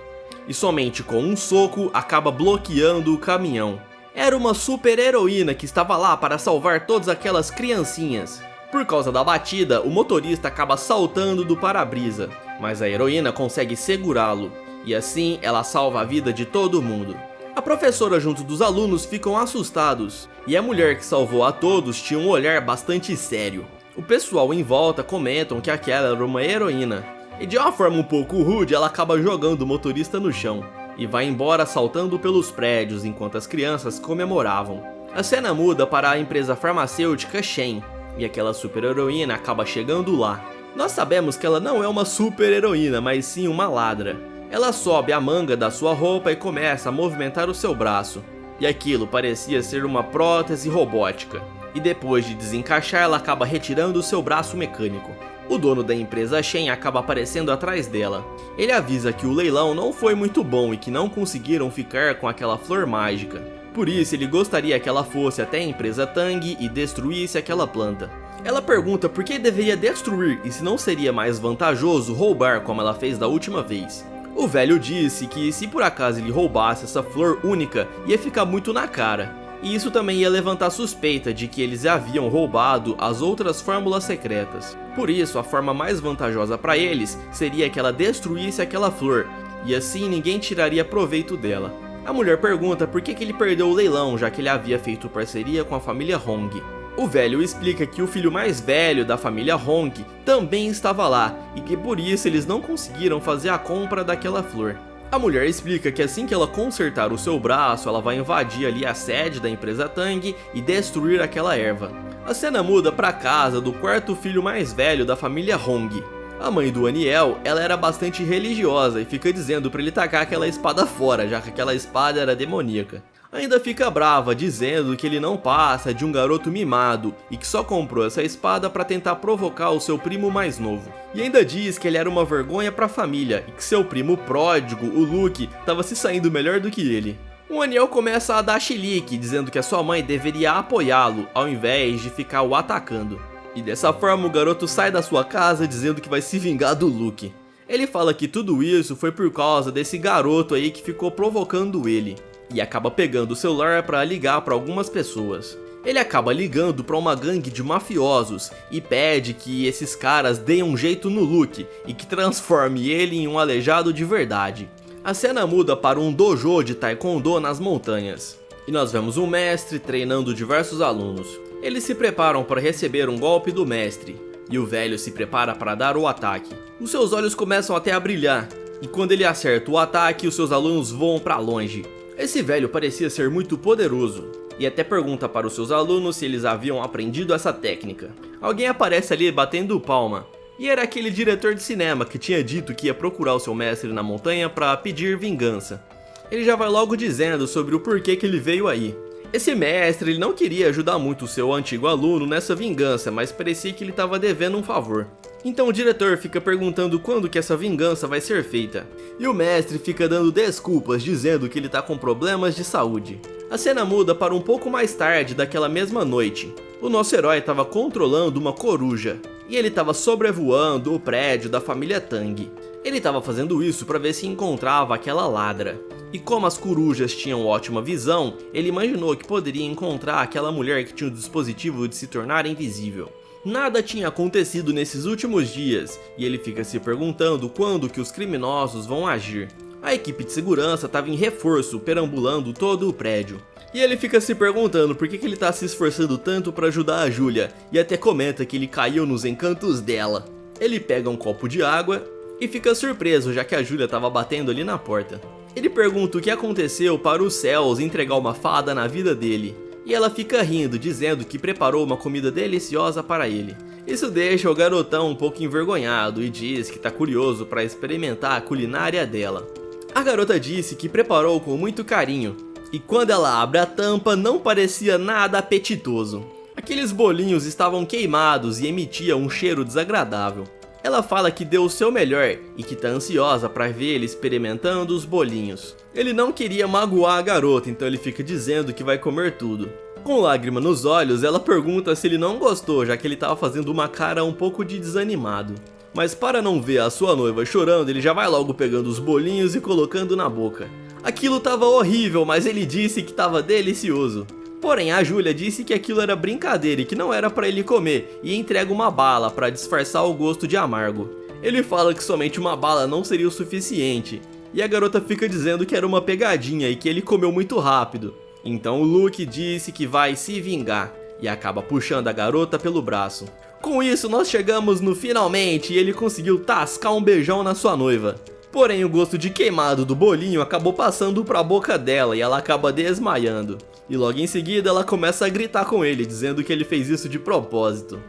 E somente com um soco acaba bloqueando o caminhão. Era uma super heroína que estava lá para salvar todas aquelas criancinhas. Por causa da batida, o motorista acaba saltando do para-brisa. Mas a heroína consegue segurá-lo. E assim ela salva a vida de todo mundo. A professora junto dos alunos ficam assustados, e a mulher que salvou a todos tinha um olhar bastante sério. O pessoal em volta comentam que aquela era uma heroína, e de uma forma um pouco rude ela acaba jogando o motorista no chão, e vai embora saltando pelos prédios enquanto as crianças comemoravam. A cena muda para a empresa farmacêutica Shen, e aquela super heroína acaba chegando lá. Nós sabemos que ela não é uma super heroína, mas sim uma ladra. Ela sobe a manga da sua roupa e começa a movimentar o seu braço. E aquilo parecia ser uma prótese robótica. E depois de desencaixar, ela acaba retirando o seu braço mecânico. O dono da empresa Shen acaba aparecendo atrás dela. Ele avisa que o leilão não foi muito bom e que não conseguiram ficar com aquela flor mágica. Por isso ele gostaria que ela fosse até a empresa Tang e destruísse aquela planta. Ela pergunta por que deveria destruir e se não seria mais vantajoso roubar como ela fez da última vez. O velho disse que se por acaso ele roubasse essa flor única, ia ficar muito na cara. E isso também ia levantar suspeita de que eles haviam roubado as outras fórmulas secretas. Por isso, a forma mais vantajosa para eles seria que ela destruísse aquela flor, e assim ninguém tiraria proveito dela. A mulher pergunta por que ele perdeu o leilão, já que ele havia feito parceria com a família Hong. O velho explica que o filho mais velho da família Hong também estava lá e que por isso eles não conseguiram fazer a compra daquela flor. A mulher explica que assim que ela consertar o seu braço, ela vai invadir ali a sede da empresa Tang e destruir aquela erva. A cena muda para a casa do quarto filho mais velho da família Hong. A mãe do Aniel, ela era bastante religiosa e fica dizendo para ele tacar aquela espada fora, já que aquela espada era demoníaca. Ainda fica brava, dizendo que ele não passa de um garoto mimado e que só comprou essa espada para tentar provocar o seu primo mais novo. E ainda diz que ele era uma vergonha para a família e que seu primo pródigo, o Luke, estava se saindo melhor do que ele. O Aniel começa a dar chilique, dizendo que a sua mãe deveria apoiá-lo ao invés de ficar o atacando. E dessa forma o garoto sai da sua casa dizendo que vai se vingar do Luke. Ele fala que tudo isso foi por causa desse garoto aí que ficou provocando ele. E acaba pegando o celular para ligar para algumas pessoas. Ele acaba ligando para uma gangue de mafiosos e pede que esses caras deem um jeito no Luke e que transforme ele em um aleijado de verdade. A cena muda para um dojo de taekwondo nas montanhas. E nós vemos um mestre treinando diversos alunos. Eles se preparam para receber um golpe do mestre. E o velho se prepara para dar o ataque. Os seus olhos começam até a brilhar. E quando ele acerta o ataque, os seus alunos voam para longe. Esse velho parecia ser muito poderoso. E até pergunta para os seus alunos se eles haviam aprendido essa técnica. Alguém aparece ali batendo palma. E era aquele diretor de cinema que tinha dito que ia procurar o seu mestre na montanha para pedir vingança. Ele já vai logo dizendo sobre o porquê que ele veio aí. Esse mestre ele não queria ajudar muito o seu antigo aluno nessa vingança, mas parecia que ele estava devendo um favor. Então o diretor fica perguntando quando que essa vingança vai ser feita. E o mestre fica dando desculpas, dizendo que ele está com problemas de saúde. A cena muda para um pouco mais tarde daquela mesma noite. O nosso herói estava controlando uma coruja. E ele estava sobrevoando o prédio da família Tang. Ele estava fazendo isso para ver se encontrava aquela ladra. E como as corujas tinham ótima visão, ele imaginou que poderia encontrar aquela mulher que tinha o dispositivo de se tornar invisível. Nada tinha acontecido nesses últimos dias, e ele fica se perguntando quando que os criminosos vão agir. A equipe de segurança estava em reforço, perambulando todo o prédio. E ele fica se perguntando por que ele está se esforçando tanto para ajudar a Julia, e até comenta que ele caiu nos encantos dela. Ele pega um copo de água e fica surpreso, já que a Julia estava batendo ali na porta. Ele pergunta o que aconteceu para os céus entregar uma fada na vida dele. E ela fica rindo, dizendo que preparou uma comida deliciosa para ele. Isso deixa o garotão um pouco envergonhado e diz que está curioso para experimentar a culinária dela. A garota disse que preparou com muito carinho. E quando ela abre a tampa não parecia nada apetitoso. Aqueles bolinhos estavam queimados e emitiam um cheiro desagradável. Ela fala que deu o seu melhor e que tá ansiosa para ver ele experimentando os bolinhos. Ele não queria magoar a garota, então ele fica dizendo que vai comer tudo. Com lágrima nos olhos, ela pergunta se ele não gostou, já que ele tava fazendo uma cara um pouco de desanimado. Mas para não ver a sua noiva chorando, ele já vai logo pegando os bolinhos e colocando na boca. Aquilo tava horrível, mas ele disse que tava delicioso. Porém, a Julia disse que aquilo era brincadeira e que não era para ele comer, e entrega uma bala para disfarçar o gosto de amargo. Ele fala que somente uma bala não seria o suficiente, e a garota fica dizendo que era uma pegadinha e que ele comeu muito rápido. Então o Luke disse que vai se vingar, e acaba puxando a garota pelo braço. Com isso, nós chegamos no finalmente e ele conseguiu tascar um beijão na sua noiva. Porém, o gosto de queimado do bolinho acabou passando para a boca dela e ela acaba desmaiando. E logo em seguida ela começa a gritar com ele, dizendo que ele fez isso de propósito.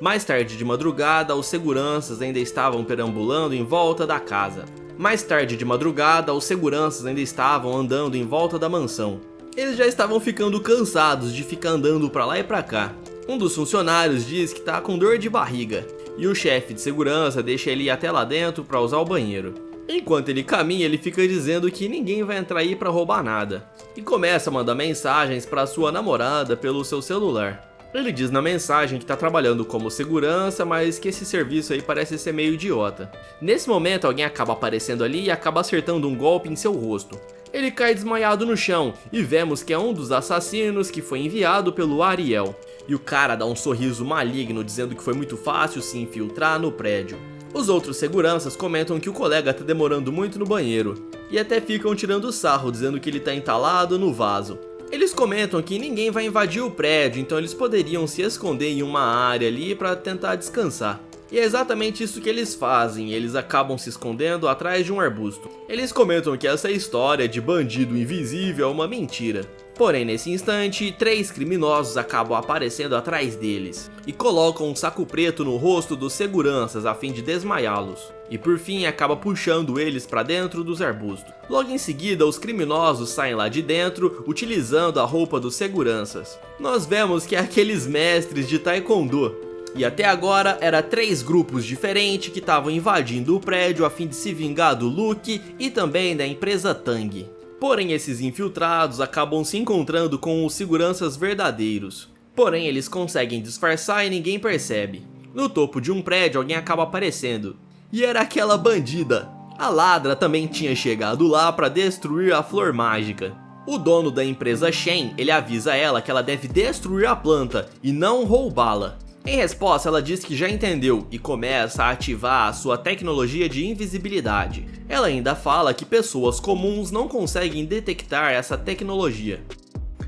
Mais tarde de madrugada, os seguranças ainda estavam perambulando em volta da casa. Mais tarde de madrugada, os seguranças ainda estavam andando em volta da mansão. Eles já estavam ficando cansados de ficar andando pra lá e pra cá. Um dos funcionários diz que tá com dor de barriga. E o chefe de segurança deixa ele ir até lá dentro para usar o banheiro. Enquanto ele caminha, ele fica dizendo que ninguém vai entrar aí para roubar nada. E começa a mandar mensagens para sua namorada pelo seu celular. Ele diz na mensagem que tá trabalhando como segurança, mas que esse serviço aí parece ser meio idiota. Nesse momento, alguém acaba aparecendo ali e acaba acertando um golpe em seu rosto. Ele cai desmaiado no chão e vemos que é um dos assassinos que foi enviado pelo Ariel. E o cara dá um sorriso maligno dizendo que foi muito fácil se infiltrar no prédio. Os outros seguranças comentam que o colega tá demorando muito no banheiro e até ficam tirando sarro dizendo que ele tá entalado no vaso. Eles comentam que ninguém vai invadir o prédio, então eles poderiam se esconder em uma área ali para tentar descansar. E é exatamente isso que eles fazem, eles acabam se escondendo atrás de um arbusto. Eles comentam que essa história de bandido invisível é uma mentira. Porém, nesse instante, 3 criminosos acabam aparecendo atrás deles e colocam um saco preto no rosto dos seguranças a fim de desmaiá-los. E por fim, acaba puxando eles para dentro dos arbustos. Logo em seguida, os criminosos saem lá de dentro, utilizando a roupa dos seguranças. Nós vemos que é aqueles mestres de taekwondo. E até agora, era 3 grupos diferentes que estavam invadindo o prédio a fim de se vingar do Luke e também da empresa Tang. Porém, esses infiltrados acabam se encontrando com os seguranças verdadeiros. Porém, eles conseguem disfarçar e ninguém percebe. No topo de um prédio, alguém acaba aparecendo. E era aquela bandida. A ladra também tinha chegado lá para destruir a flor mágica. O dono da empresa Shen, ele avisa ela que ela deve destruir a planta e não roubá-la. Em resposta, ela diz que já entendeu e começa a ativar a sua tecnologia de invisibilidade. Ela ainda fala que pessoas comuns não conseguem detectar essa tecnologia.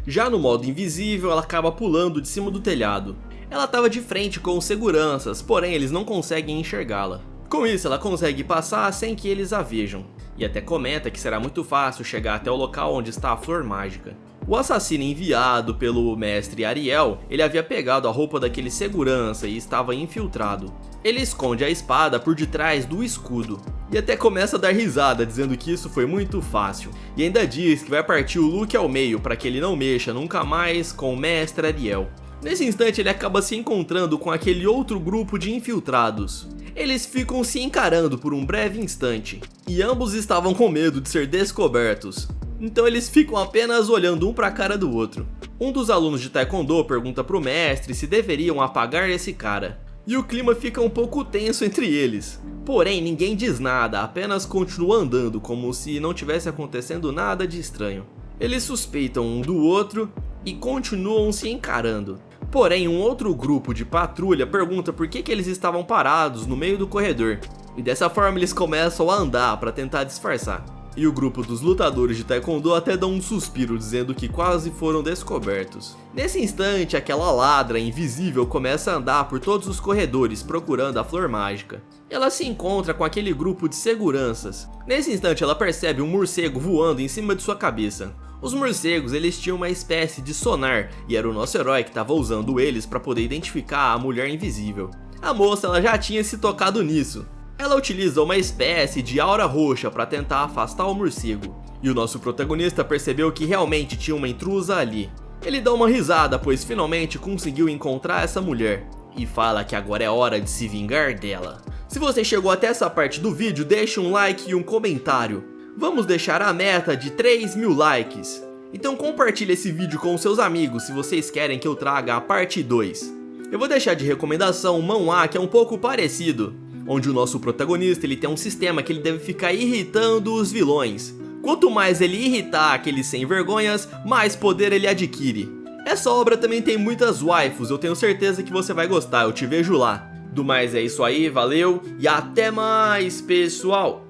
Já no modo invisível, ela acaba pulando de cima do telhado. Ela estava de frente com os seguranças, porém eles não conseguem enxergá-la. Com isso, ela consegue passar sem que eles a vejam. E até comenta que será muito fácil chegar até o local onde está a flor mágica. O assassino enviado pelo mestre Ariel, ele havia pegado a roupa daquele segurança e estava infiltrado. Ele esconde a espada por detrás do escudo. E até começa a dar risada, dizendo que isso foi muito fácil. E ainda diz que vai partir o Luke ao meio para que ele não mexa nunca mais com o mestre Ariel. Nesse instante ele acaba se encontrando com aquele outro grupo de infiltrados. Eles ficam se encarando por um breve instante, e ambos estavam com medo de ser descobertos. Então eles ficam apenas olhando um para a cara do outro. Um dos alunos de Taekwondo pergunta pro mestre se deveriam apagar esse cara. E o clima fica um pouco tenso entre eles. Porém, ninguém diz nada, apenas continua andando como se não tivesse acontecendo nada de estranho. Eles suspeitam um do outro e continuam se encarando. Porém, um outro grupo de patrulha pergunta por que eles estavam parados no meio do corredor. E dessa forma eles começam a andar para tentar disfarçar. E o grupo dos lutadores de Taekwondo até dão um suspiro, dizendo que quase foram descobertos. Nesse instante, aquela ladra invisível começa a andar por todos os corredores procurando a flor mágica. Ela se encontra com aquele grupo de seguranças. Nesse instante, ela percebe um morcego voando em cima de sua cabeça. Os morcegos, eles tinham uma espécie de sonar, e era o nosso herói que estava usando eles para poder identificar a mulher invisível. A moça, ela já tinha se tocado nisso. Ela utiliza uma espécie de aura roxa para tentar afastar o morcego. E o nosso protagonista percebeu que realmente tinha uma intrusa ali. Ele dá uma risada, pois finalmente conseguiu encontrar essa mulher. E fala que agora é hora de se vingar dela. Se você chegou até essa parte do vídeo, deixe um like e um comentário. Vamos deixar a meta de 3.000 likes. Então compartilhe esse vídeo com seus amigos se vocês querem que eu traga a parte 2. Eu vou deixar de recomendação um manhwa que é um pouco parecido, onde o nosso protagonista ele tem um sistema que ele deve ficar irritando os vilões. Quanto mais ele irritar aqueles sem vergonhas, mais poder ele adquire. Essa obra também tem muitas waifus, eu tenho certeza que você vai gostar, eu te vejo lá. Do mais é isso aí, valeu e até mais, pessoal!